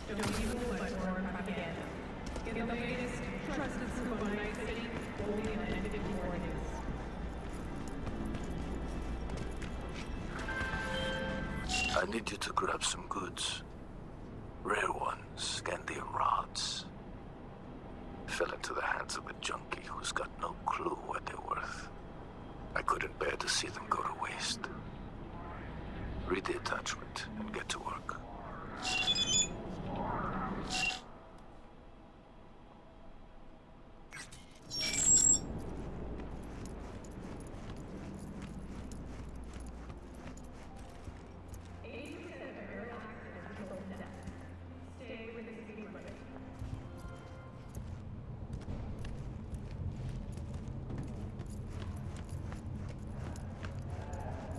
Don't be fooled by foreign propaganda. Get the latest, trusted scoop on Night City, only on edited warnings. I need you to grab some goods. Rare ones, Scandium rods. Fell into the hands of a junkie who's got no clue what they're worth. I couldn't bear to see them go to waste. Read the attachment and get to work.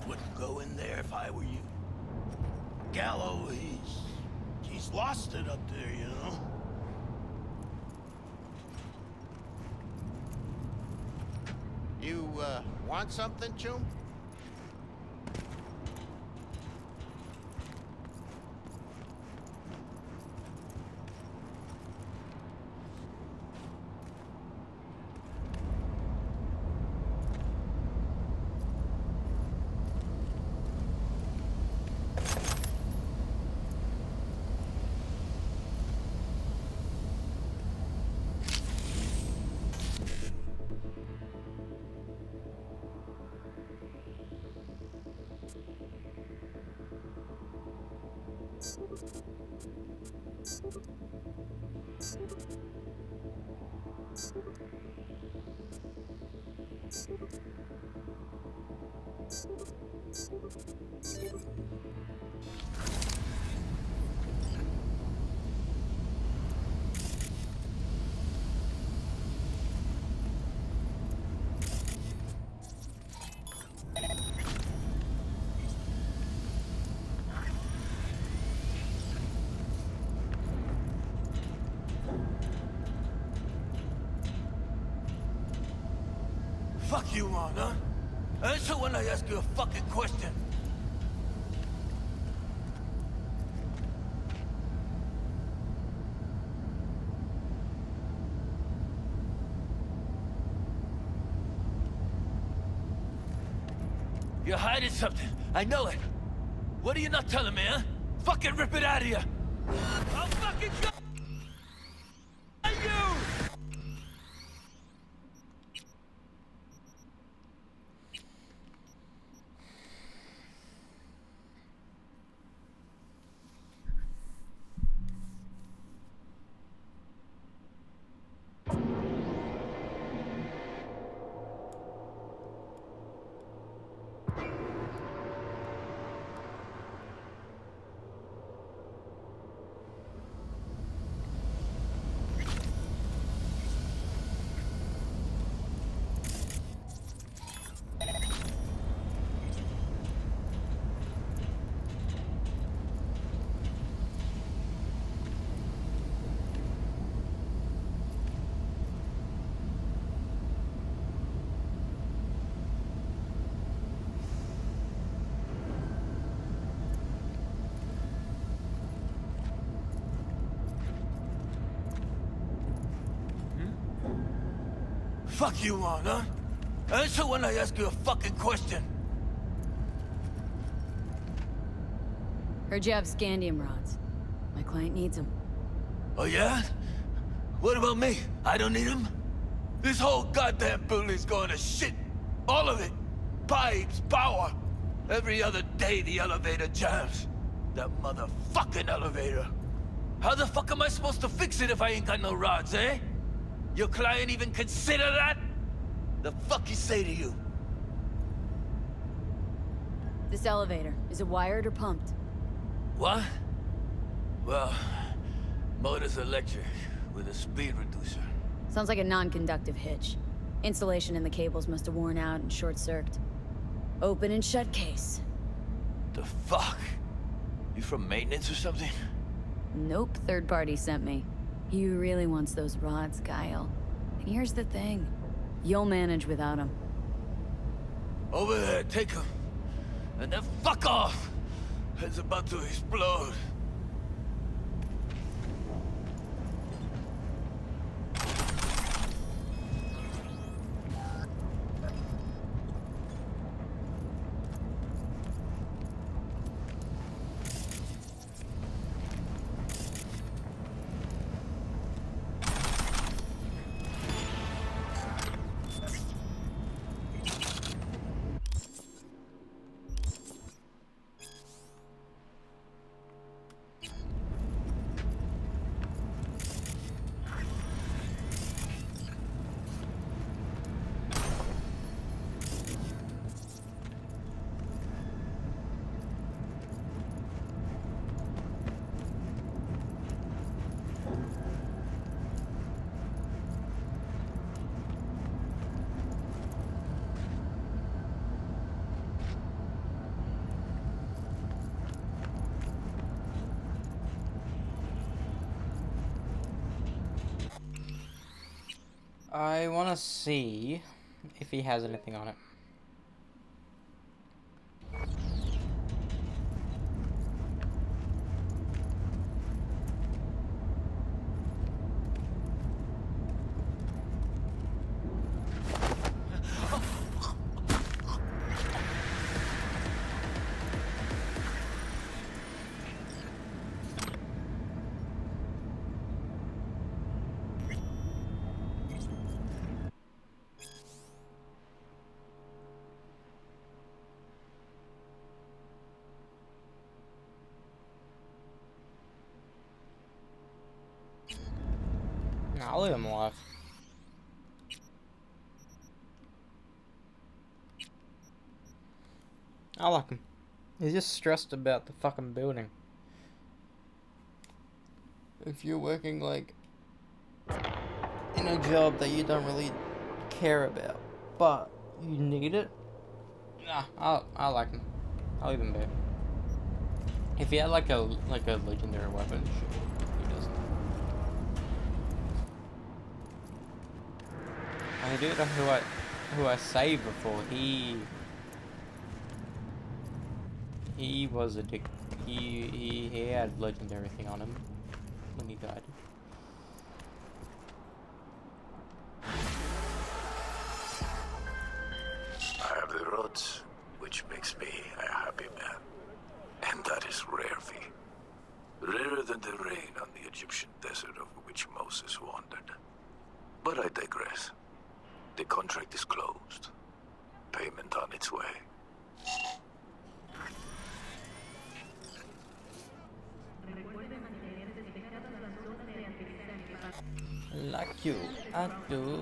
Wouldn't go in there if I were you. Gallo, he's lost it up there, you know? You, want something, Chum? Fuck you, Ron, huh? Answer when I ask you a fucking question. You're hiding something. I know it. What are you not telling me, huh? Fucking rip it out of you. I'll fucking go. fuck you want, huh? Answer when I ask you a fucking question. Heard you have scandium rods. My client needs them. Oh yeah? What about me? I don't need them? This whole goddamn building's going to shit. All of it. Pipes, power. Every other day the elevator jams. That motherfucking elevator. How the fuck am I supposed to fix it if I ain't got no rods, eh? Your client even consider that? The fuck he say to you? This elevator, is it wired or pumped? What? Well, motor's electric with a speed reducer. Sounds like a non-conductive hitch. Insulation in the cables must have worn out and short-circuited. Open and shut case. The fuck? You from maintenance or something? Nope, third party sent me. He really wants those rods, Guile. And here's the thing. You'll manage without them. Over there, take him. And then fuck off! It's about to explode. I want to see if he has anything on it. Nah, I'll leave him alive. I like him. He's just stressed about the fucking building. If you're working, like, in a job that you don't really care about, but you need it, nah, I like him. I'll leave him be. If he had like a legendary weapon, sure. He doesn't. I do know who I saved before. He was a dick. He had legendary thing on him when he died. I have the rods, which makes me a happy man. And that is rare, V. Rarer than the rain on the Egyptian desert over which Moses wandered. But I digress. The contract is closed. Payment on its way. Like you, I do.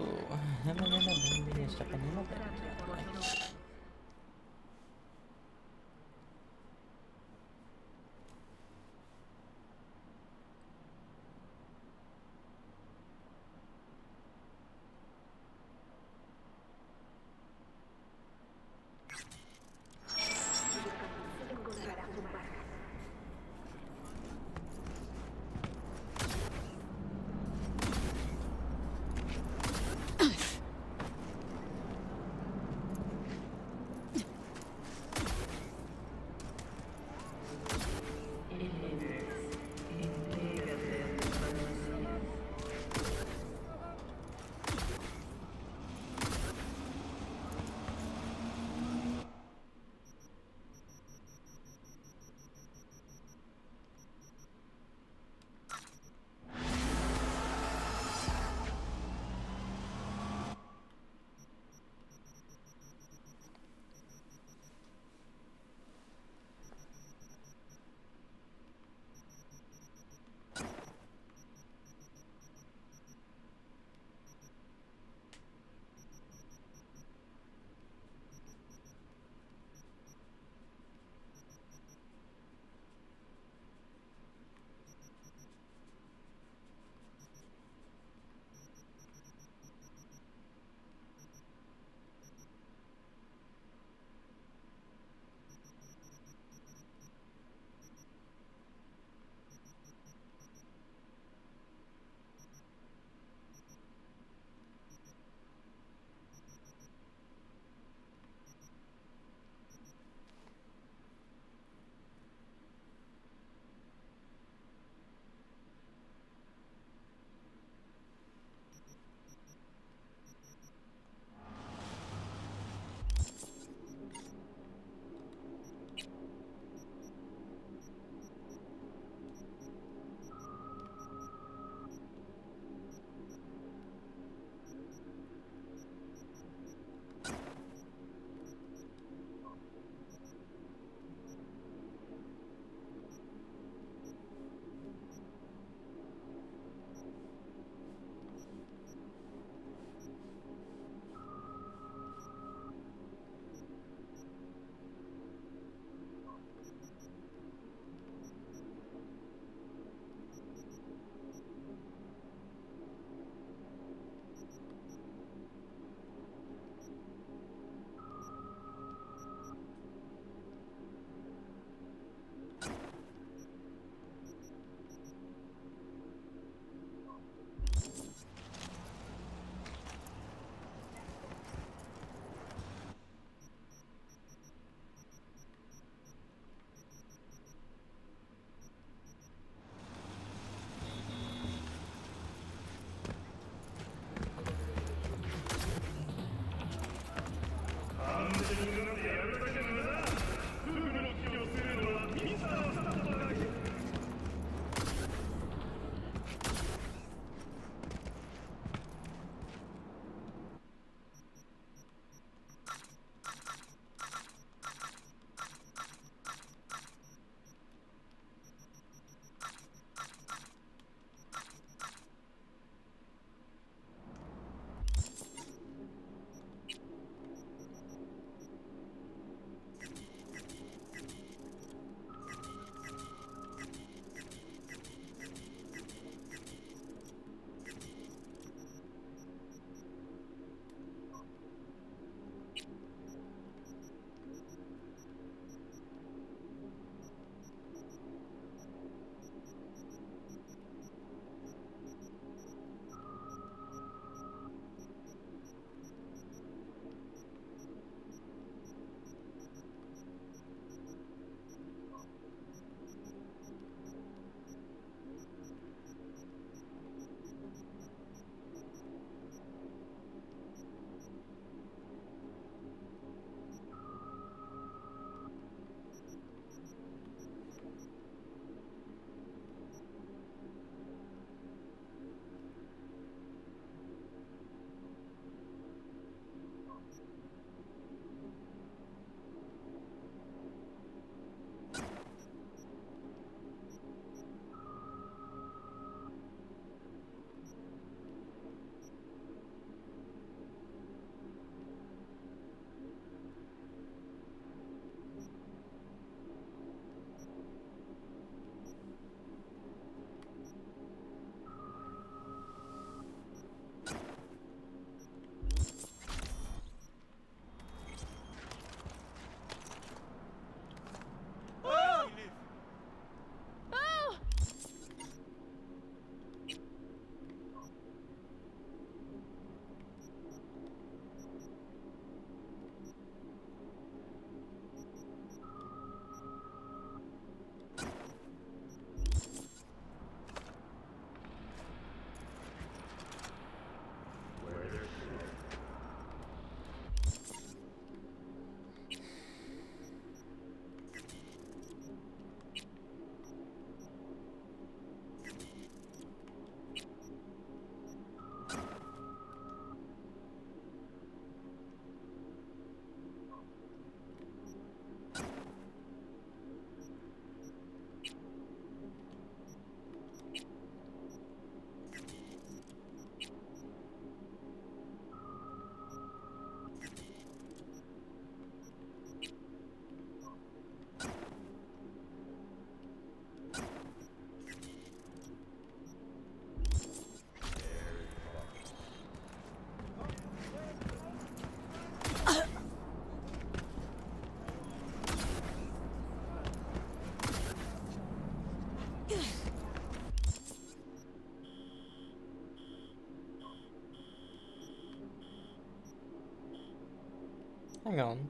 Hang on.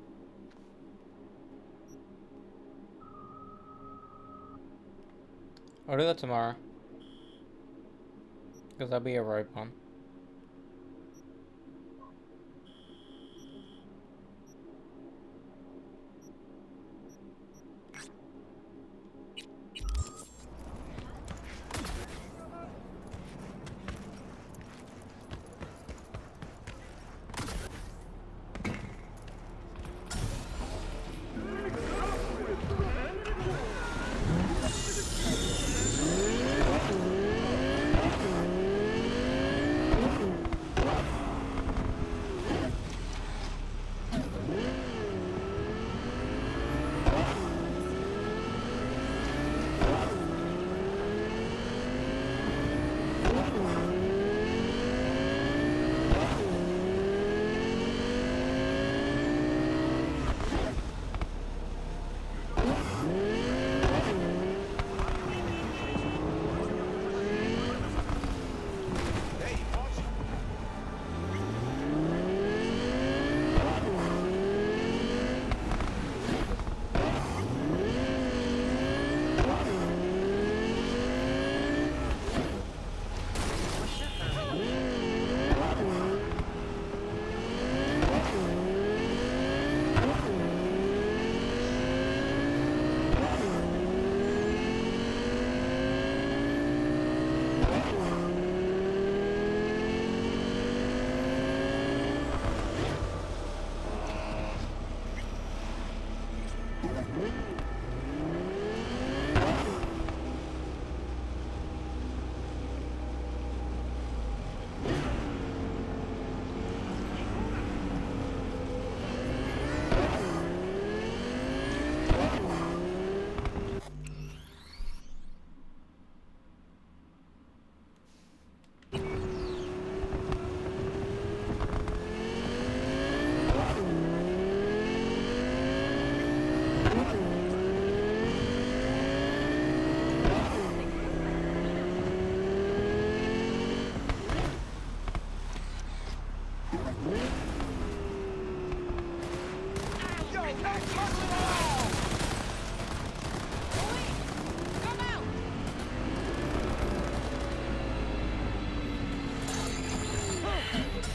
I'll do that tomorrow. Because that'll be a rope one.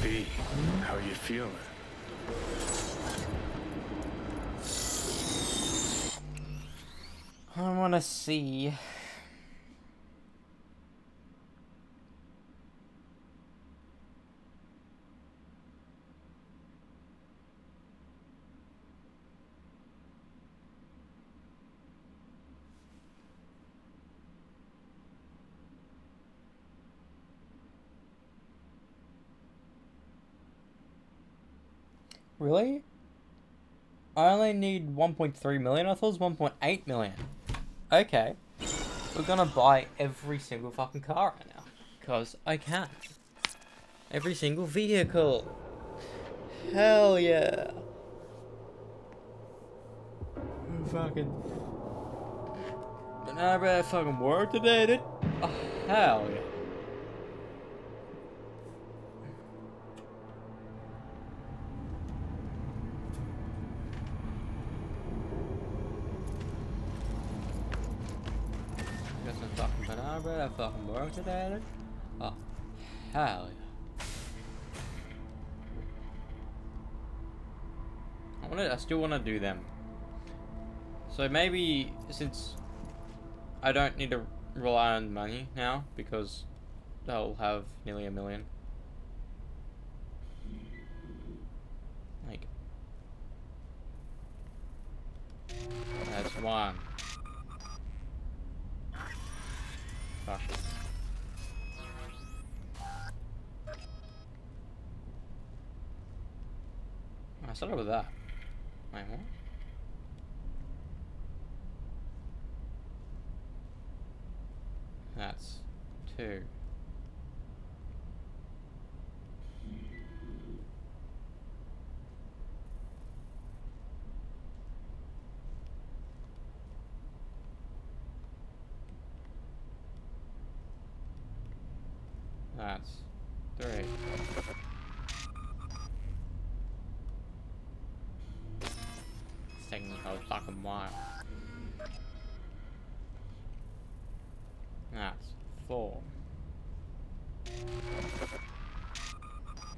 B, how you feeling? I wanna see. Really? I only need 1.3 million? I thought it was 1.8 million. Okay. We're gonna buy every single fucking car right now. Because I can. Every single vehicle. Hell yeah. Fucking. But now I better fucking work today, dude. Oh, hell yeah. Got some fucking banana bread, I fucking work today, dude. Oh, hell yeah. I still wanna do them. So maybe, since I don't need to rely on money now, because they'll have nearly 1 million. Like, that's one. Fuck. I started with that. Wait, what? That's 2. That's 3. taking a fucking while. That's 4.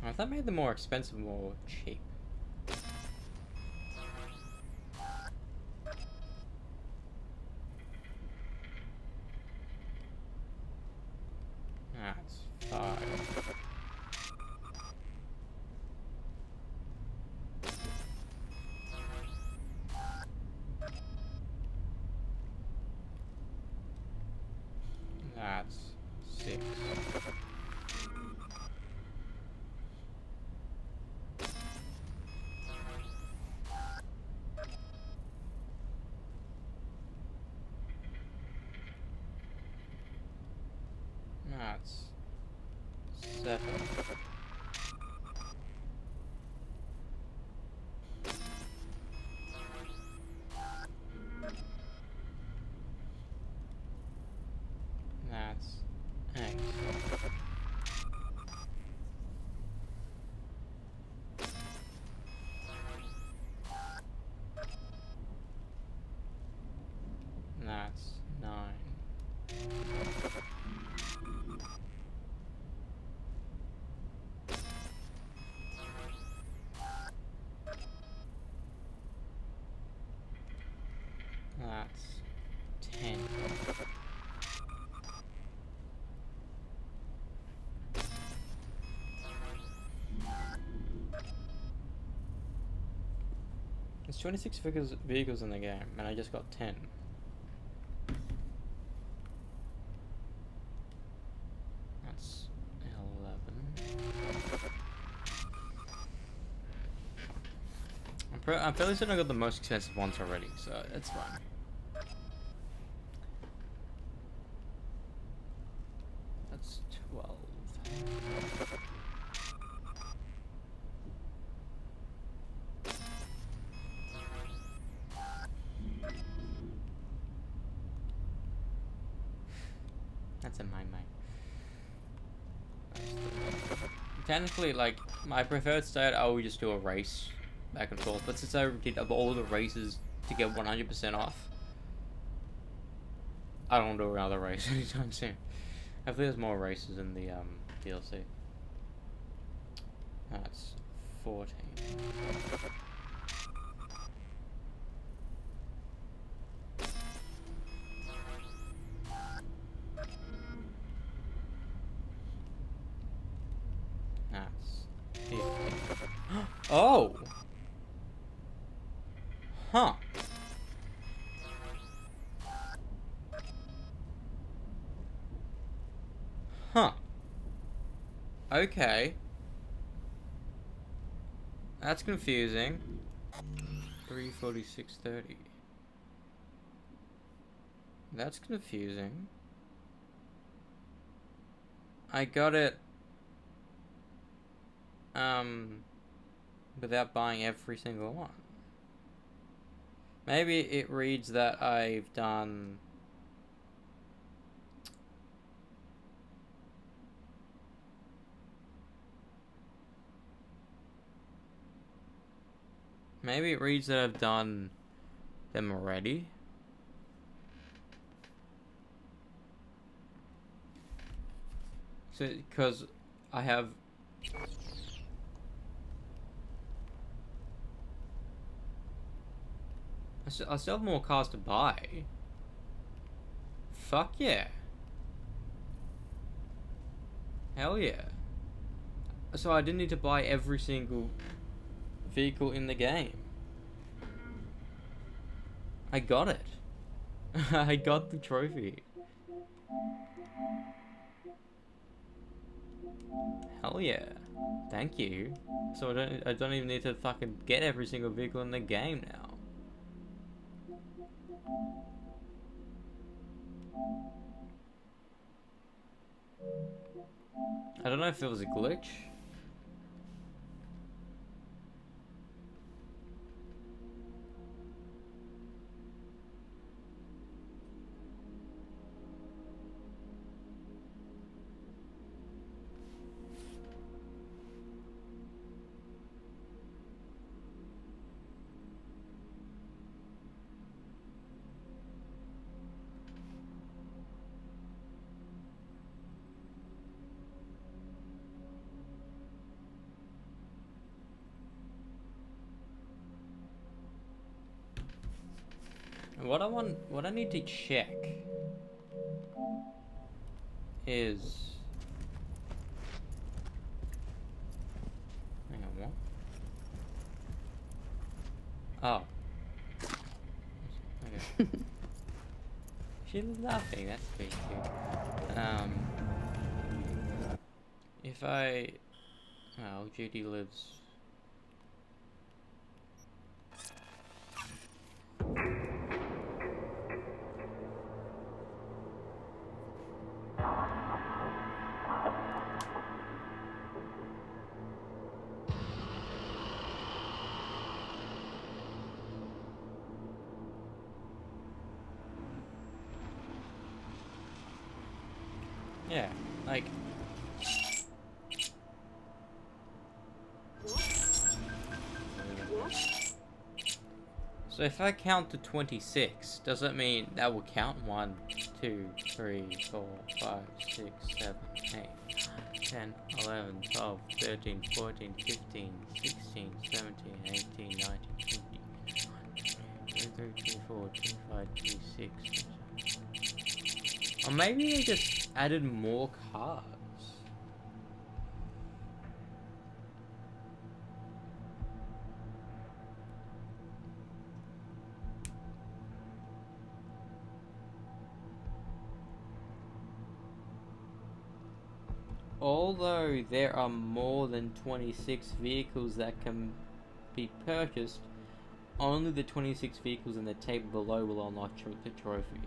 Oh, if that made them more expensive, more cheap. That's 5. That's 6. That's 7. That's 8. That's 9. That's 10. There's 26 vehicles in the game, and I just got 10. That's 11. I'm fairly certain I got the most expensive ones already, so it's fine. That's 12. That's a my. Technically, like, my preferred state, I would just do a race back and forth. But since I did all the races to get 100% off, I don't want to do another race anytime soon. Hopefully there's more races in the DLC. That's 14. That's 15. Oh! Huh. Huh. Okay. That's confusing. 346.30. That's confusing. I got it without buying every single one. Maybe it reads that I've done maybe it reads that I've done them already. So, because I have I still have more cars to buy. Fuck yeah. Hell yeah. So I didn't need to buy every single vehicle in the game. I got it. I got the trophy. Hell yeah. Thank you. So I don't even need to fucking get every single vehicle in the game now. I don't know if it was a glitch. what I need to check is, hang on, what? Oh. Okay. She's laughing, that's pretty cute. If I... Oh, Judy lives... Yeah, like... So if I count to 26, does that mean that will count? 1, 2, 3, 4, 5, 6, 7, 8, 10, 11, 12, 13, 14, 15, 16, 17, 18, 19, 20, 23, 24, 25, 26. Or maybe they just added more cards. Although there are more than 26 vehicles that can be purchased, only the 26 vehicles in the table below will unlock the trophy.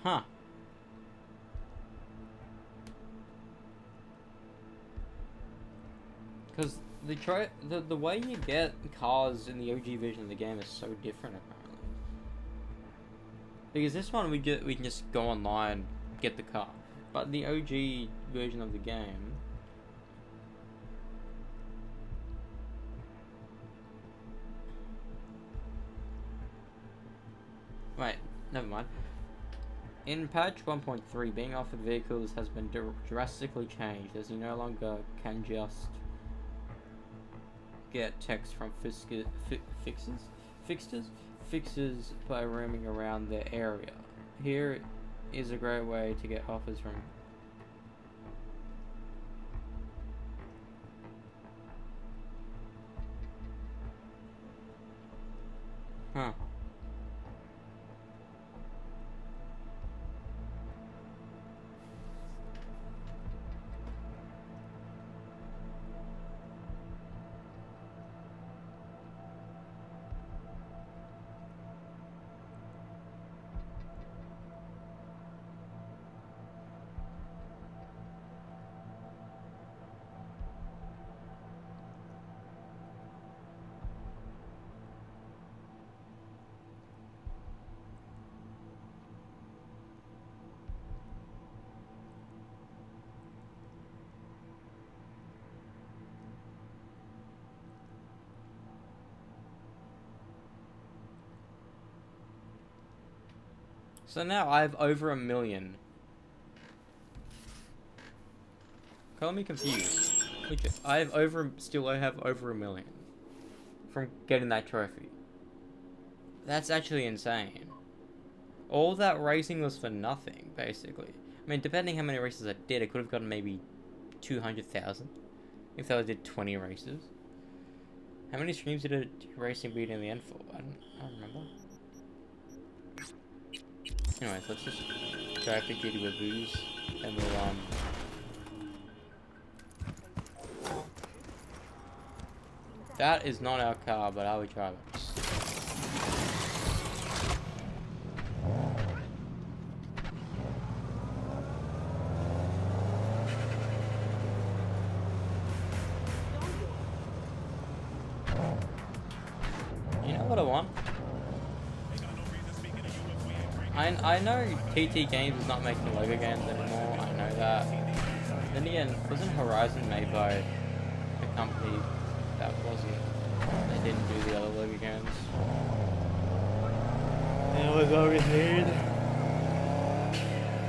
Huh. Because the way you get cars in the OG version of the game is so different apparently. Because this one we can just go online, get the car. But the OG version of the game, wait, never mind. In patch 1.3, being offered vehicles has been drastically changed, as you no longer can just get text from fixers by roaming around their area. Here is a great way to get offers from So now I have over 1 million. Call me confused. Which I have over 1 million from getting that trophy. That's actually insane. All that racing was for nothing, basically. I mean, depending how many races I did, I could have gotten maybe 200,000 if I did 20 races. How many streams did a racing beat in the end for? I don't remember. Anyways, let's just drive for GD with booze, and we'll, that is not our car, but I will drive it. You know what I want? I know TT Games is not making Lego games anymore, I know that. Then again, wasn't Horizon made by a company that they didn't do the other Lego games? It was overseas.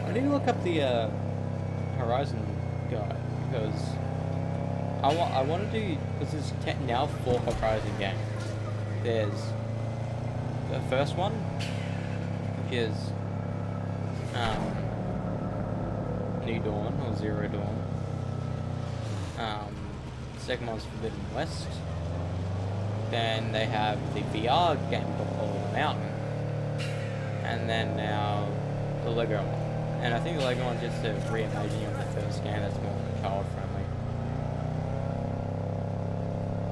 I need to look up the Horizon guy, because I want to do, because there's now 4 Horizon games. There's the first one, which is New Dawn or Zero Dawn. The second one's Forbidden West. Then they have the VR game called Mountain, and then now the Lego one. And I think the Lego one's just a reimagining of the first game that's more child friendly.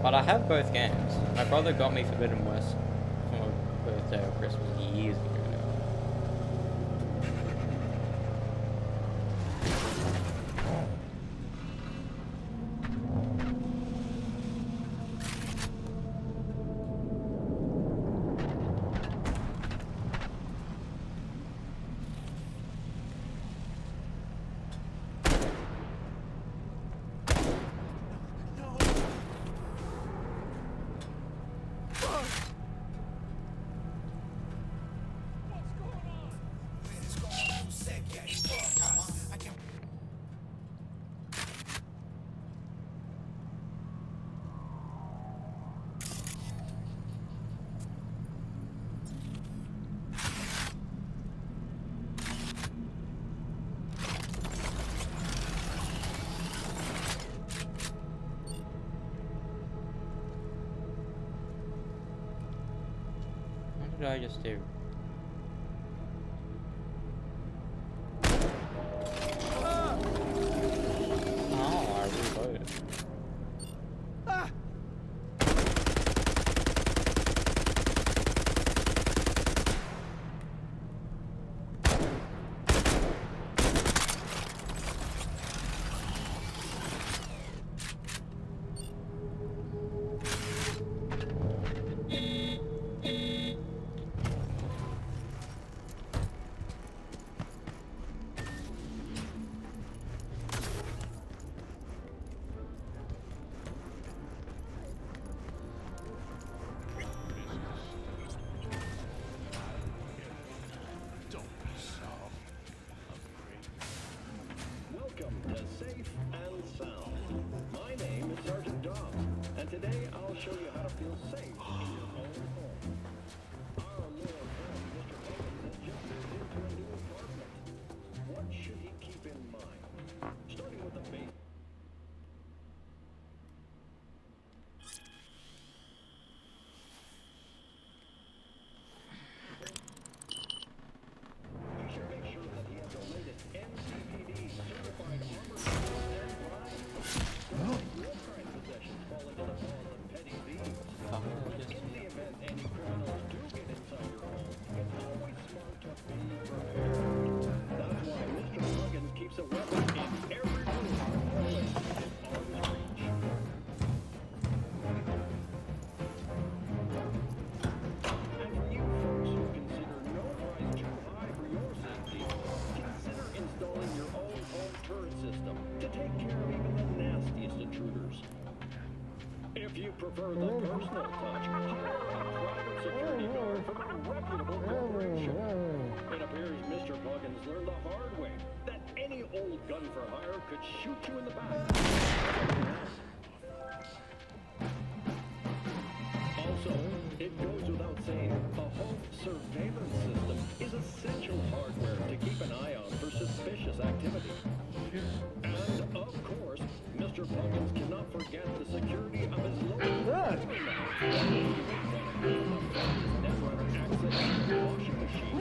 But I have both games. My brother got me Forbidden West for my birthday or Christmas years ago now. What did I just do? Oh, I reloaded. Welcome to Safe and Sound. My name is Sergeant Dobbs, and today I'll show you how to feel safe in your own home. Our loyal friend, Mr. Evans, has just moved into a new apartment. What should he keep in mind? Starting with the basics. You should make sure that he has the latest NCPD certified armor and blinds. Don't let your crime possessions fall into the paws of petty thieves. But in the event any criminals do get inside your home, it's always smart to be prepared. That's why Mr. Huggins keeps a weapon in every room, always within arm's reach. And for you folks who consider no price too high for your safety, consider installing your own home turret system to take care of even the nastiest intruders. If you prefer the personal touch, hire a private security guard from a reputable corporation. It appears Mr. Buggins learned the hard way that any old gun for hire could shoot you in the back. Also, it goes without saying, a home surveillance system is essential hardware to keep an eye on for suspicious activity. And, of course, Mr. Buggins cannot forget the security of his local washing machine.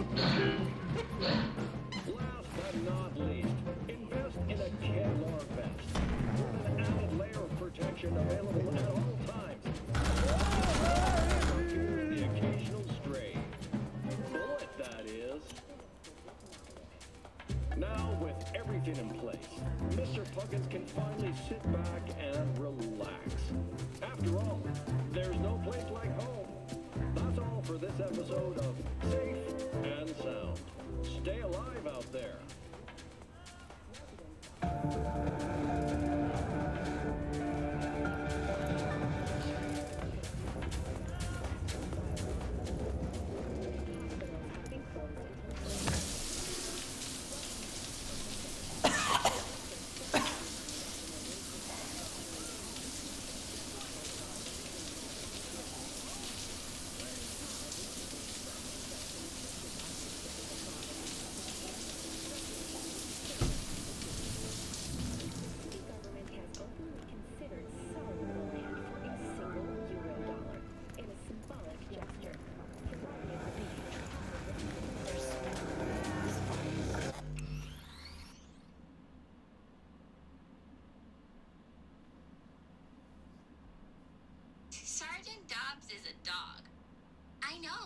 Last but not least, invest in a Kevlar vest with an added layer of protection available at all times. Here's the occasional stray bullet, that is. Now, with everything in place, Mr. Puggins can finally sit back and relax. After all, there's no place like home. That's all for this episode of Safe and Sound. Stay alive out there.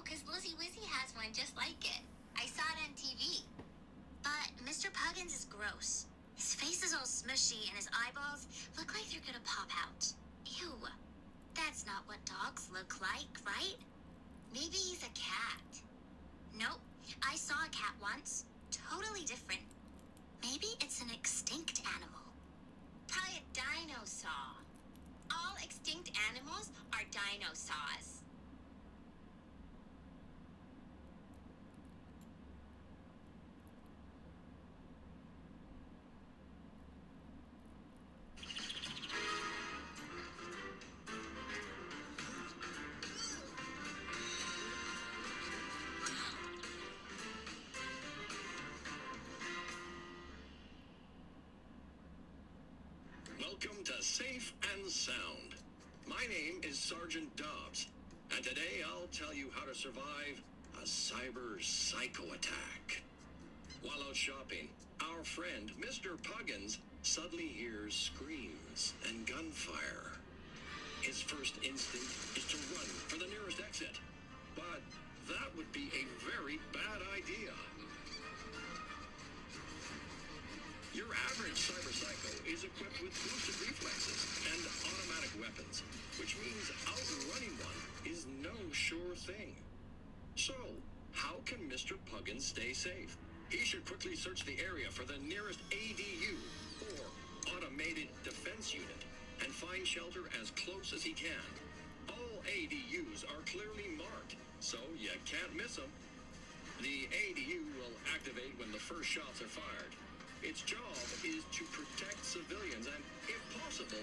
because Lizzie Wizzy has one just like it. I saw it on TV. But Mr. Puggins is gross. His face is all smushy and his eyeballs look like they're gonna pop out. Ew. That's not what dogs look like, right? Maybe he's a cat. Nope. I saw a cat once. Totally different. Maybe it's an extinct animal. Probably a dinosaur. All extinct animals are dinosaurs. Welcome to Safe and Sound. My name is Sergeant Dobbs, and today I'll tell you how to survive a cyber psycho attack. While out shopping, our friend Mr. Puggins suddenly hears screams and gunfire. His first instinct is to run for the nearest exit, but that would be a very bad idea. Your average cyber psycho is equipped with boosted reflexes and automatic weapons, which means outrunning one is no sure thing. So, how can Mr. Puggins stay safe? He should quickly search the area for the nearest ADU, or Automated Defense Unit, and find shelter as close as he can. All ADUs are clearly marked, so you can't miss them. The ADU will activate when the first shots are fired. Its job is to protect civilians and, if possible,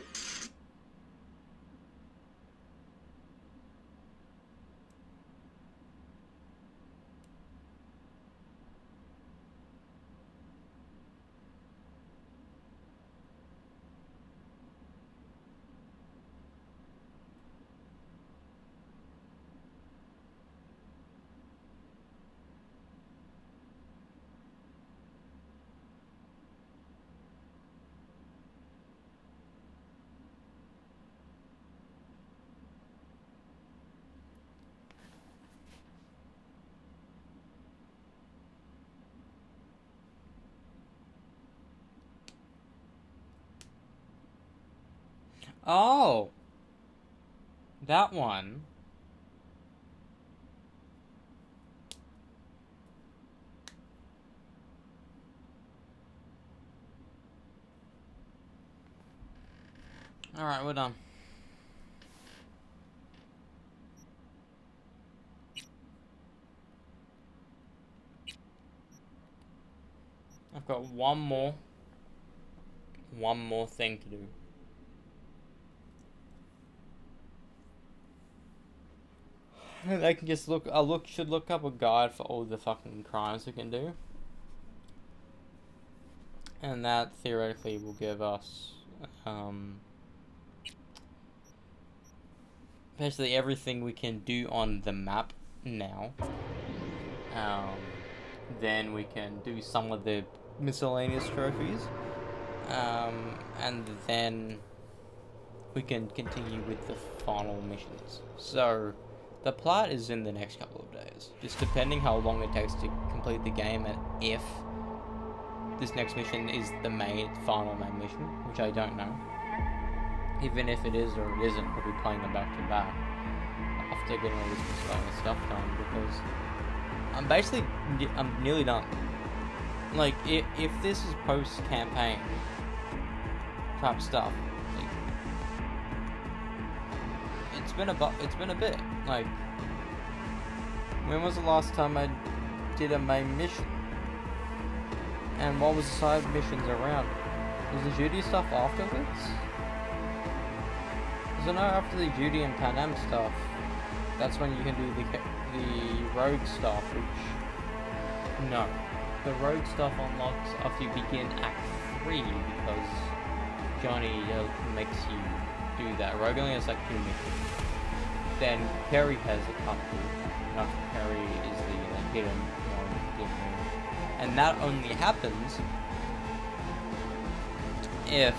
Oh! That one. Alright, we're done. I've got one more thing to do. And I can just should look up a guide for all the fucking crimes we can do. And that theoretically will give us, basically everything we can do on the map now. Then we can do some of the miscellaneous trophies. And then we can continue with the final missions. So, the plot is in the next couple of days, just depending how long it takes to complete the game and if this next mission is the final main mission, which I don't know. Even if it is or it isn't, we'll be playing them back to back after getting all this miscellaneous stuff done, because I'm nearly done. Like, if this is post-campaign type stuff, like, it's been a bit. Like, when was the last time I did a main mission? And what was the side missions around? Was the Judy stuff afterwards? Because I know after the Judy and Pan Am stuff, that's when you can do the rogue stuff, which... No. The rogue stuff unlocks after you begin Act 3, because Johnny makes you do that. Rogue only has like 2 missions. Then Perry has a couple. After Perry is the hidden one. And that only happens if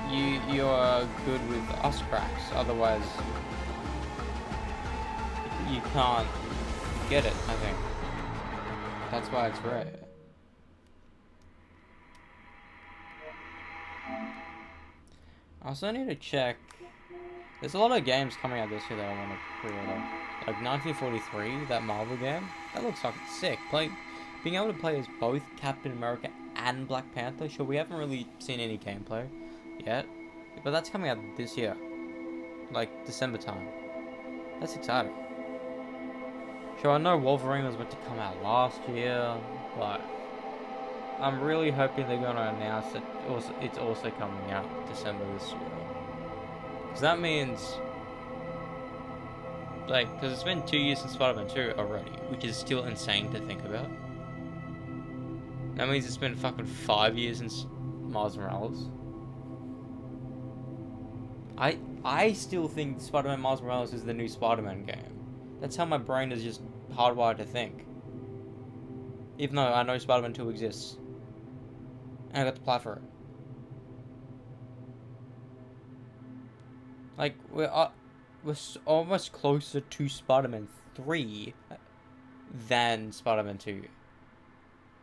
you're good with us cracks. Otherwise, you can't get it, I think. That's why it's rare. I also need to check. There's a lot of games coming out this year that I want to pre-order. Like 1943, that Marvel game. That looks fucking sick. Being able to play as both Captain America and Black Panther. Sure, we haven't really seen any gameplay yet, but that's coming out this year, like December time. That's exciting. Sure, I know Wolverine was meant to come out last year, but I'm really hoping they're gonna announce that it's also coming out December this year. Because that means, like, because it's been 2 years since Spider-Man 2 already, which is still insane to think about. That means it's been fucking 5 years since Miles Morales. I still think Spider-Man Miles Morales is the new Spider-Man game. That's how my brain is just hardwired to think. Even though I know Spider-Man 2 exists. And I got to play for it. Like, we're almost closer to Spider-Man 3 than Spider-Man 2.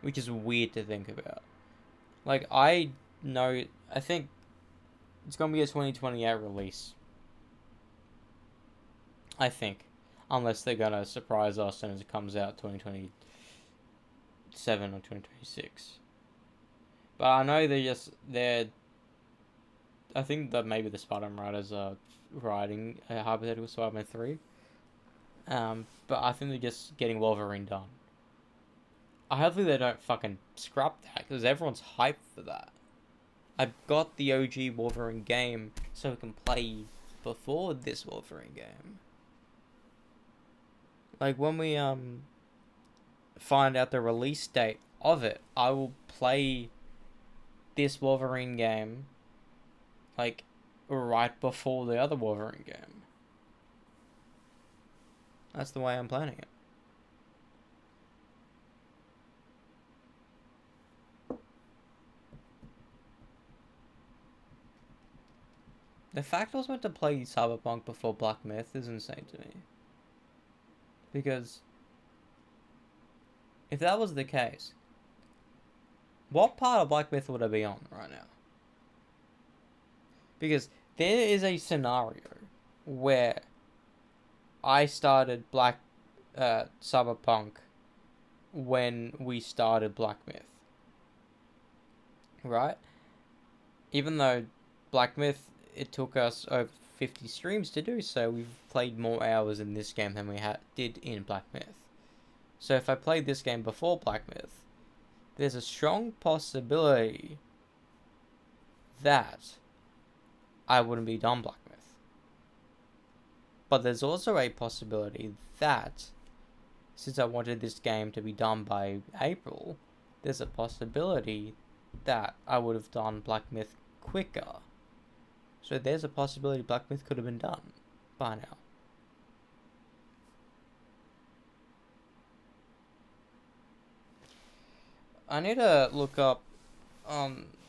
Which is weird to think about. Like, I think it's gonna be a 2028 release. I think. Unless they're gonna surprise us and it comes out 2027 or 2026. But I know I think that maybe the Spider-Man writers are writing a hypothetical Spider-Man 3. But I think they're just getting Wolverine done. Hopefully they don't fucking scrap that, because everyone's hyped for that. I've got the OG Wolverine game, so we can play before this Wolverine game. Like, when we, find out the release date of it, I will play this Wolverine game, like, right before the other Wolverine game. That's the way I'm planning it. The fact I was meant to play Cyberpunk before Black Myth is insane to me. Because if that was the case, what part of Black Myth would I be on right now? Because there is a scenario where I started Cyberpunk when we started Black Myth. Right? Even though Black Myth, it took us over 50 streams to do so, we've played more hours in this game than we did in Black Myth. So if I played this game before Black Myth, there's a strong possibility that I wouldn't be done Black Myth. But there's also a possibility that, since I wanted this game to be done by April, there's a possibility that I would have done Black Myth quicker. So there's a possibility Black Myth could have been done by now. I need to look up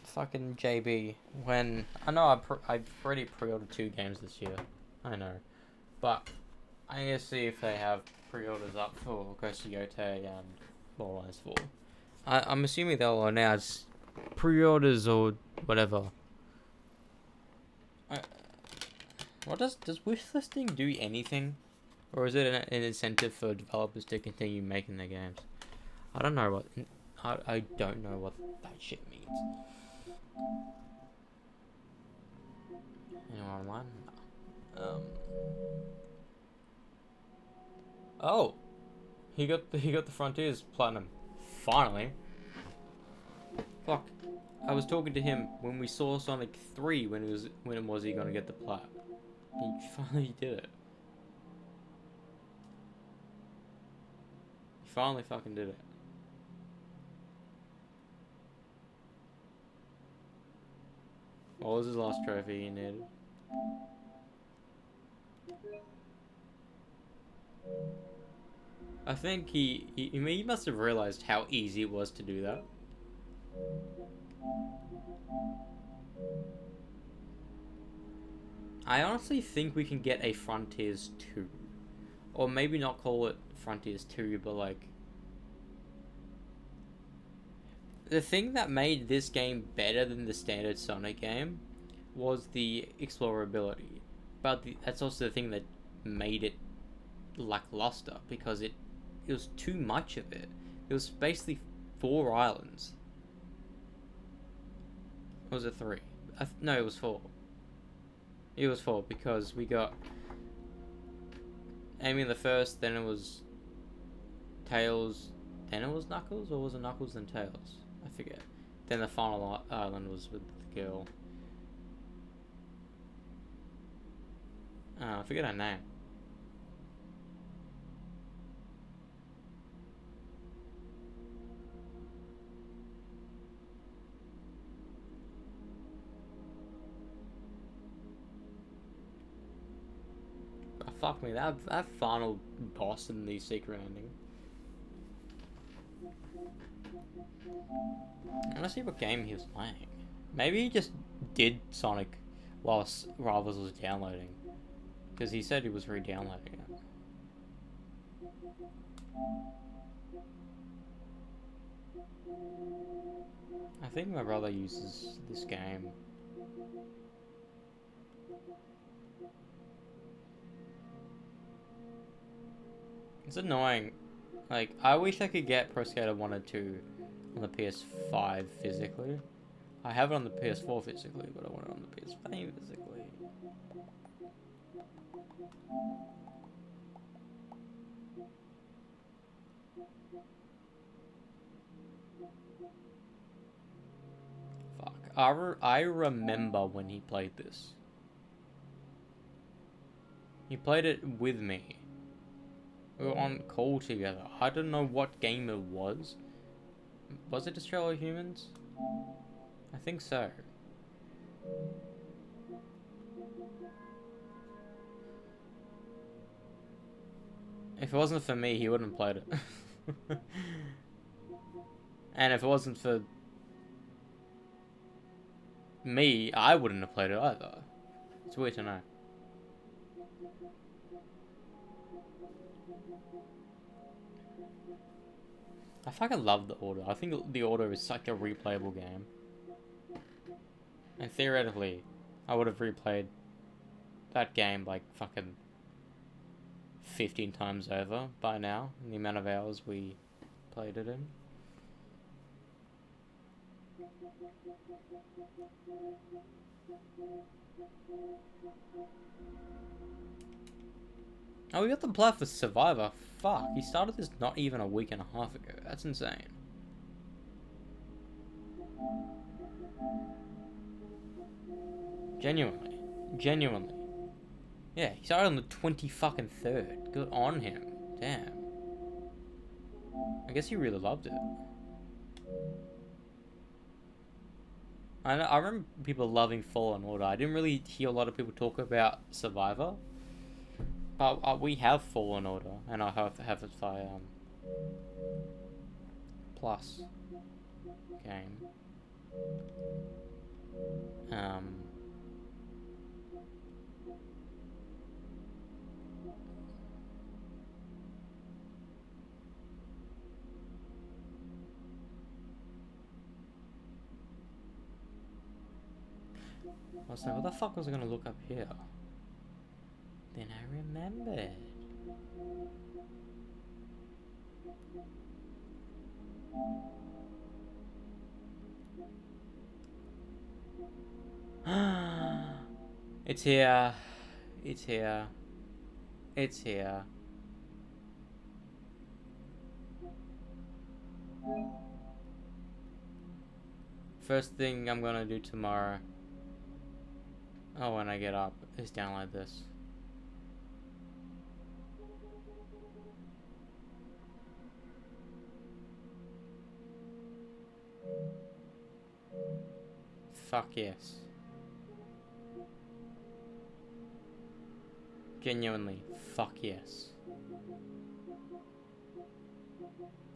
fucking JB when I know I've already pre-ordered 2 games this year. I know, but I need to see if they have pre-orders up for Ghost of Yotei and Borderlands 4. I'm assuming they'll announce pre-orders or whatever. Does wishlisting do anything, or is it an incentive for developers to continue making their games? I don't know I don't know what that shit means. Anyone online? No. Oh, he got the Frontiers Platinum. Finally. Fuck. I was talking to him when we saw Sonic 3 when was he gonna get the plat? He finally did it. He finally fucking did it. What was his last trophy he needed? I think he must have realized how easy it was to do that. I honestly think we can get a Frontiers 2. or maybe not call it Frontiers 2, but like, the thing that made this game better than the standard Sonic game was the explorability. But that's also the thing that made it lackluster, because it was too much of it. It was basically 4 islands. Or was it 3? No, it was 4. It was 4 because we got Amy in the first, then it was Tails, then it was Knuckles, or was it Knuckles and Tails? I forget. Then the final island was with the girl. I forget her name. Oh, fuck me, that final boss in the secret ending. I want to see what game he was playing. Maybe he just did Sonic whilst Rivals was downloading, because he said he was re-downloading it. I think my brother uses this game. It's annoying. Like, I wish I could get Pro Skater 1 and 2 on the PS5 physically. I have it on the PS4 physically, but I want it on the PS5 physically. Fuck. I remember when he played this. He played it with me. We were on call together. I don't know what game it was. Was it Destroy All Humans? I think so. If it wasn't for me, he wouldn't have played it. And if it wasn't for me, I wouldn't have played it either. It's weird to know. I fucking love the Order. I think the Order is such a replayable game. And theoretically, I would have replayed that game like fucking 15 times over by now, in the amount of hours we played it in. Oh, we got the plot for Survivor. Fuck, he started this not even a week and a half ago. That's insane. Genuinely. Genuinely. Yeah, he started on the 23rd. Good on him. Damn. I guess he really loved it. I remember people loving Fallen Order. I didn't really hear a lot of people talk about Survivor. But we have Fallen Order, and I have it by Plus game. I was like, what the fuck was I gonna look up here? Then I remembered. It's here. It's here. It's here. First thing I'm gonna do tomorrow, when I get up, is download this. Fuck yes. Genuinely, fuck yes.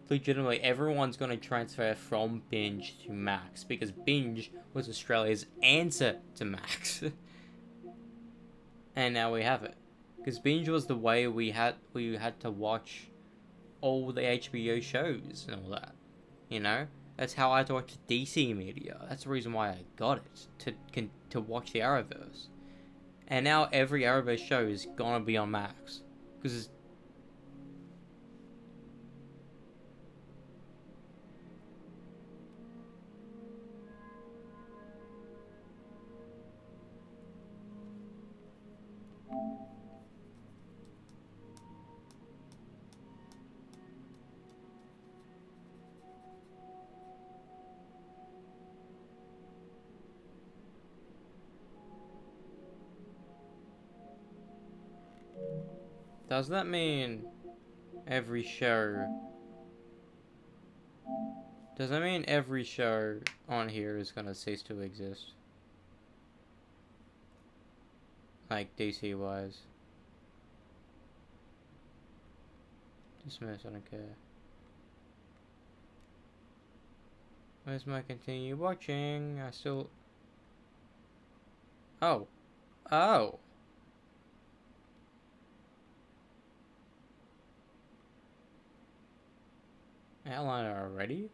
Legitimately, everyone's gonna transfer from Binge to Max, because Binge was Australia's answer to Max. And now we have it. Because binge was the way we had to watch all the HBO shows and all that. You know, that's how I had to watch DC media. That's the reason why I got it to watch the Arrowverse. And now every Arrowverse show is gonna be on Max because. Does that mean every show? Does that mean every show on here is gonna cease to exist? Like DC wise. Dismiss, I don't care. Where's my continue watching? I still. Oh. Oh. Outliner already?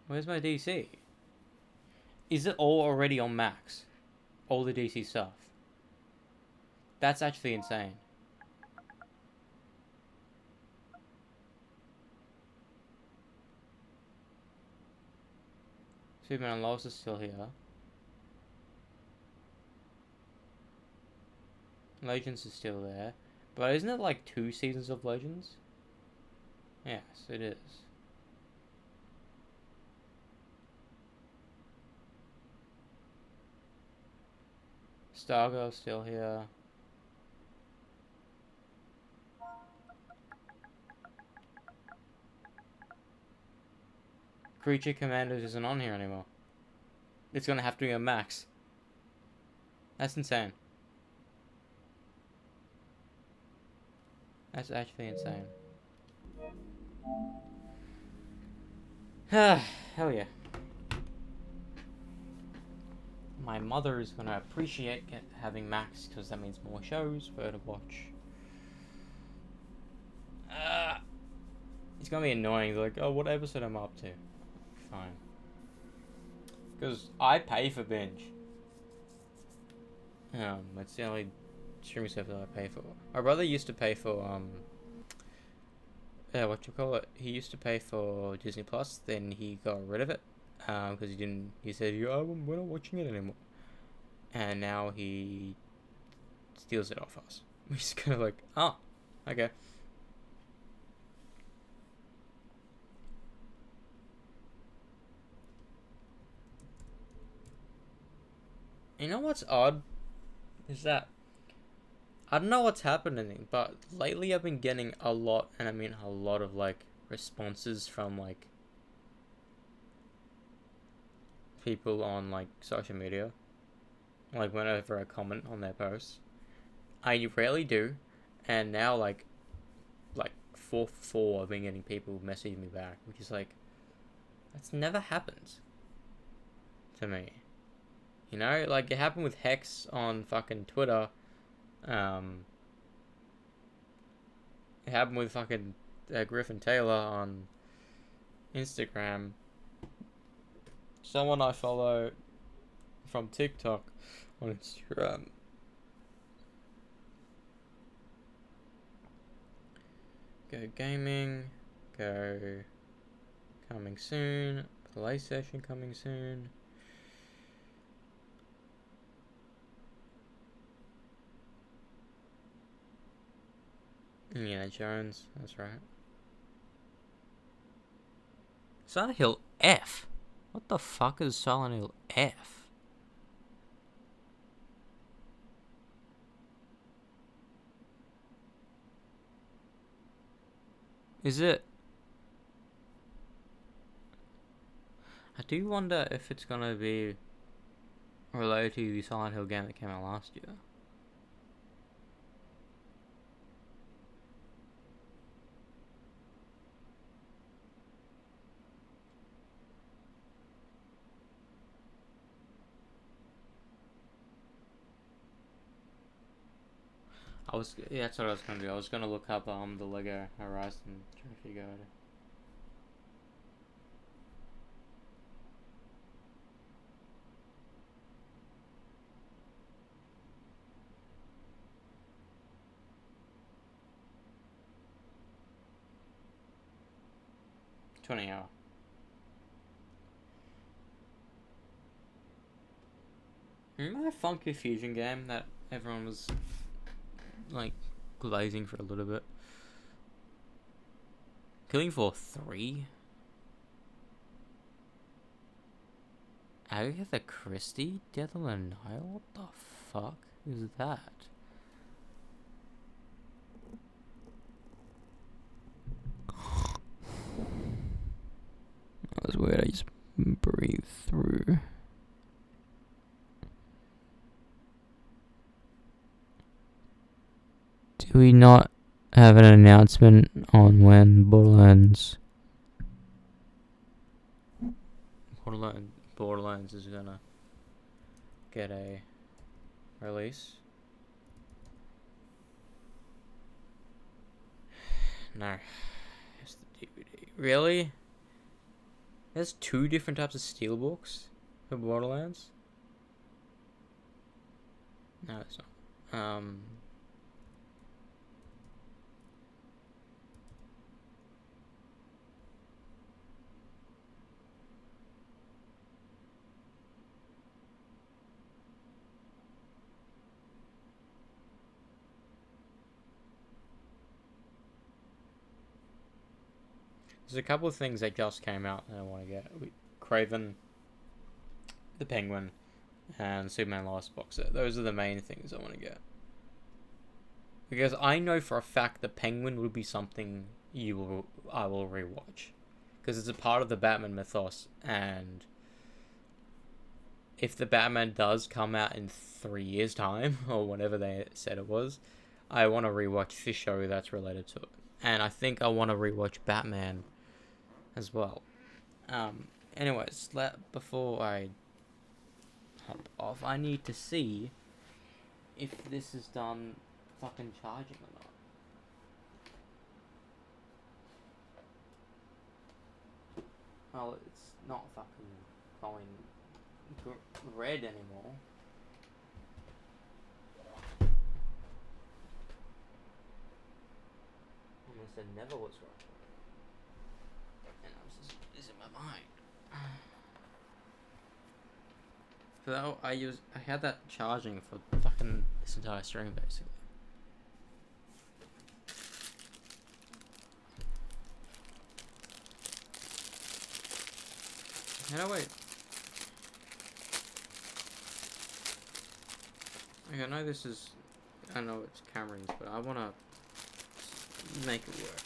Where's my DC? Is it all already on Max? All the DC stuff? That's actually insane. Superman and Lois is still here. Legends is still there. But isn't it like 2 seasons of Legends? Yes, it is. Stargirl's still here. Creature Commandos isn't on here anymore. It's gonna have to be a Max. That's insane. That's actually insane. Hell yeah. My mother is gonna appreciate having Max because that means more shows for her to watch. It's gonna be annoying. Like, oh, what episode am I up to? Fine. Because I pay for binge. It's the only streaming service that I pay for. My brother used to pay for what you call it? He used to pay for Disney Plus. Then he got rid of it because he didn't. He said, "Oh, we're not watching it anymore." And now he steals it off us. We're just kind of like, oh, okay. You know what's odd? Is that I don't know what's happening, but lately I've been getting a lot, and I mean a lot of like responses from like people on like social media. Like whenever I comment on their posts, I rarely do, and now like 4 for 4 I've been getting people messaging me back, which is like that's never happened to me. You know, like it happened with Hex on fucking Twitter. It happened with fucking Griffin Taylor on Instagram. Someone I follow from TikTok on Instagram. Go gaming. Go coming soon. Play session coming soon. Indiana Jones, that's right. Silent Hill F? What the fuck is Silent Hill F? Is it? I do wonder if it's gonna be related to the Silent Hill game that came out last year. Yeah, that's what I was gonna do. I was gonna look up the Lego Horizon, trying to figure out. 20 hour. Remember that Funky Fusion game that everyone was like glazing for a little bit? Killing Floor 3? Agatha Christie? Death on the Nile? What the fuck is that? That was weird. I just breathed through. Do we not have an announcement on when Borderlands is gonna get a release? No. It's the DVD. Really? There's 2 different types of steelbooks for Borderlands? No, it's not. There's a couple of things that just came out that I want to get. Craven, the Penguin, and Superman Lost box set. Those are the main things I want to get. Because I know for a fact the Penguin will be something I will rewatch. Because it's a part of the Batman mythos, and if the Batman does come out in 3 years' time, or whenever they said it was, I want to rewatch the show that's related to it. And I think I want to rewatch Batman as well. Anyways, before I hop off, I need to see if this is done fucking charging or not. Oh, it's not fucking going red anymore. Almost said never was right. And I was just losing my mind. So that I had that charging for fucking this entire stream basically. How do I? Like, I know this is, I know it's cameras, but I wanna make it work.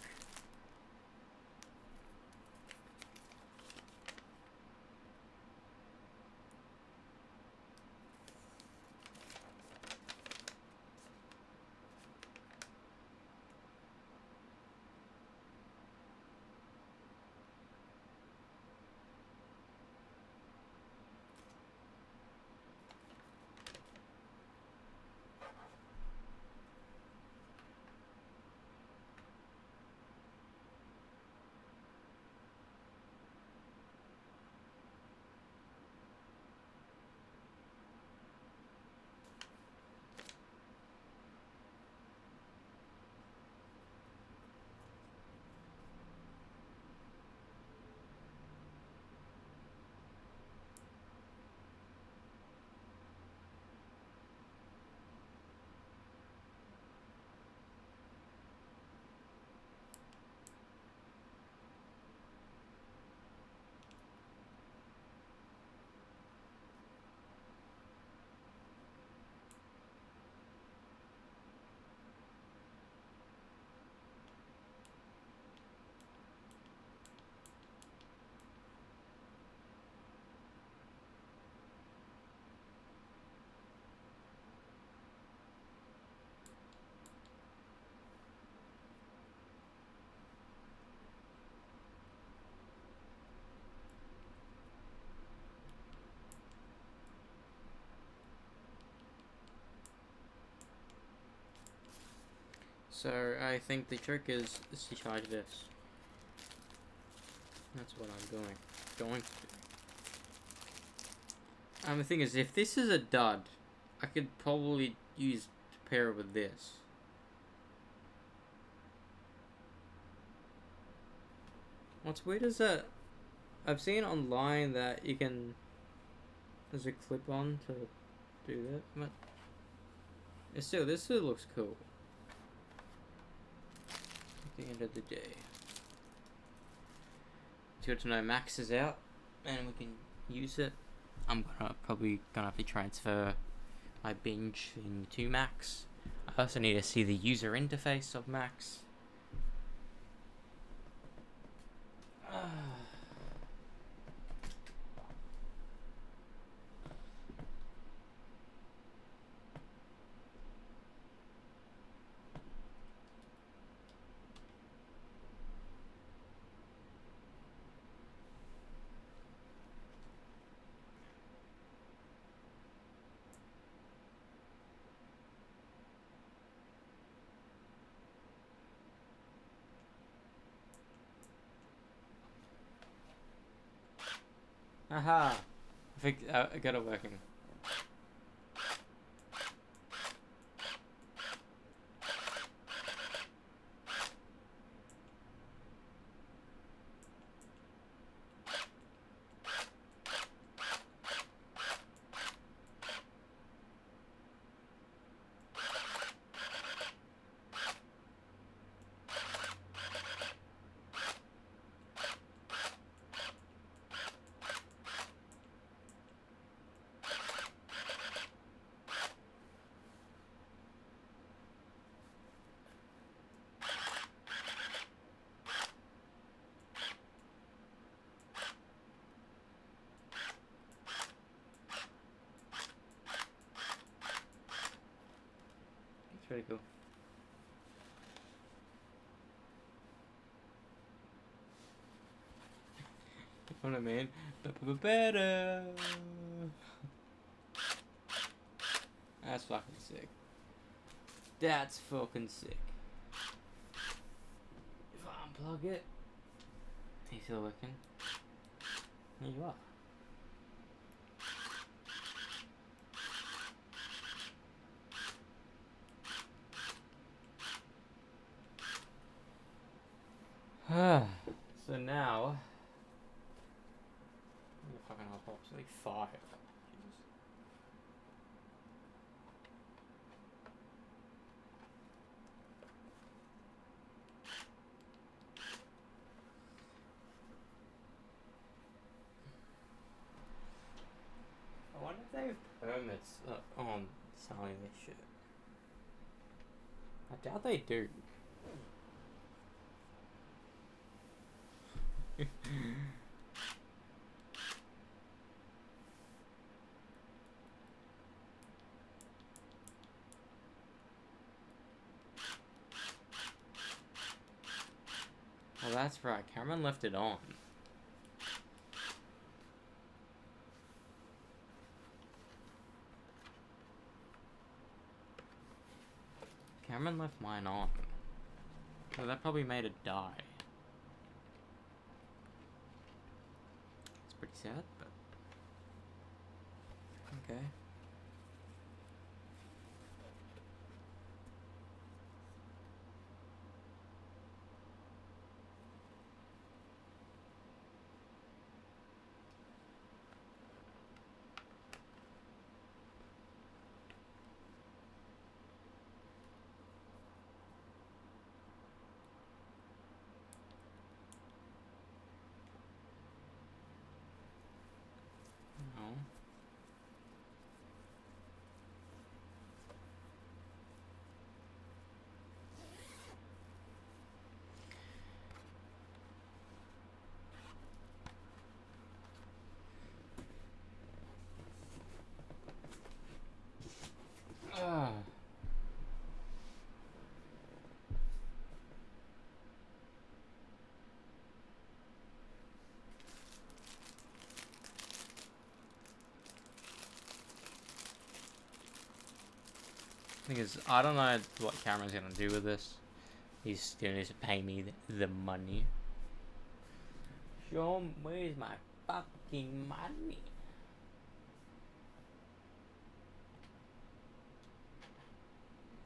So I think the trick is to charge this. That's what I'm going to do. The thing is, if this is a dud, I could probably use to pair it with this. What's weird is that I've seen online that you can, there's a clip on to do that, but this still looks cool. At the end of the day, it's good to know Max is out and we can use it. I'm probably gonna have to transfer my binge thing to Max. I also need to see the user interface of Max. Aha! I think I got it working. Pretty cool. You know what I mean? Better. That's fucking sick. That's fucking sick. If I unplug it, he's still working. There you are. So now, fucking approximately 5. Jesus. I wonder if they have permits on selling this shit. I doubt they do. Oh, that's right. Cameron left it on. Cameron left mine on. So that probably made it die. It's pretty sad, but okay. No. Thing is, I don't know what Cameron's gonna do with this. He still needs to pay me the money. Show him where's my fucking money.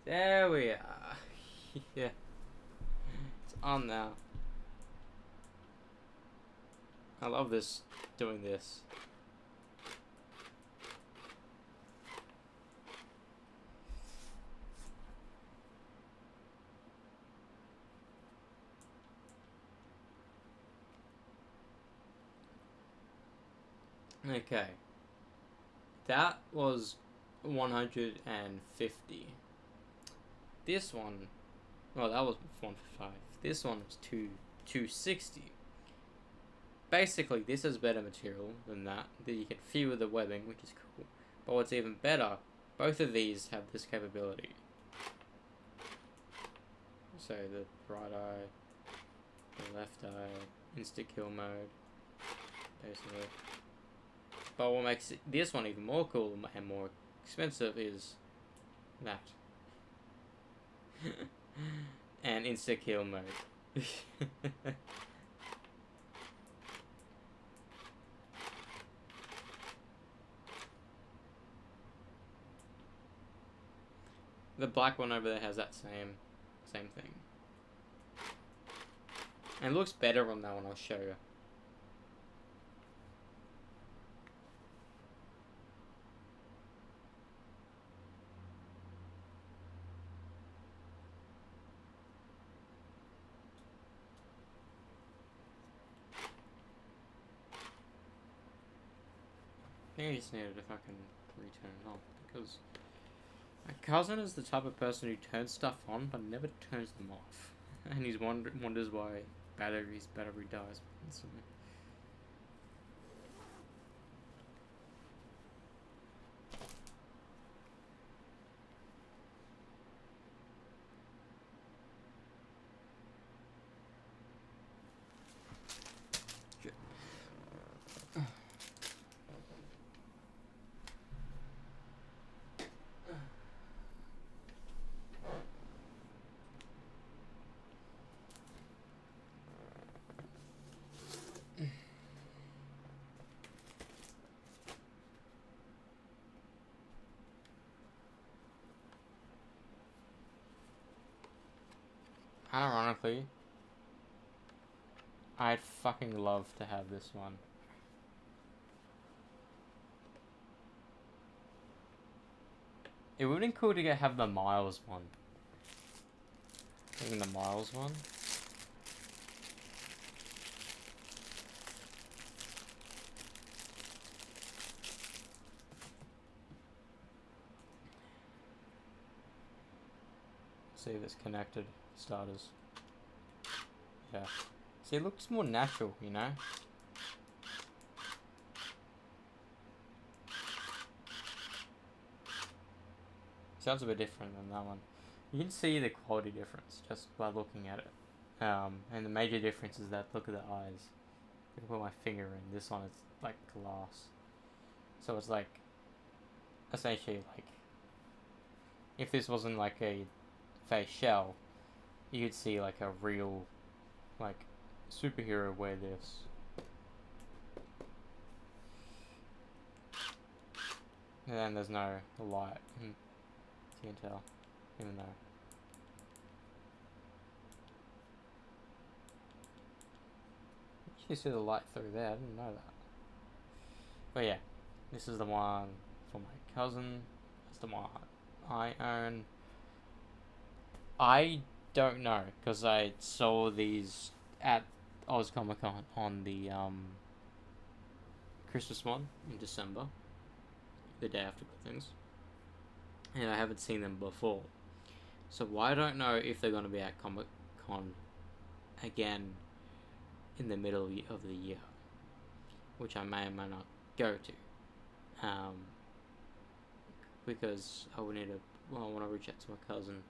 There we are. Yeah. It's on now. I love this, doing this. Okay. That was 150. This one, well, that was 155. This one was 260. Basically, this is better material than that. You can feel the webbing, which is cool. But what's even better, both of these have this capability. So the right eye, the left eye, insta-kill mode, basically. But what makes this one even more cool and more expensive is that. And insta-kill mode. The black one over there has that same thing. And it looks better on that one, I'll show you. I think I just needed to fucking return it on, because my cousin is the type of person who turns stuff on but never turns them off, and he wonders why his battery dies instantly. Ironically, I'd fucking love to have this one. It would have been cool to have the Miles one. Even the Miles one. See if it's connected. Starters. Yeah. See, it looks more natural, you know? Sounds a bit different than that one. You can see the quality difference just by looking at it. And the major difference is that, look at the eyes. I can put my finger in. This one is like glass. So it's like, essentially like, if this wasn't like a face shell, you could see like a real, like, superhero wear this. And then there's no light, you can tell, even though. You can see the light through there, I didn't know that. But yeah, this is the one for my cousin, that's the one I own. I don't know, because I saw these at Oz Comic Con on the Christmas one in December, the day after things, and I haven't seen them before, so I don't know if they're going to be at Comic Con again in the middle of the year, which I may or may not go to, because I would need to, well, I want to reach out to my cousin,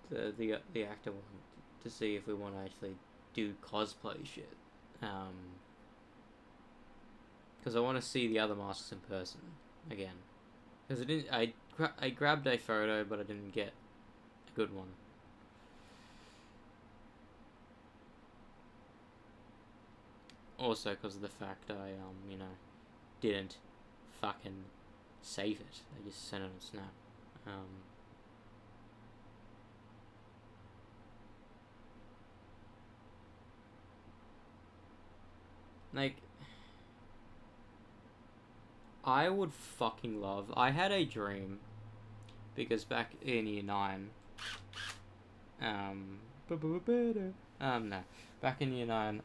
the actor one, to see if we want to actually do cosplay shit, because I want to see the other masks in person again, because I grabbed a photo but I didn't get good one. Also, because of the fact I, you know, didn't fucking save it. I just sent it on Snap. Like, I would fucking love... I had a dream, because back in year 9, no. Back in year 9,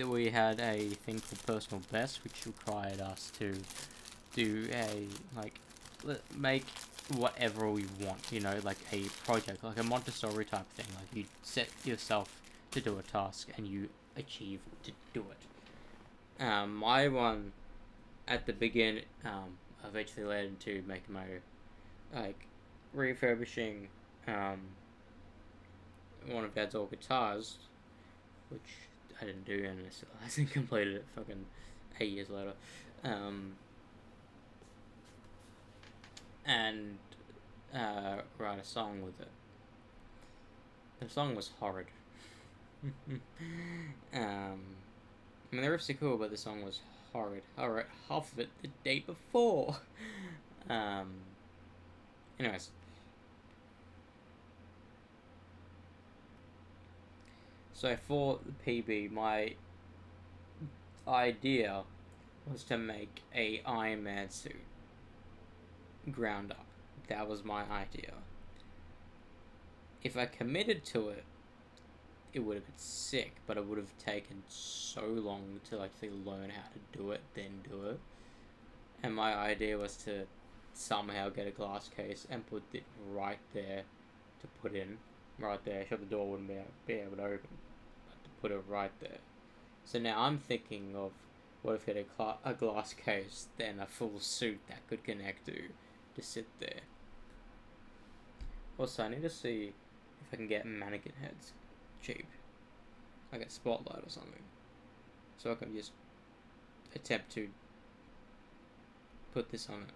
we had a thing called personal best, which required us to do a, like, make whatever we want, you know, like a project, like a Montessori type thing. Like, you set yourself to do a task and you achieve to do it. My one at the beginning eventually led into making my, like, refurbishing one of Dad's old guitars, which I didn't do, and I still hasn't completed it fucking 8 years later. And write a song with it. The song was horrid. I mean, the riffs are cool, but the song was horrid. I wrote half of it the day before. Anyways. So for the PB, my idea was to make a Iron Man suit. Ground up. That was my idea. If I committed to it, it would have been sick, but it would have taken so long to actually learn how to do it, then do it. And my idea was to somehow get a glass case and put it right there to put in. Right there. Sure, the door wouldn't be able to open, but to put it right there. So now I'm thinking of, what if we had a glass case, then a full suit that could connect to sit there. Also, I need to see if I can get mannequin heads cheap. Like a spotlight or something. So I can just attempt to put this on it.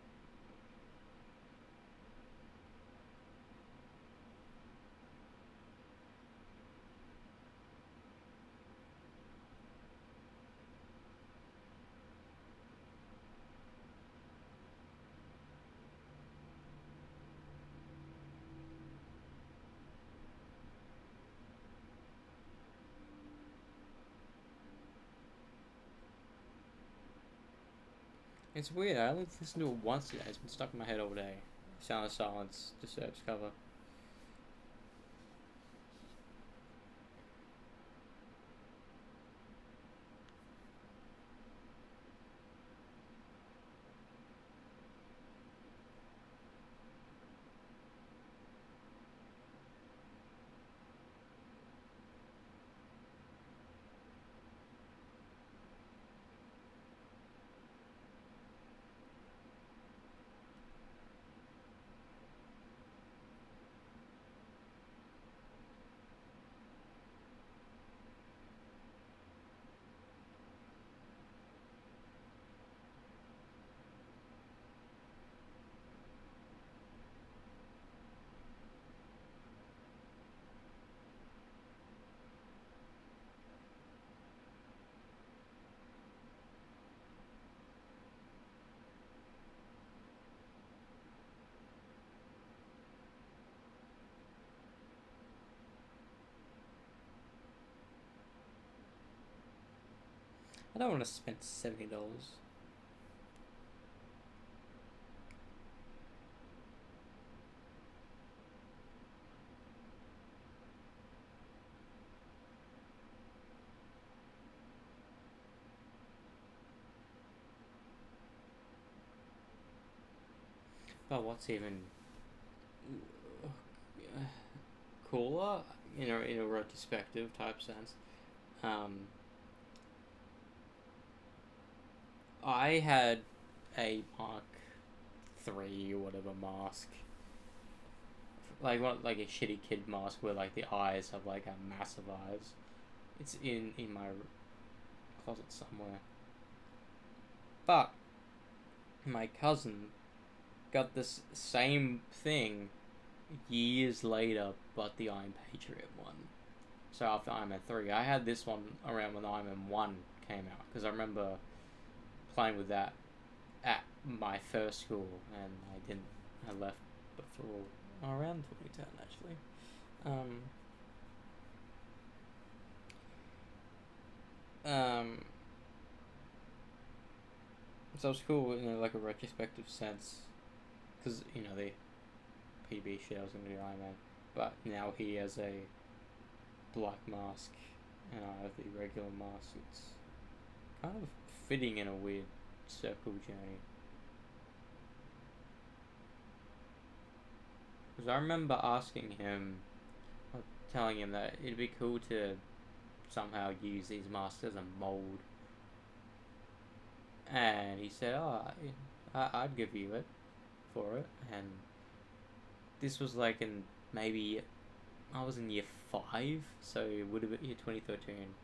It's weird, I only listened to it once today. It's been stuck in my head all day. Sound of Silence deserves cover. I don't want to spend $70. But what's even cooler, in a retrospective type sense, I had a Mark III or whatever mask, like a shitty kid mask where like the eyes have like a massive eyes. It's in my closet somewhere. But my cousin got this same thing years later, but the Iron Patriot one. So after Iron Man 3, I had this one around when Iron Man 1 came out, because I remember playing with that at my first school, and I left before around 2010 actually. So it's cool in like a retrospective sense, because the PB shit I was gonna do Iron Man, but now he has a black mask and I have the regular mask. It's kind of fitting in a weird circle journey. Because I remember asking him, or telling him that it'd be cool to somehow use these masks as a mold. And he said, oh, I'd give you it for it. And this was like in maybe, I was in year 5, so it would have been year 2013.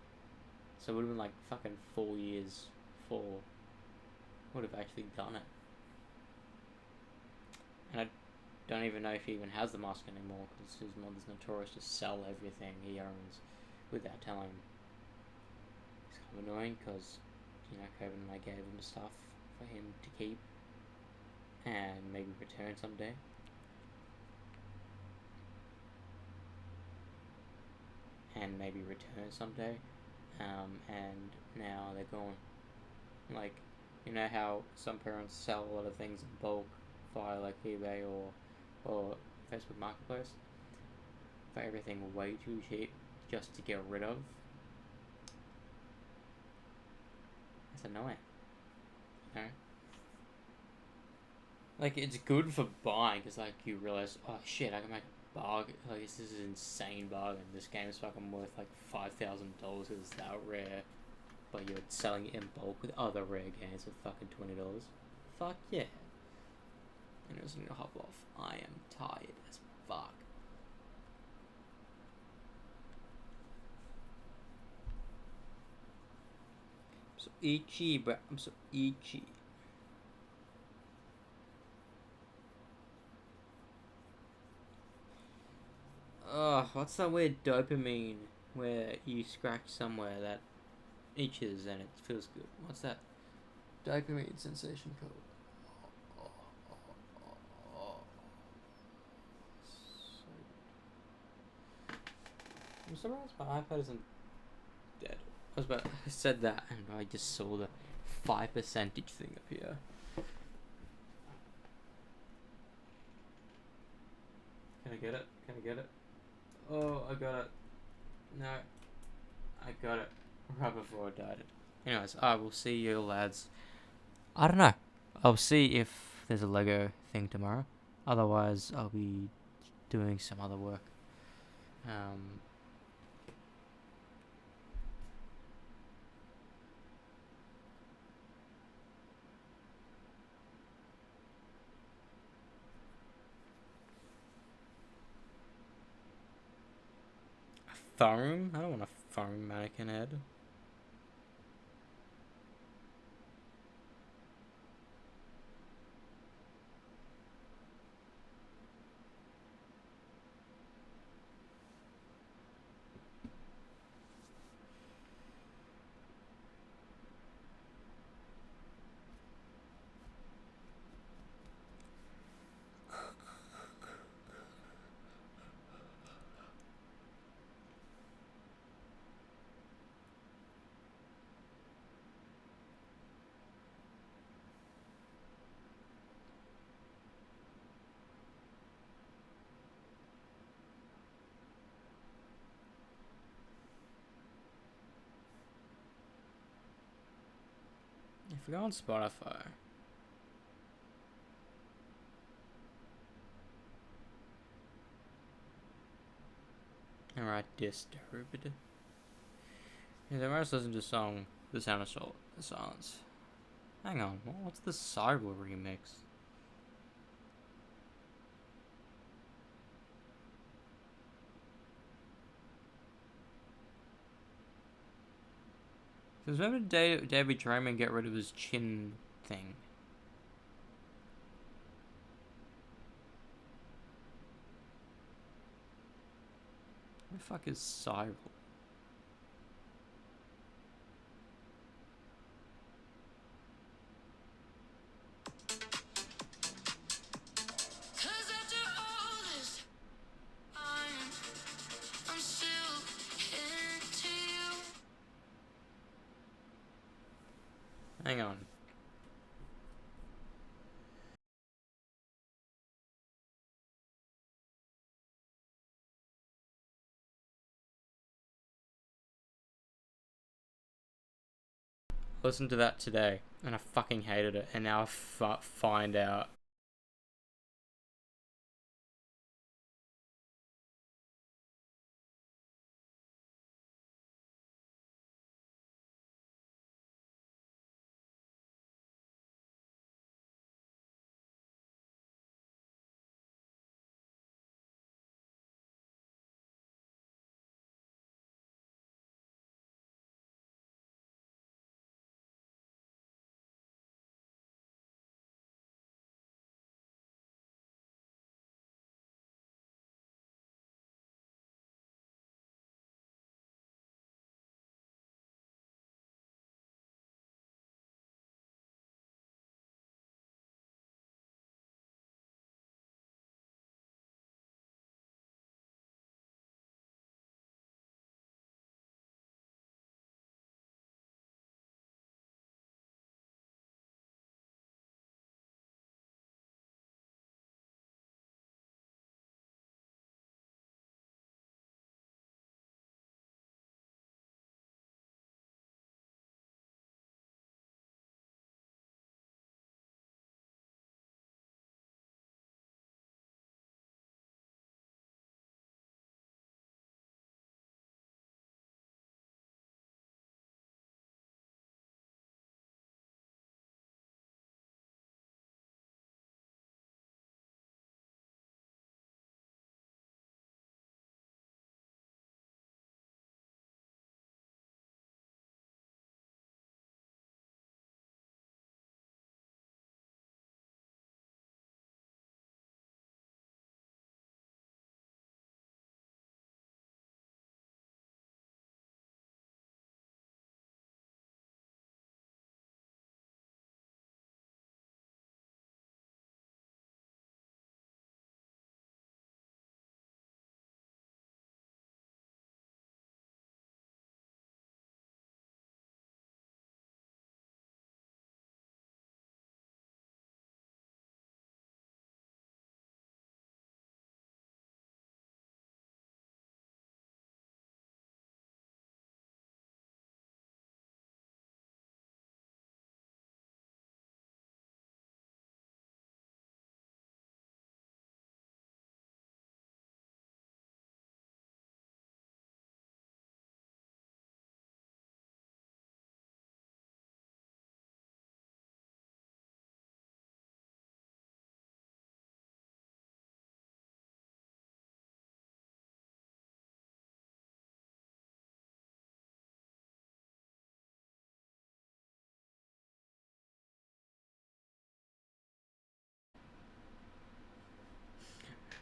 So it would have been like fucking 4 years before I would have actually done it. And I don't even know if he even has the mask anymore, because his mother's notorious to sell everything he owns without telling him. It's kind of annoying, because Kevin and I gave him stuff for him to keep and maybe return someday. And now they're gone. Like, how some parents sell a lot of things in bulk via like eBay or Facebook Marketplace for everything way too cheap just to get rid of. It's annoying. Like, it's good for buying, because like you realize, oh shit, I can make a bargain. Like, this is an insane bargain. This game is fucking worth like $5,000. It's that rare, but you're selling it in bulk with other rare games for fucking $20. Fuck yeah. And I was gonna hop off. I am tired as fuck. I'm so itchy, bro. I'm so itchy. Ugh, what's that weird dopamine where you scratch somewhere that itches and it feels good? What's that dopamine sensation called? I'm surprised my iPad isn't dead. I said that and I just saw the 5% thing up here. Can I get it? Can I get it? Oh, I got it. No. I got it right before I died. Anyways, I will see you lads. I don't know. I'll see if there's a Lego thing tomorrow. Otherwise, I'll be doing some other work. Foam? I don't want a foam mannequin head. If we go on Spotify, and write Disturbed, yeah, the rest listen to the song The Sound of Silence. Hang on, what's the Cyber remix? Because when did David Draymond get rid of his chin thing? fuck is Cyber? Hang on. Listened to that today, and I fucking hated it, and now I find out.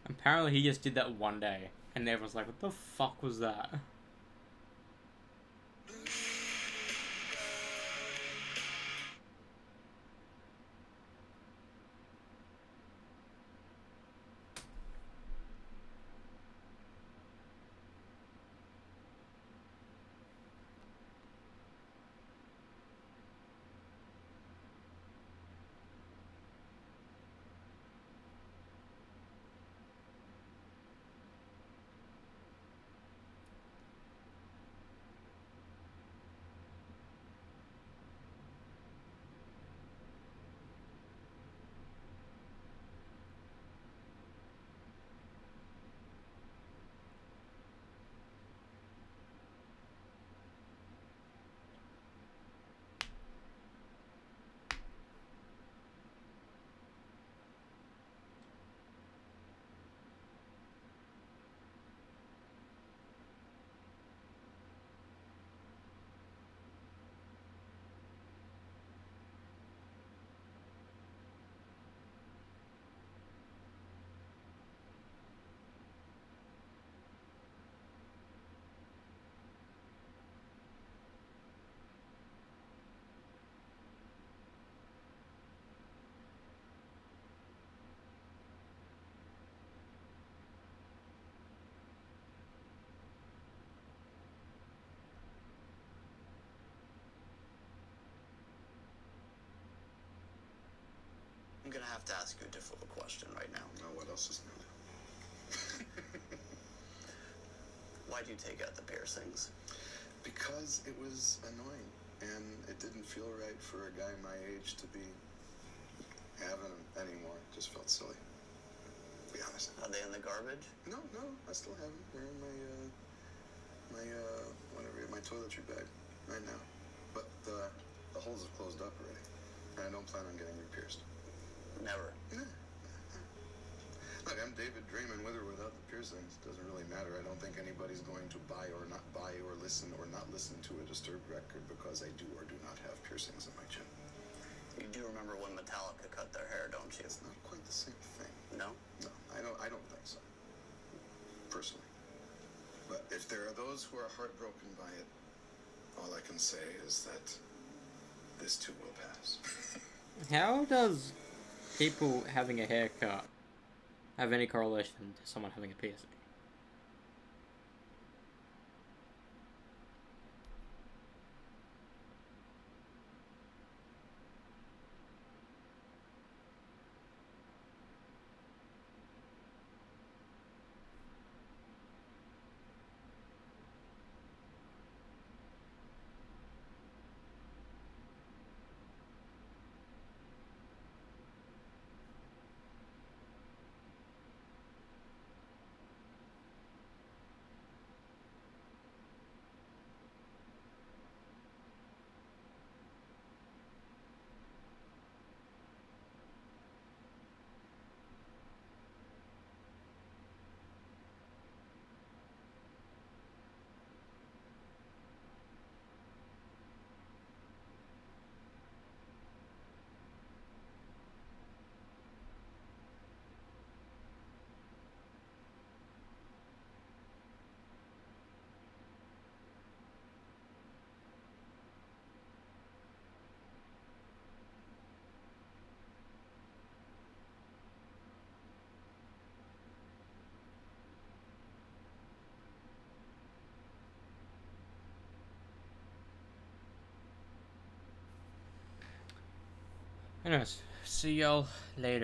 Apparently he just did that one day, and everyone's like, what the fuck was that? have to ask you a difficult question right now. No, what else is new? Why'd you take out the piercings? Because it was annoying, and it didn't feel right for a guy my age to be having them anymore. It just felt silly, to be honest. Are they in the garbage? No, I still have them. They're in my toiletry bag right now. But the holes have closed up already, and I don't plan on getting re-pierced. Never. Nah. Look, I'm David Draymond with or without the piercings. Doesn't really matter. I don't think anybody's going to buy or not buy or not listen to a Disturbed record because I do or do not have piercings in my chin. You do remember when Metallica cut their hair, don't you? It's not quite the same thing. No? No, I don't think so. Personally. But if there are those who are heartbroken by it, all I can say is that this too will pass. How does people having a haircut have any correlation to someone having a piercing? Anyways, see y'all later.